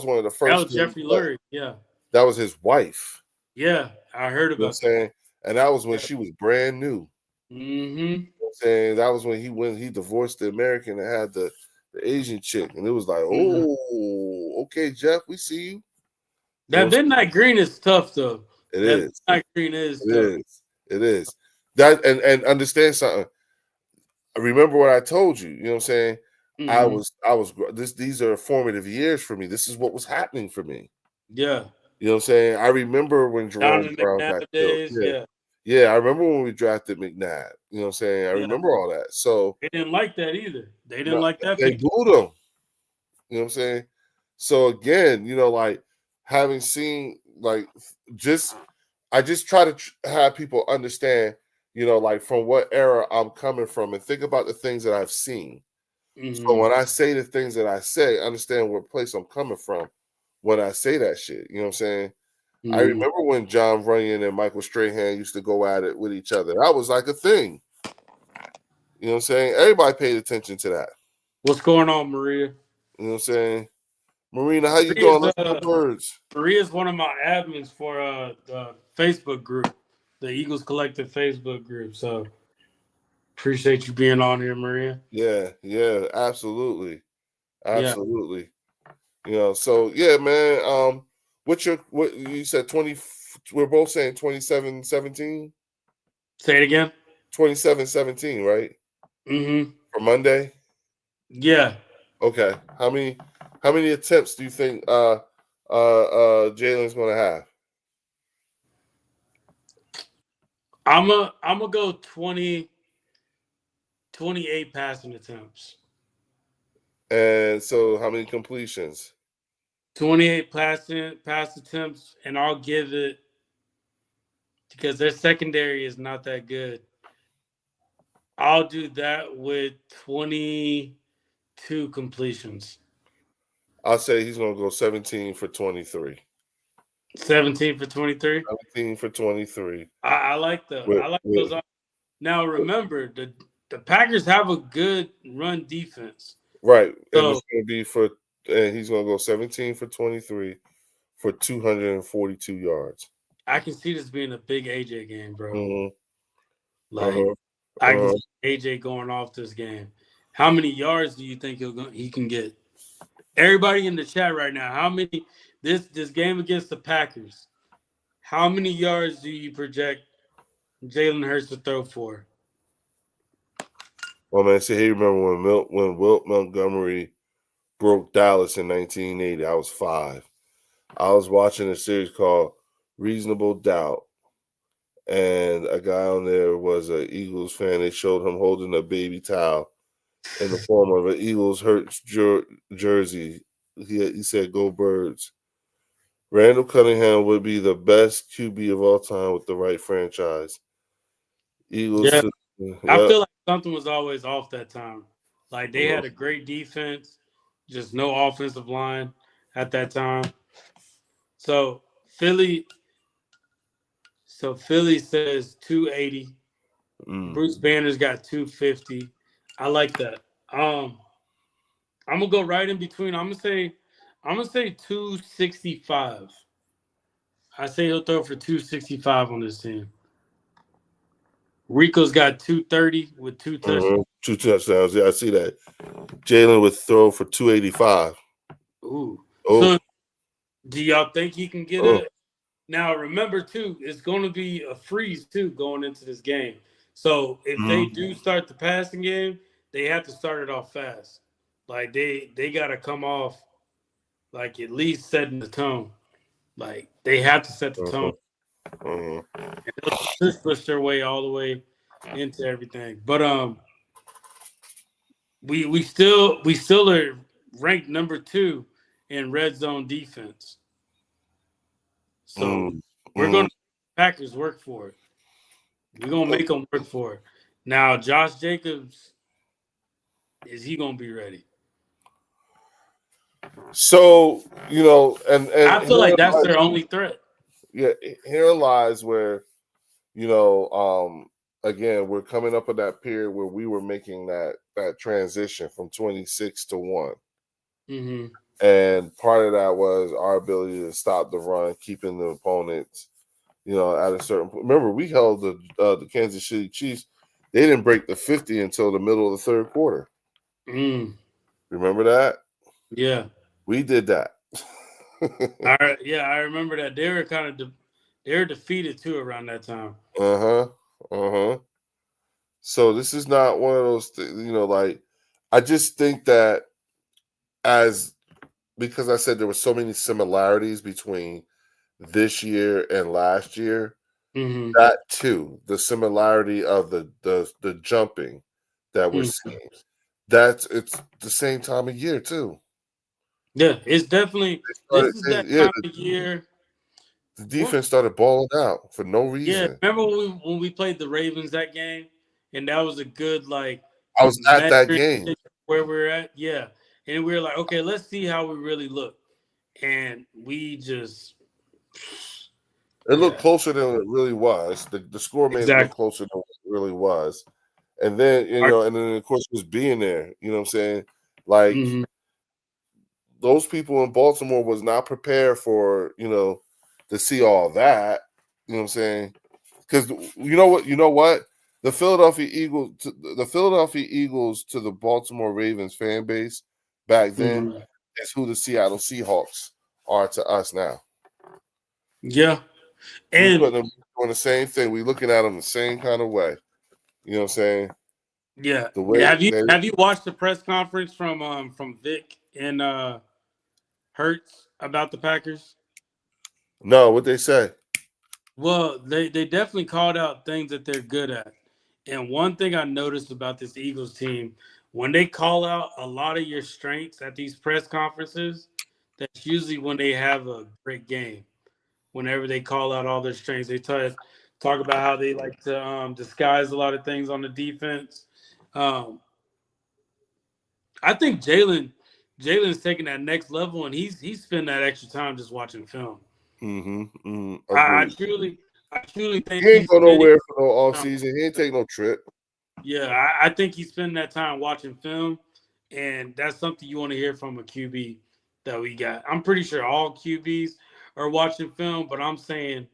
one of the That first was things Jeffrey Lurie. Yeah. that was his wife. Yeah. I heard You know what I'm about that. saying? And that was when Yeah. she was brand new. Mm-hmm. You know what I'm saying that was when he divorced the American and had the Asian chick, and it was like, Mm-hmm. oh, okay, Jeff, we see you. You know That what I'm midnight green is tough though. saying? It That is. midnight green is It tough. is. It is. That and understand something. Remember what I told you. You know what I'm saying? Mm-hmm. These are formative years for me. This is what was happening for me. Yeah. You know what I'm saying? I remember when Jerome Donovan Brown got McNabb killed. days. Yeah. Yeah. Yeah, I remember when we drafted McNabb. You know what I'm saying? I Yeah. remember all that. So They didn't like that either. They didn't no, like that they pick. booed him. You know what I'm saying? So again, like having seen just I just try to have people understand, like from what era I'm coming from and think about the things that I've seen. So Mm-hmm. when I say the things that I say, understand what place I'm coming from when I say that shit. You know what I'm saying? I Mm-hmm. remember when John Runyon and Michael Strahan used to go at it with each other. That was like a thing. You know what I'm saying? Everybody paid attention to that. What's going on, Maria? You know what I'm saying? Marina, how you doing? Maria's Let's go birds. Maria's one of my admins for the Facebook group, the Eagles Collective Facebook group. So appreciate you being on here, Maria. Yeah, yeah, absolutely. Yeah. Absolutely. So yeah, man. What you said 20, we're both saying 27-17? Say it again. 27-17, right? Mm-hmm. For Monday? Yeah. Okay. How many attempts do you think Jalen's gonna have? I'm gonna go 28 passing attempts. And so how many completions? 28 pass attempts, and I'll give it because their secondary is not that good. I'll do that with 22 completions. I'll say he's gonna go 17 for 23. 17 for 23. 17 for 23. I like those. Now remember the Packers have a good run defense. Right. And So it's gonna be and he's gonna go 17 for 23 for 242 yards. I can see this being a big AJ game, bro. Mm-hmm. Like Uh-huh. I can Uh-huh. see AJ going off this game. How many yards do you think he can get? Everybody in the chat right now, how many this game against the Packers? How many yards do you project Jalen Hurts to throw for? Well, man, see, he remember when Wilt Montgomery broke Dallas in 1980. I was 5. I was watching a series called Reasonable Doubt, and a guy on there was an Eagles fan. They showed him holding a baby towel in the form of an Eagles Hurts jersey. He said, "Go Birds." Randall Cunningham would be the best QB of all time with the right franchise. Yeah, Eagles, I yeah. feel like something was always off that time. Like they had a great defense, just no offensive line at that time. So Philly, Philly says 280. Mm. Bruce Banner's got 250. I like that. I'm gonna go right in between. I'm gonna say 265. I say he'll throw for 265 on this team. Rico's got 230 with 2 touchdowns. 2 touchdowns. Yeah, I see that. Jalen would throw for 285. Ooh. Oh, So do y'all think he can get oh. a now remember too, it's gonna be a freeze too going into this game. So if they Mm-hmm. do start the passing game, they have to start it off fast. Like they gotta come off like at least setting the tone. Like they have to set the tone. Uh-huh. Uh-huh. And they'll push their way all the way into everything. But we still are ranked number 2 in red zone defense. So Mm, we're going mm. to Packers work for it. We're going to make them work for it. Now, Josh Jacobs, is he going to be ready? So and I feel like that's their only threat. yeah, here lies where you know, again, we're coming up in that period where we were making that transition from 26 to 1. Mm-hmm. And part of that was our ability to stop the run, keeping the opponents, at a certain point. Remember, we held the Kansas City Chiefs. They didn't break the 50 until the middle of the third quarter. Mm. Remember that? Yeah. We did that. I remember that. They were kind of they were defeated too around that time. Uh-huh. Uh-huh. So this is not one of those things, like I just think that as because I said there were so many similarities between this year and last year, Mm-hmm. that too, the similarity of the jumping that we're Mm-hmm. seeing. It's the same time of year too. Yeah, it's definitely this is that Yeah, time of year. the What? defense started balling out for no Yeah, reason. remember when we played the Ravens that game, and that was a good like I was at that measuring game. stick where we're at. Yeah, and we were like, okay, let's see how we really look, and we just It looked yeah, closer than it really was. The score made it look exactly. closer than it really was. And then, Our, of course was being there, you know what I'm saying? Like mm-hmm, those people in Baltimore was not prepared for, to see all that. You know what I'm saying? Because you know what? The Philadelphia Eagles to the Baltimore Ravens fan base back then mm-hmm. is who the Seattle Seahawks are to us now. Yeah, We and put them doing the same thing. We looking at them the same kind of way. You know what I'm saying? yeah. The way they Have you watched the press conference from Vic and Hertz about the Packers? no, what they say. Well, they definitely called out things that they're good at. And one thing I noticed about this Eagles team, when they call out a lot of your strengths at these press conferences, that's usually when they have a great game. Whenever they call out all their strengths, they talk about how they like to disguise a lot of things on the defense. Um, I think Jalen's taking that next level, and he's spending that extra time just watching film. I, I Agreed. truly I truly think He ain't he's go spending nowhere for no off time. season. He ain't take no trip. Yeah, I think he's spending that time watching film, and that's something you want to hear from a QB that we got. I'm pretty sure all QBs are watching film, but I'm saying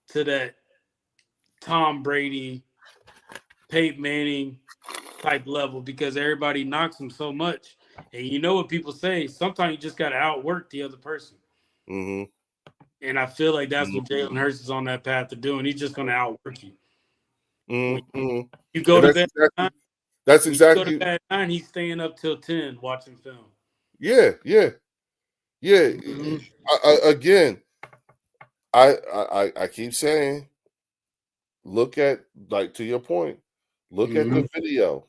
to that Tom Brady, Peyton Manning type level because everybody knocks him so much. And you know what people say? Sometimes you just got to outwork the other person. Mm-hmm. And I feel like that's what Mm-hmm. Jalen Hurts is on that path to do, and he's just going to outwork you. When Mm-hmm. you go And to that's bed at exactly nine, that's when you go to exactly bed at 9, he's staying up till 10 watching film. yeah. Mm-hmm. Again, I keep saying, look at like to your point, look at Mm-hmm. the video.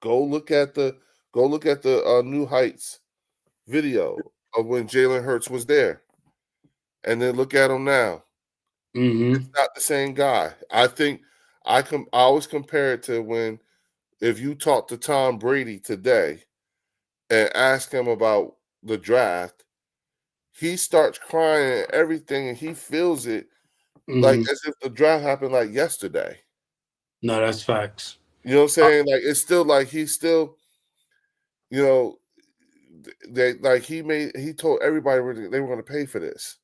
Go look at the New Heights video of when Jalen Hurts was there, and then look at him now. Mm-hmm. It's not the same guy. I think I always compare it to when if you talk to Tom Brady today and ask him about the draft, he starts crying and everything, and he feels it like Mm-hmm. as if the draft happened like yesterday. No, that's facts. You know what I'm saying? Like it's still like he's still, you know, they like he told everybody they were going to pay for this.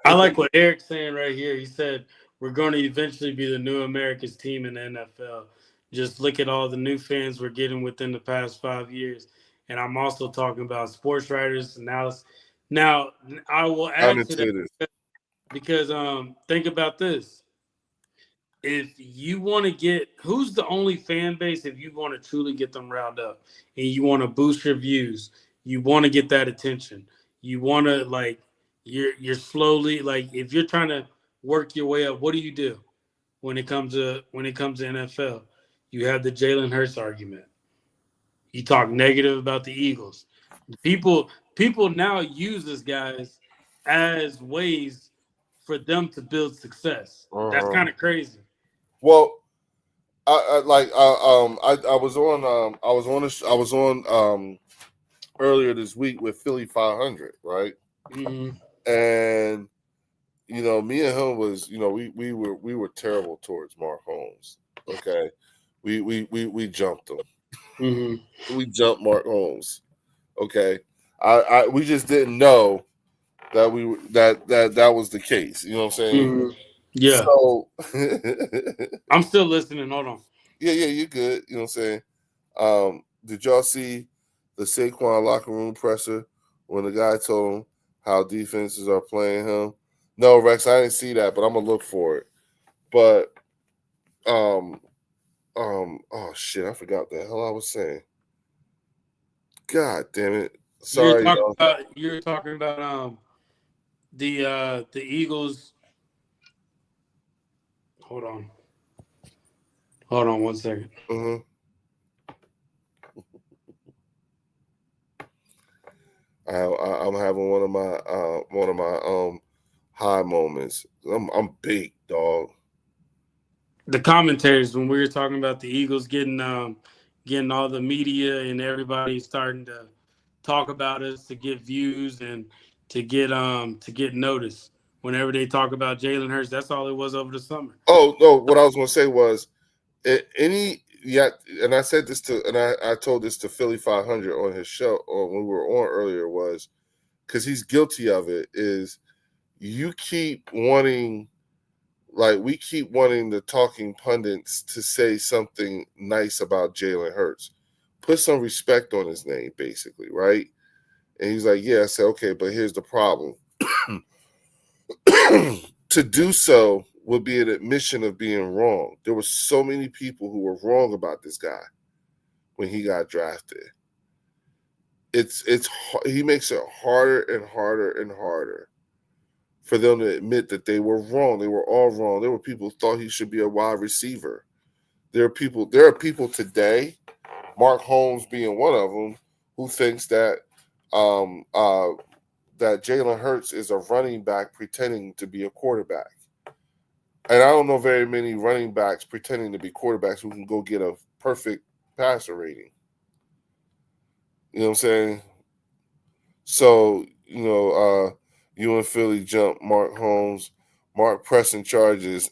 I like what Eric's saying right here. He said we're going to eventually be the new America's team in the NFL. Just look at all the new fans we're getting within the past 5 years. And I'm also talking about sports writers analysis. Now, I will add to that Commentators. because think about this. If you want to get who's the only fan base if you want to truly get them riled up and you want to boost your views, you want to get that attention. You want to like you're slowly like if you're trying to work your way up, what do when it comes to NFL? You have the Jalen Hurts argument. You talk negative about the Eagles. People now use this guys as ways for them to build success. That's kind of crazy. Well, I was on earlier this week with Philly 500, right? Mm-hmm. And me and him was, we were terrible towards Mark Holmes. Okay, we jumped him. Mm-hmm. We jumped Mark Holmes. Okay, we just didn't know that that was the case. You know what I'm saying? Mm-hmm. Yeah, So I'm still listening. Hold on. yeah, you're good. You know what I'm saying? Did y'all see the Saquon locker room presser when the guy told him how defenses are playing him? No, Rex, I didn't see that, but I'm gonna look for it. But oh shit, I forgot the hell I was saying. God damn it! Sorry, y'all. You're talking about the Eagles. Hold on. Hold on 1 second. Mm-hmm. I'm having one of my high moments. I'm big, dog. The commentators when we were talking about the Eagles getting all the media and everybody starting to talk about us to get views and to get noticed. Whenever they talk about Jalen Hurts, that's all it was over the summer. Oh no, what I was gonna say was and I said this to, and I told this to Philly 500 on his show, or when we were on earlier, was because he's guilty of it. Is you keep wanting, like, we keep wanting the talking pundits to say something nice about Jalen Hurts, put some respect on his name, basically, right? And he's like, yeah. I said, okay, but here's the problem. To do so would be an admission of being wrong. There were so many people who were wrong about this guy when he got drafted. It's he makes it harder and harder and harder for them to admit that they were wrong. They were all wrong. There were people who thought he should be a wide receiver. There are people today, Mark Holmes being one of them, who thinks that that Jalen Hurts is a running back pretending to be a quarterback. And I don't know very many running backs pretending to be quarterbacks who can go get a perfect passer rating. You know what I'm saying? So, you and Philly jump Mark Holmes, Mark pressing charges.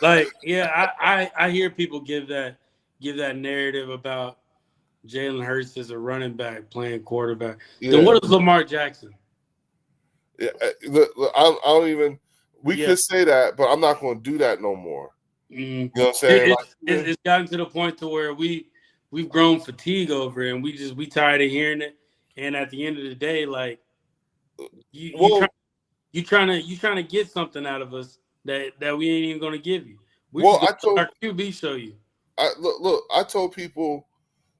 Like, yeah, I hear people give that narrative about Jalen Hurts as a running back playing quarterback. Yeah. Then what is Lamar Jackson? Yeah, look, I don't even. We Yeah. could say that, but I'm not going to do that no more. You know what I'm saying? It's gotten to the point to where we've grown fatigue over it, and we tired of hearing it. And at the end of the day, like well, you trying to get something out of us that we ain't even gonna give you. We well, just I gonna told let our QB show you. look. I told people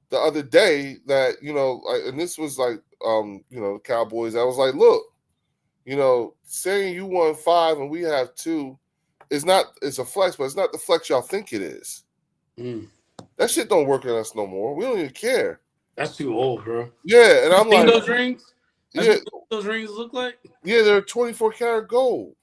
the other day that and this was like the Cowboys. I was like, look, saying you won 5 and we have 2 is not. It's a flex, but it's not the flex y'all think it is. That shit don't work on us no more. We don't even care. That's too old, bro. Yeah, and I'm Seen like, those rings? That's yeah, what those rings look like. yeah, they're 24 karat gold.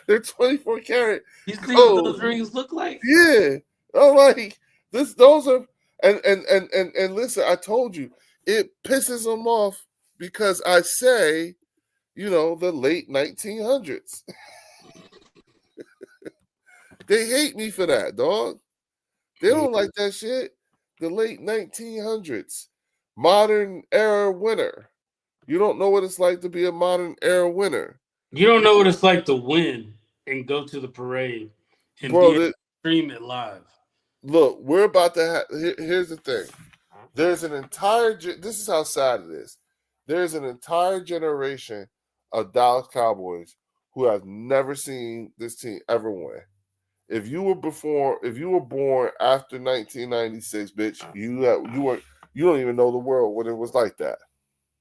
They're 24 karat You see what gold. those rings look like? Yeah, I'm like this. Those are and listen. I told you it pisses them off because I say, the late 1900s. They hate me for that, dog. They don't like that shit. The late 1900s, modern era winner. You don't know what it's like to be a modern era winner. You don't know what it's like to win and go to the parade and be Bro, able to stream it live. look, we're about to have. Here's the thing. There's an entire. This is how sad it is. There's an entire generation of Dallas Cowboys who have never seen this team ever win. If you were born after 1996, bitch, you don't even know the world when it was like that.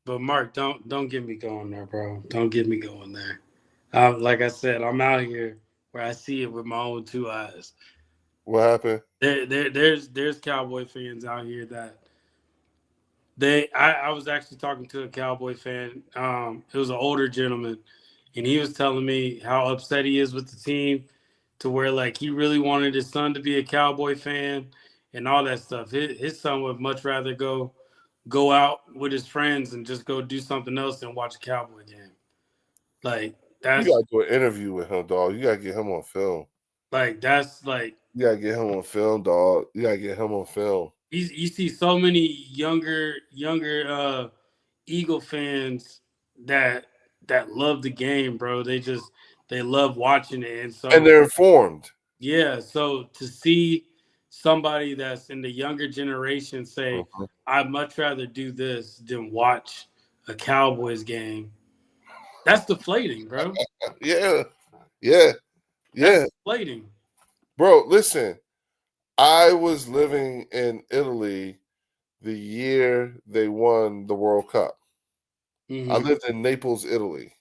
But Mark, don't get me going there, bro. Don't get me going there. Like I said, I'm out here where I see it with my own 2 eyes. What happened? There's Cowboy fans out here that I was actually talking to a Cowboy fan. It was an older gentleman, and he was telling me how upset he is with the team, to where like he really wanted his son to be a Cowboy fan and all that stuff. His son would much rather go out with his friends and just go do something else than watch a Cowboy game. Like You that's gotta do an interview with him, dog. You gotta get him on film. that's like You gotta get him on film, dog. You gotta get him on film. you see so many younger Eagle fans that love the game, bro. They love watching it, and And so they're informed. yeah. So to see somebody that's in the younger generation say, Mhm. "I'd much rather do this than watch a Cowboys game," that's deflating, bro. Yeah, yeah, That's yeah. deflating. Bro, listen. I was living in Italy the year they won the World Cup. I Hmm. lived in Naples, Italy.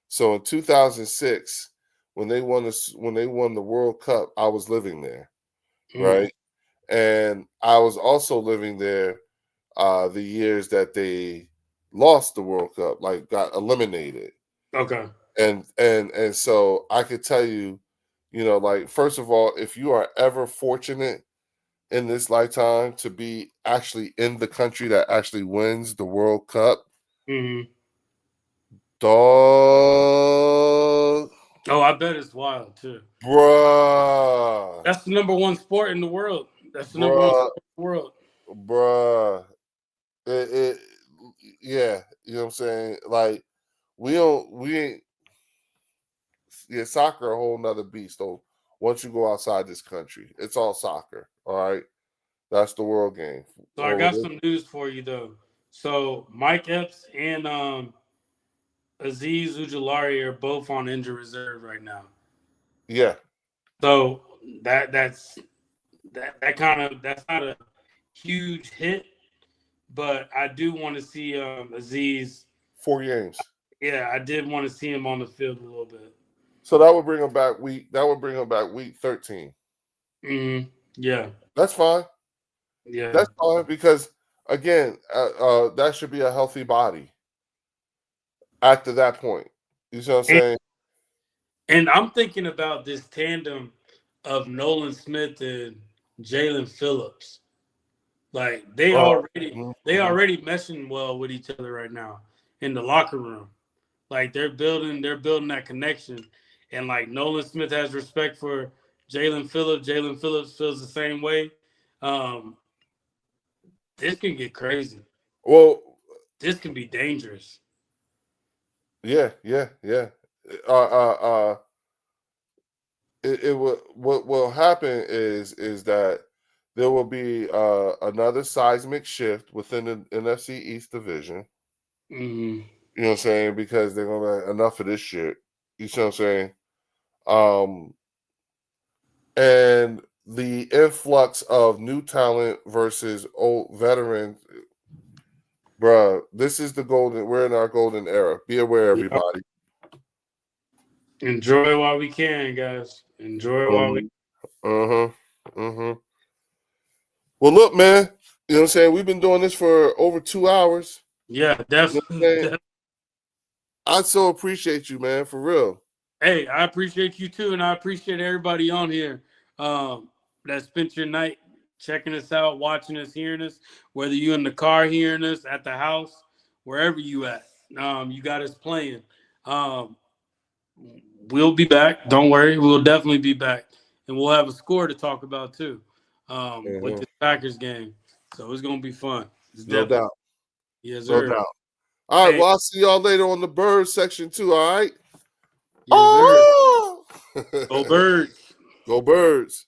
So in 2006, when they won the World Cup, I was living there, Hmm. right? And I was also living there the years that they lost the World Cup, like got eliminated. Okay. And so I could tell you, like first of all, if you are ever fortunate in this lifetime to be actually in the country that actually wins the World Cup, Hmm. dog, Oh, I bet it's wild too. bruh, That's the number one sport in the world. That's the number one bruh, sport in the world. bruh. It yeah, you know what I'm saying? Like we ain't yeah, soccer a whole nother beast though. Once you go outside this country, it's all soccer. All right. That's the world game. So I Over got there. some news for you though. So Mike Epps and Aziz Ujulari are both on injured reserve right now. Yeah. So that's that kind of that's not a huge hit, but I do want to see Aziz. 4 games. Yeah, I did want to see him on the field a little bit. So that would bring him back week 13. Yeah, That's fine. yeah. That's fine because again, that should be a healthy body after that point. You see what I'm And, saying? and I'm thinking about this tandem of Nolan Smith and Jalen Phillips. Like they Mhm. already meshing well with each other right now in the locker room. Like they're building that connection. And like Nolan Smith has respect for Jalen Phillips. Jalen Phillips feels the same way. Um, this can get crazy. Well, This can be dangerous. yeah, yeah, yeah. Uh, uh, uh, it will what will happen is that there will be another seismic shift within the NFC East division. Hmm. You know what I'm saying? Because they're gonna be enough of this shit. You see what I'm saying? Um, and the influx of new talent versus old veterans, bruh. This is the golden. We're in our golden era. Be aware, Yep. everybody. Enjoy while we can, guys. Enjoy while we. Uh huh. Uh huh. Well, look, man. You know what I'm saying? We've been doing this for over 2 hours. Yeah, You know what I'm saying? definitely. I so appreciate you, man, for real. Hey, I appreciate you too, and I appreciate everybody on here that spent your night checking us out, watching us, hearing us. Whether you in the car hearing us, at the house, wherever you at, you got us playing. Um, we'll be back. Don't worry, we'll definitely be back, and we'll have a score to talk about too with Mhm. this Packers game. So it's gonna be fun. It's No definitely doubt. yes, No sir. doubt. All right. Hey, Well, I'll see y'all later on the bird section too. All right. yes, sir. Oh! Go Birds. Go birds.